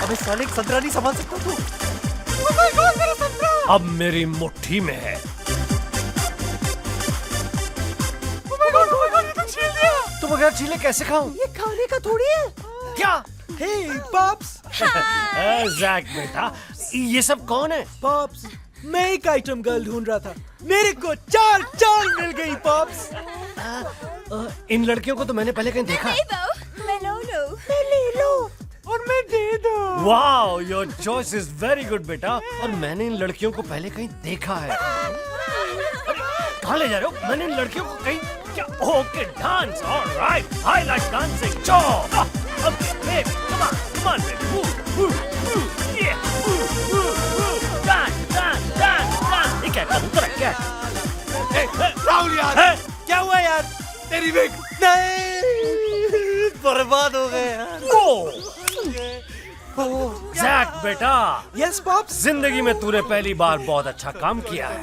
अबे साले, संतरा नहीं संभाल सकता तू?
अब मेरी मुट्ठी में है। बिना छीले कैसे खाऊं?
ये खाने का थोड़ी है।
क्या?
हे पॉप्स।
जैक बेटा, ये सब कौन है?
पॉप्स, मैं एक आइटम गर्ल ढूंढ रहा था, मेरे को चार चार मिल गई पॉप्स।
इन लड़कियों को तो मैंने पहले कहीं देखा।
मैं लो लो।
मैं ले लो और मैं दे दो।
Wow, your choice is very good बेटा। और मैंने इन लड़कियों को पहले कहीं देखा है। कहाँ ले जा रहे हो? मैंने इन लड़कियों को कहीं क्या? Okay, dance, alright, I like dancing. चो, okay, baby, come on baby, dance. ये क्या कबूतर है क्या?
राहुल यार, क्या हुआ यार? तेरी विग नहीं, बर्बाद हो गए यार।
जैक बेटा,
यस पॉप्स।
जिंदगी में तूने पहली बार बहुत अच्छा काम किया है।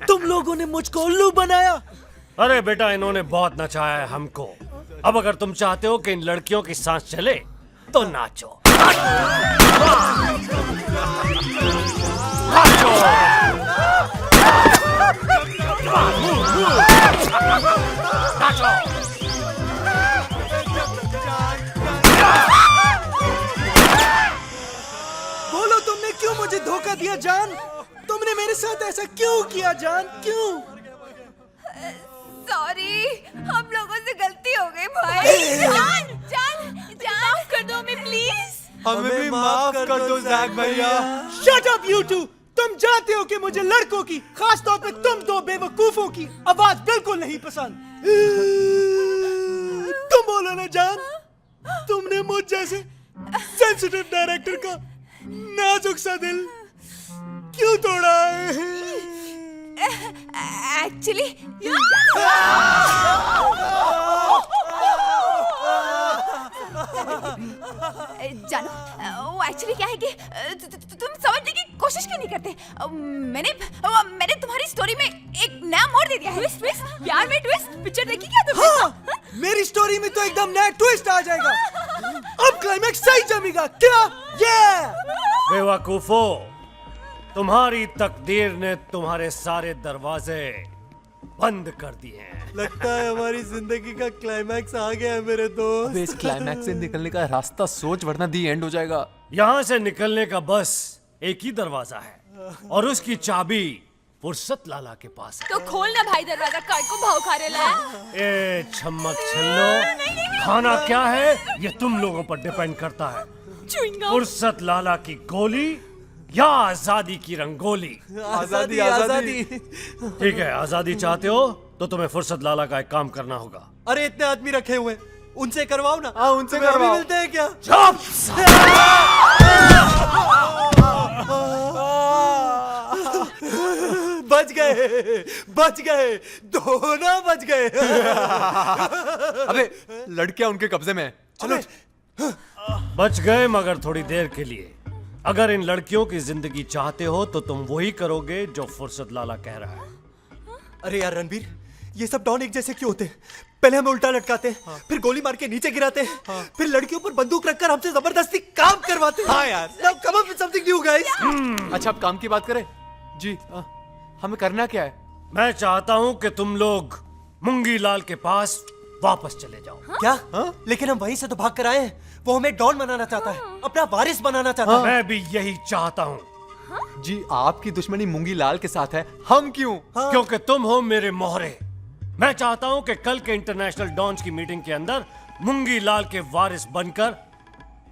तुम लोगों ने मुझको उल्लू बनाया।
अरे बेटा, इन्होंने बहुत नचाया है हमको। अब अगर तुम चाहते हो कि इन लड़कियों की सांस चले तो नाचो।
बोलो, तुमने क्यों मुझे धोखा दिया जान? तुमने मेरे साथ ऐसा क्यों किया जान? क्यों?
सॉरी, हम लोगों से गलती हो गई भाई।
जान जान जान, माफ कर दो हमें प्लीज।
हमें भी माफ कर दो जैक भैया।
Shut up you too. तुम जानते हो कि मुझे लड़कों की, खास तौर पे तुम दो बेवकूफों की आवाज बिल्कुल नहीं पसंद। तुम बोलो ना जान, तुमने मुझ जैसे सेंसिटिव डायरेक्टर का नाजुक सा दिल क्यों तोड़ा है?
एक्चुअली जानो, वो एक्चुअली क्या है कि तुम समझने की कोशिश क्यों नहीं करते? मैंने तुम्हारी स्टोरी में एक नया मोड़ दे दिया है। ट्विस्ट, प्यार में ट्विस्ट। पिक्चर देखी क्या तुमने?
हाँ, मेरी स्टोरी में तो एकदम नया ट्विस्ट आ जाएगा। अब क्लाइमैक्स सही जमेगा क्या?
बेवकूफो, तुम्हारी तकदीर ने तुम्हारे सारे दरवाजे बंद कर दिए हैं।
लगता है हमारी जिंदगी का क्लाइमैक्स आ गया है मेरे दोस्त।
अबे, इस क्लाइमैक्स से निकलने का रास्ता सोच, वरना दी एंड हो जाएगा।
यहाँ से निकलने का बस एक ही दरवाजा है और उसकी चाबी फुर्सत लाला के पास है।
तो खोलना भाई दरवाजा, काय को भाव खा रहे है?
ए छमक छल्लो, खाना क्या है ये तुम लोगों पर डिपेंड करता है। फुर्सत लाला की गोली या आजादी की रंगोली?
आजादी, आजादी।
ठीक है, आजादी चाहते हो तो तुम्हें फुर्सत लाला का एक काम करना होगा।
अरे इतने आदमी रखे हुए, उनसे करवाओ ना।
हाँ, उनसे
तुम्हें अभी
करवाओ।
मिलते हैं क्या? बच गए, बच गए, दोनों बच गए।
अबे, लड़कियां उनके कब्जे में है। चलो।
बच गए मगर थोड़ी देर के लिए। अगर इन लड़कियों की जिंदगी चाहते हो तो तुम वही करोगे जो फुर्सत लाला कह रहा है।
अरे यार रणबीर, ये सब डॉन एक जैसे क्यों होते हैं? पहले हमें उल्टा लटकाते, फिर गोली मार के नीचे गिराते, फिर लड़कियों पर बंदूक रखकर हमसे जबरदस्ती काम करवाते। हाँ यार, now come up with something new guys।
अच्छा, अब काम की बात करें जी। हमें करना क्या है?
मैं चाहता हूं कि तुम लोग मुंगी लाल के पास वापस चले जाओ।
क्या? लेकिन हम वहीं से तो भाग कर आए हैं। वो हमें डॉन बनाना चाहता है, अपना वारिस बनाना चाहता है।
मैं भी यही चाहता हूं।
जी, आपकी दुश्मनी मूंगी लाल के साथ है, हम क्यों?
क्योंकि तुम हो मेरे मोहरे। मैं चाहता हूं कि कल के इंटरनेशनल डॉन्स की मीटिंग के अंदर मुंगी लाल के वारिस बनकर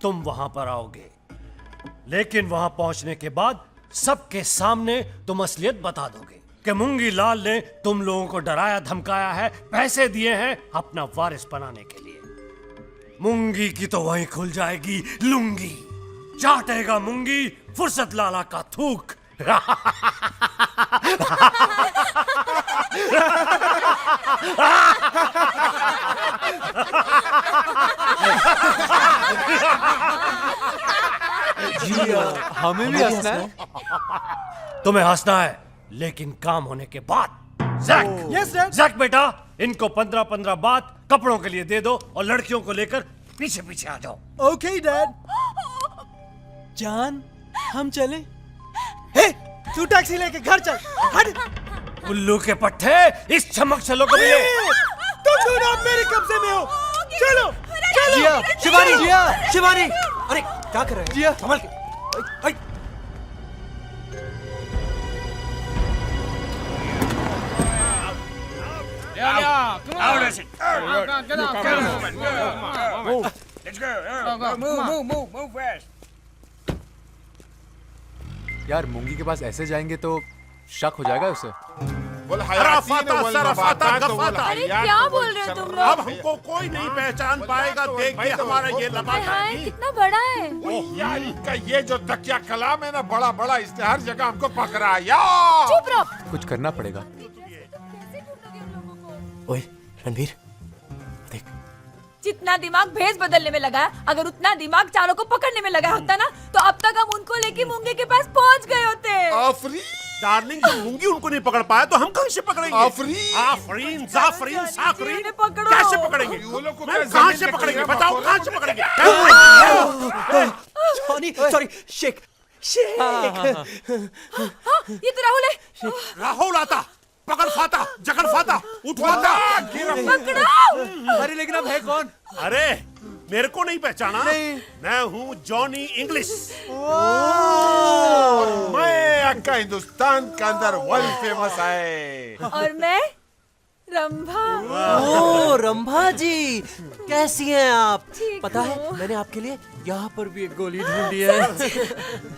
तुम वहां पर आओगे। लेकिन वहां पहुंचने के बाद सबके सामने तुम असलियत बता दोगे कि मुंगी लाल ने तुम लोगों को डराया धमकाया है, पैसे दिए हैं अपना वारिस बनाने के लिए। मुंगी की तो वहीं खुल जाएगी लुंगी। चाटेगा मुंगी फुर्सत लाला का थूक।
जी, हमें भी हंसना है।
तुम्हें हंसना है, लेकिन काम होने के बाद। Jack,
yes dad.
जैक बेटा, इनको 15-15 बात कपड़ों के लिए दे दो और लड़कियों को लेकर पीछे पीछे आ जाओ।
Okay dad. जान, हम चले? हे, तू टैक्सी लेके घर चल। हट।
उल्लू के पट्टे, इस चमक चलो को भी ले।
तुम आप मेरे कब्जे में हो। चलो चलो।
जिया, शिवानी, जिया, शिवानी, अरे क्या कर रहे हैं? जिया, संभल के। आई, आई।
यार मूंगी के पास ऐसे जाएंगे तो शक हो जाएगा उसे।
अरे क्या बोल रहे हो तुम लोग?
अब हमको कोई नहीं पहचान पाएगा। देख के हमारा ये लबाका
हाय, कितना बड़ा है।
यार इनका ये जो तकिया कलाम है ना, बड़ा बड़ा, इसने हर जगह हमको पकड़ा यार।
चुप रहो।
कुछ करना पड़ेगा।
ओए रणवीर, देख।
जितना दिमाग भेस बदलने में लगा है, अगर उतना दिमाग चारों को पकड़ने में लगा होता ना, तो अब तक हम उनको लेके मूंगे के पास पहुंच गए होते।
आफरीन
डार्लिंग, जब मूंगी उनको नहीं पकड़ पाया तो हम कहां से पकड़ेंगे?
आफरीन,
आफरीन, जाफरीन, साफरीन,
पकड़ो।
कैसे पकड़ेंगे?
वो लोग को
कहां से पकड़ेंगे? बताओ कहां से पकड़ेंगे?
Sorry sorry, Sheikh Sheikh.
हाँ, ये तो राहुल है।
राहुल आता, पकड़ फाता, जकड़ फाता, उठवाता।
पकड़ो।
अरे लेकिन अब है कौन?
अरे मेरे को नहीं पहचाना? नहीं। मैं हूँ जॉनी इंग्लिश।
मैं अक्का हिंदुस्तान के अंदर वर्ल्ड फेमस है।
और मैं रंभा।
ओ रंभा जी, कैसी हैं आप?
ठीक
पता है
हूँ।
मैंने आपके लिए यहाँ पर भी एक गोली ढूंढी है।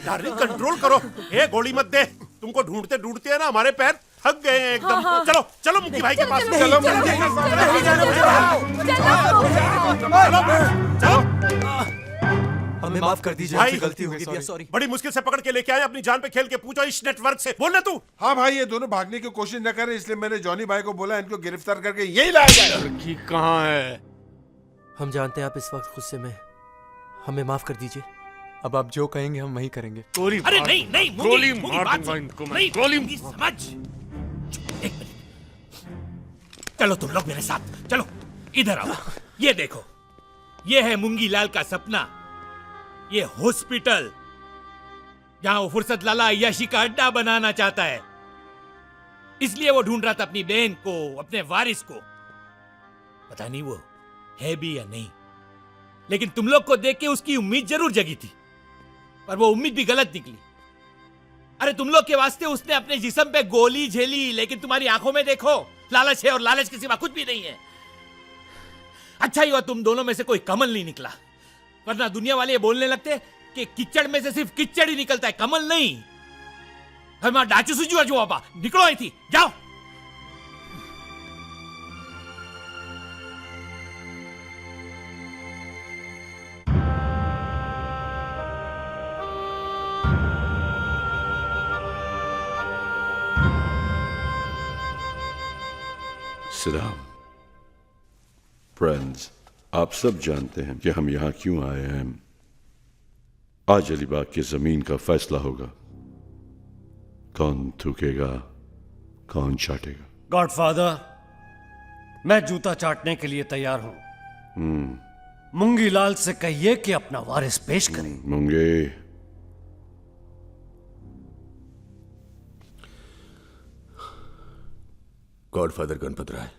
डार्लिंग कंट्रोल करो। ए गोली मत दे। तुमको ढूंढते ढूंढते है ना हमारे पैर थक गए हैं एकदम।
हाँ।
चलो चलो मुक्की भाई के पास।
चलो,
चलो
चलो,
मुक्की
चलो,
के
नहीं जाना मुझे।
चलो।
हमें माफ कर दीजिए,
भाई,
हमसे गलती हो गई, सॉरी।
बड़ी मुश्किल से पकड़ के लेके आए, अपनी जान पे खेल के पूछो इस नेटवर्क से। बोल ना तू।
हाँ भाई, ये दोनों भागने की कोशिश न करें, इसलिए मैंने जॉनी भाई को बोला इनको गिरफ्तार करके यही लाया जाए।
लड़की कहाँ है?
हम जानते हैं आप इस वक्त गुस्से में, हमें माफ कर दीजिए।
अब आप जो कहेंगे हम वही करेंगे।
अरे नहीं नहीं,
गोली
मुंगी
मार
बात
दूंगा
सुन।
इनको मैं।
नहीं,
गोली
मुंगी समझ। एक मिनट, चलो तुम लोग मेरे साथ चलो, इधर आओ। ये देखो, ये है मुंगी लाल का सपना, ये हॉस्पिटल जहां वो फुर्सत लाला अय्याशी का अड्डा बनाना चाहता है। इसलिए वो ढूंढ रहा था अपनी बहन को, अपने वारिस को। पता नहीं वो है भी या नहीं, लेकिन तुम लोग को देख के उसकी उम्मीद जरूर जगी थी, पर वो उम्मीद भी गलत निकली। अरे तुम लोग के वास्ते उसने अपने जिस्म पे गोली झेली, लेकिन तुम्हारी आंखों में देखो लालच है, और लालच के सिवा कुछ भी नहीं है। अच्छा ही हुआ तुम दोनों में से कोई कमल नहीं निकला, वरना दुनिया वाले ये बोलने लगते कि किच्चड़ में से सिर्फ किच्चड़ ही निकलता है, कमल नहीं। हमारा डाचू सुजू जो बाबा निकलो आई थी, जाओ।
सलाम फ्रेंड्स, आप सब जानते हैं कि हम यहाँ क्यों आए हैं। आज अलीबाग की जमीन का फैसला होगा, कौन थूकेगा कौन चाटेगा।
गॉडफादर, मैं जूता चाटने के लिए तैयार हूं। मुंगी लाल से कहिए कि अपना वारिस पेश करें।
मुंगे,
गॉडफादर गणपत राय,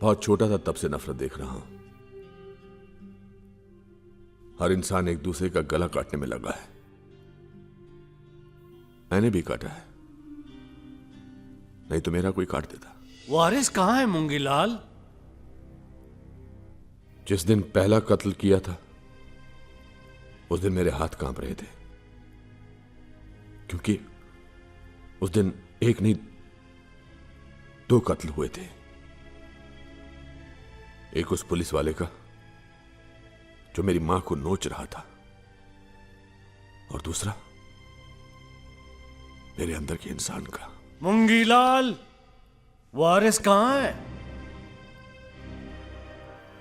बहुत छोटा था तब से नफरत देख रहा हूं। हर इंसान एक दूसरे का गला काटने में लगा है, मैंने भी काटा है, नहीं तो मेरा कोई काट देता।
वारिस कहां है मुंगी लाल?
जिस दिन पहला कत्ल किया था उस दिन मेरे हाथ कांप रहे थे, क्योंकि उस दिन एक नहीं 2 कत्ल हुए थे। एक उस पुलिस वाले का जो मेरी मां को नोच रहा था, और दूसरा मेरे अंदर के इंसान का।
मुंगी लाल, वारिस कहां है?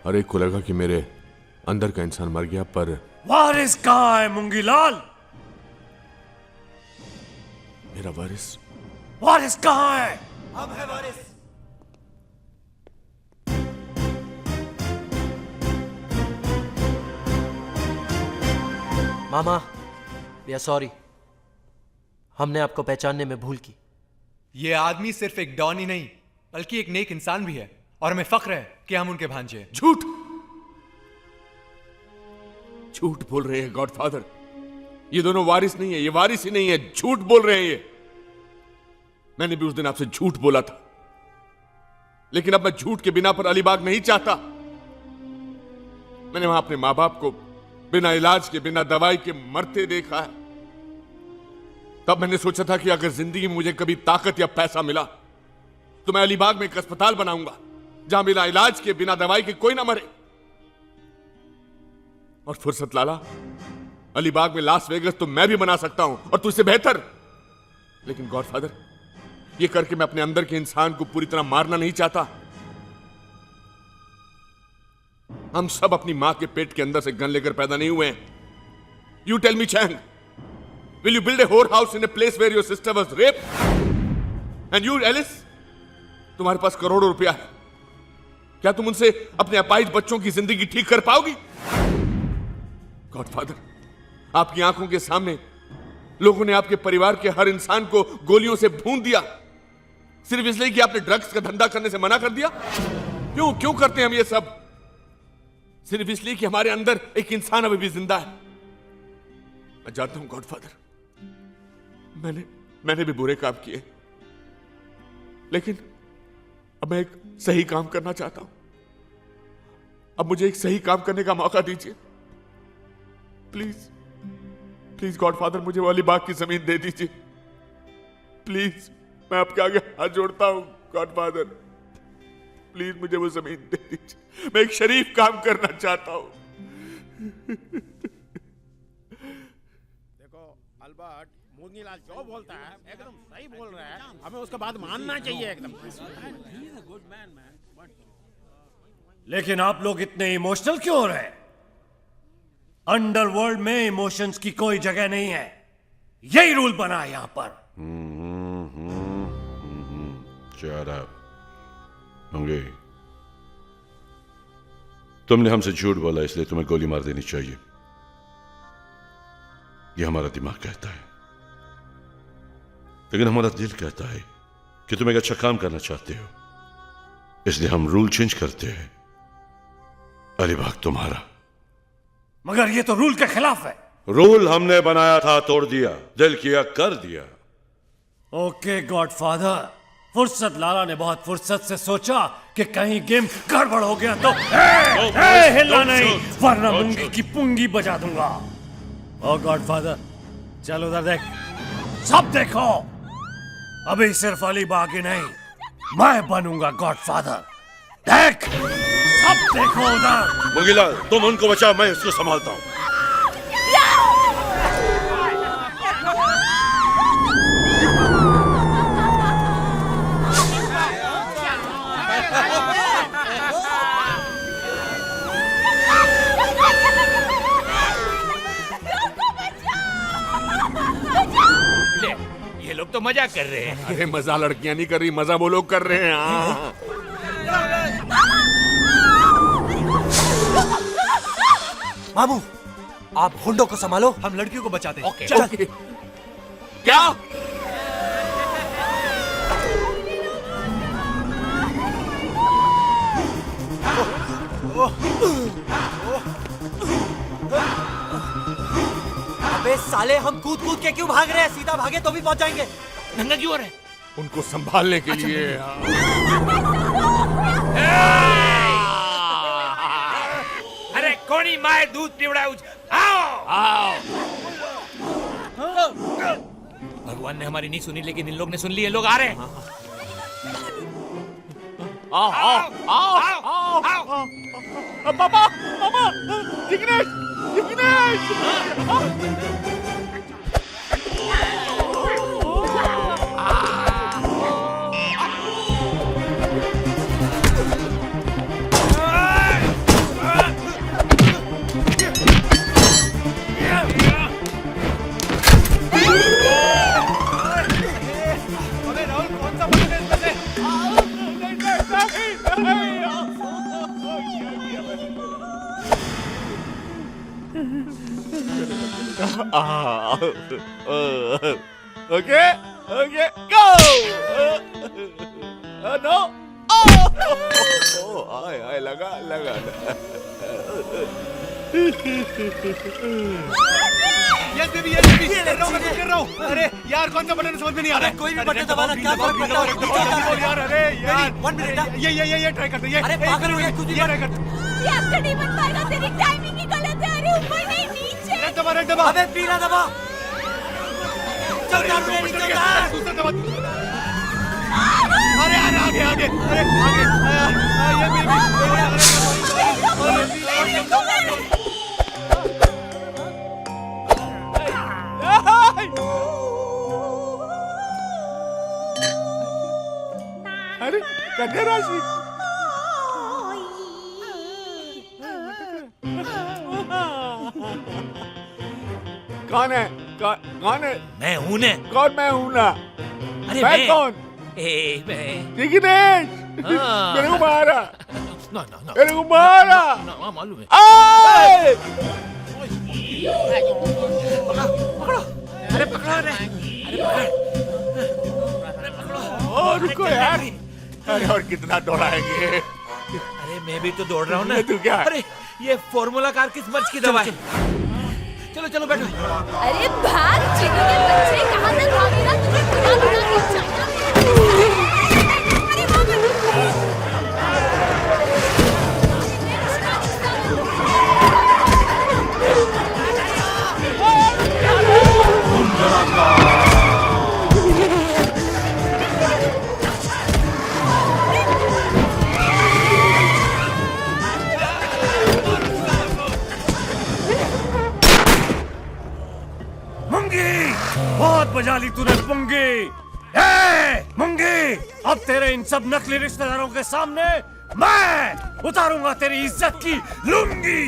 हर एक को लगा कि मेरे अंदर का इंसान मर गया, पर
वारिस कहां है मुंगी लाल?
मेरा वारिस
वारिस कहां है?
हम है वारिस। मामा, वी आर सॉरी, हमने आपको पहचानने में भूल की।
ये आदमी सिर्फ एक डॉन ही नहीं, बल्कि एक नेक इंसान भी है और हमें फख्र है कि हम उनके भांजे हैं।
झूठ झूठ बोल रहे हैं गॉडफादर। ये दोनों वारिस नहीं है, ये वारिस ही नहीं है, झूठ बोल रहे हैं ये। मैंने भी उस दिन आपसे झूठ बोला था, लेकिन अब मैं झूठ के बिना पर अलीबाग नहीं चाहता। मैंने वहां अपने मां बाप को बिना इलाज के, बिना दवाई के मरते देखा है। तब मैंने सोचा था कि अगर जिंदगी में मुझे कभी ताकत या पैसा मिला तो मैं अलीबाग में एक अस्पताल बनाऊंगा जहां बिना इलाज के, बिना दवाई के कोई ना मरे। और फुर्सत लाला, अलीबाग में लास वेगस तो मैं भी बना सकता हूं, और तुझसे बेहतर। लेकिन गॉडफादर, ये करके मैं अपने अंदर के इंसान को पूरी तरह मारना नहीं चाहता। हम सब अपनी मां के पेट के अंदर से गन लेकर पैदा नहीं हुए हैं। You tell me Chang, will you build a whorehouse in a place where your sister was raped? And you, Alice, तुम्हारे पास करोड़ों रुपया है, क्या तुम उनसे अपने अपाहिज बच्चों की जिंदगी ठीक कर पाओगी? गॉडफादर, आपकी आंखों के सामने लोगों ने आपके परिवार के हर इंसान को गोलियों से भून दिया, सिर्फ इसलिए कि आपने ड्रग्स का धंधा करने से मना कर दिया। क्यों करते हैं हम ये सब? सिर्फ इसलिए कि हमारे अंदर एक इंसान अभी भी जिंदा है। मैं जानता हूं गॉडफादर, मैंने भी बुरे काम किए, लेकिन अब मैं एक सही काम करना चाहता हूं। अब मुझे एक सही काम करने का मौका दीजिए, प्लीज गॉडफादर, मुझे वो अलीबाग की जमीन दे दीजिए प्लीज। मैं आपके आगे हाथ जोड़ता हूं गॉडफादर, प्लीज मुझे वो जमीन दे दीजिए। मैं एक शरीफ काम करना चाहता हूं।
देखो अल्बर्ट, मूंगीलाल जो बोलता है एकदम सही बोल रहा है, हमें उसका बात मानना चाहिए एकदम।
लेकिन आप लोग इतने इमोशनल क्यों हो रहे हैं? अंडरवर्ल्ड में इमोशंस की कोई जगह नहीं है, यही रूल बना है यहां पर।
Shut up. मंगे, तुमने हमसे झूठ बोला, इसलिए तुम्हें गोली मार देनी चाहिए, यह हमारा दिमाग कहता है। लेकिन हमारा दिल कहता है कि तुम एक अच्छा काम करना चाहते हो, इसलिए हम रूल चेंज करते हैं। अलीबाग तुम्हारा।
मगर ये तो रूल के खिलाफ है।
रूल हमने बनाया था, तोड़ दिया, दिल किया कर दिया।
ओके गॉडफादर, फुर्सत लाला ने बहुत फुर्सत से सोचा कि कहीं गेम गड़बड़ हो गया तो हिलना नहीं, वरना मुंगी की पुंगी बजा दूंगा। ओ गॉडफादर, चल उधर देख, सब देखो, अभी सिर्फ अलीबाग ही नहीं, मैं बनूंगा गॉडफादर। देख, सब देखो उधर।
मुंगीलाल, तुम उनको बचाओ, मैं इसको संभालता हूं।
ये लोग तो मजाक कर रहे हैं।
अरे मजा लड़कियां नहीं कर रही, मजा वो लोग कर रहे हैं।
मामू, आप हुंडो को संभालो,
हम लड़कियों को बचाते हैं।
ओके। क्या?
अबे साले, हम कूद कूद के क्यों भाग रहे हैं? सीधा भागे तो भी पहुंच जाएंगे।
नंगा क्यों हो रहा है?
उनको संभालने के लिए।
अरे कोणी माए दूध पिवड़ाऊं, आओ। भगवान ने हमारी नहीं सुनी, लेकिन इन लोग ने सुन ली। ये लोग आ रहे हैं। आओ।
पापा, जिग्नेश।
Okay, go!
नो
हाय हाय लगा लगा
यस बेबी कर रहा हूँ। अरे यार कौन सा बटन समझ में नहीं आ रहा है।
कोई भी बटन दबाना क्या फर्क पड़ता है
यार अरे यार 1 मिनट ये ट्राई करते हैं।
अरे पागल हो गया, कुछ भी
ट्राई करते
ये अब तो नहीं बन पाएगा, तेरी टाइमिंग ही गलत है। अरे ऊपर नहीं नीचे।
रेड दबा
अबे पीला दबा चल यार नीचे उतार।
दूसरा दबा। अरे आगे अरे ये
अरे कन्या राशि कौन है कौन है?
मैं हूं ने।
कौन मैं हूं ना?
अरे
मैं कौन?
मैं
जिग्नेश
हाँ।
मेरे को मारा
ना
मेरे को मारा
ना मालूम है।
आए!
अरे पकड़ो रे।
और रुको यार। अरे और कितना दौड़ाएंगे?
अरे मैं भी तो दौड़ रहा हूँ ना।
तू क्या?
अरे ये फॉर्मूला कार किस मर्ज की दवा है? चलो बैठो।
अरे भाग चिड़ी के बच्चे, कहाँ तक भागेगा? तुझे खुदा के चाइना में। अरे
मुंगी, बहुत बजा ली तूने मुंगी। मुंगी, अब तेरे इन सब नकली रिश्तेदारों के सामने मैं उतारूंगा तेरी इज्जत की लुंगी।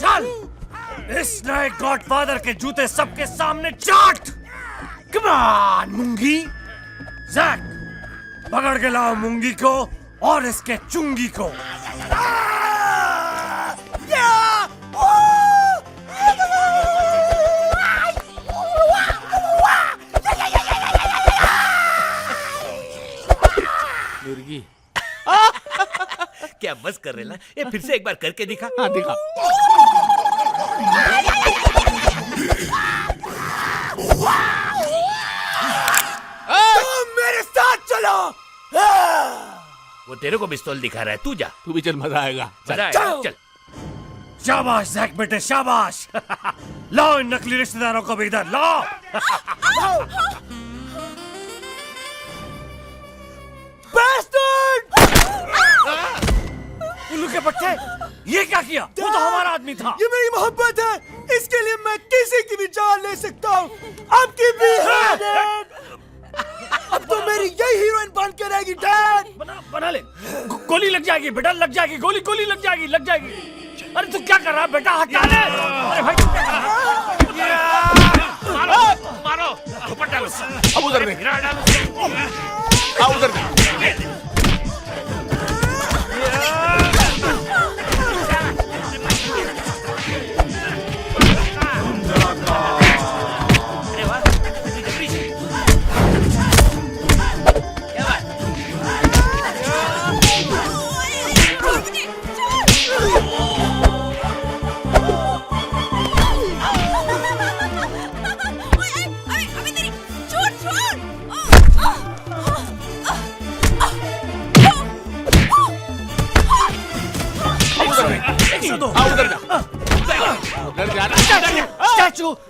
चल, इस नए गॉडफादर के जूते सबके सामने चाट। कम ऑन मुंगी। जैक, पकड़ के लाओ मुंगी को और इसके चुंगी को।
मुर्गी क्या बस कर रहे ना? ये फिर से एक बार करके दिखा।
हाँ दिखा।
तुम मेरे साथ चलो।
वो तेरे को पिस्तौल दिखा रहा है, तू जा।
तू भी चल, मजा आएगा।
मजा आएगा, चल।
शाबाश जैक बेटे, शाबाश। लाओ इन नकली रिश्तेदारों को भी इधर लाओ। उल्लू के पट्टे, ये क्या किया? वो तो हमारा आदमी था।
ये मेरी मोहब्बत है, इसके लिए मैं किसी की भी जान ले सकता हूँ। आपकी भी है। अब तो मेरी यही हीरोइन बन के रहेगी डैड।
बना ले। गोली लग जाएगी बेटा, लग जाएगी गोली लग जाएगी। अरे तू क्या कर रहा है बेटा? हटा ले। अरे भाई
मारो ऊपर डालो।
अब उधर नहीं। हाँ उधर नहीं।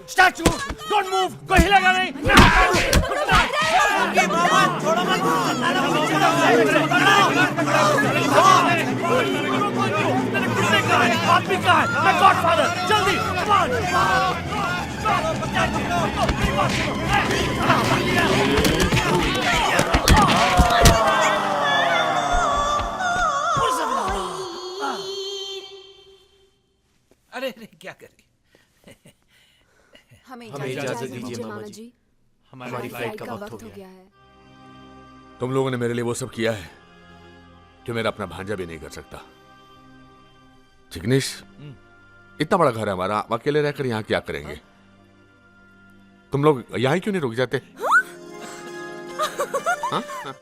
स्टैचू, डोंट मूव, कोई हिलेगा नहीं। आप भी कहा है, मैं गॉडफादर, जल्दी, come on।
अरे क्या कर रही?
हमें
इजाजत दीजिए मामा जी,
हमारी फ्लाइट का वक्त हो गया है।
तुम लोगों ने मेरे लिए वो सब किया है जो मेरा अपना भांजा भी नहीं कर सकता। जिग्नेश, इतना बड़ा घर है हमारा, आप अकेले रहकर यहाँ क्या करेंगे? तुम लोग यहाँ क्यों नहीं रुक जाते? हाँ?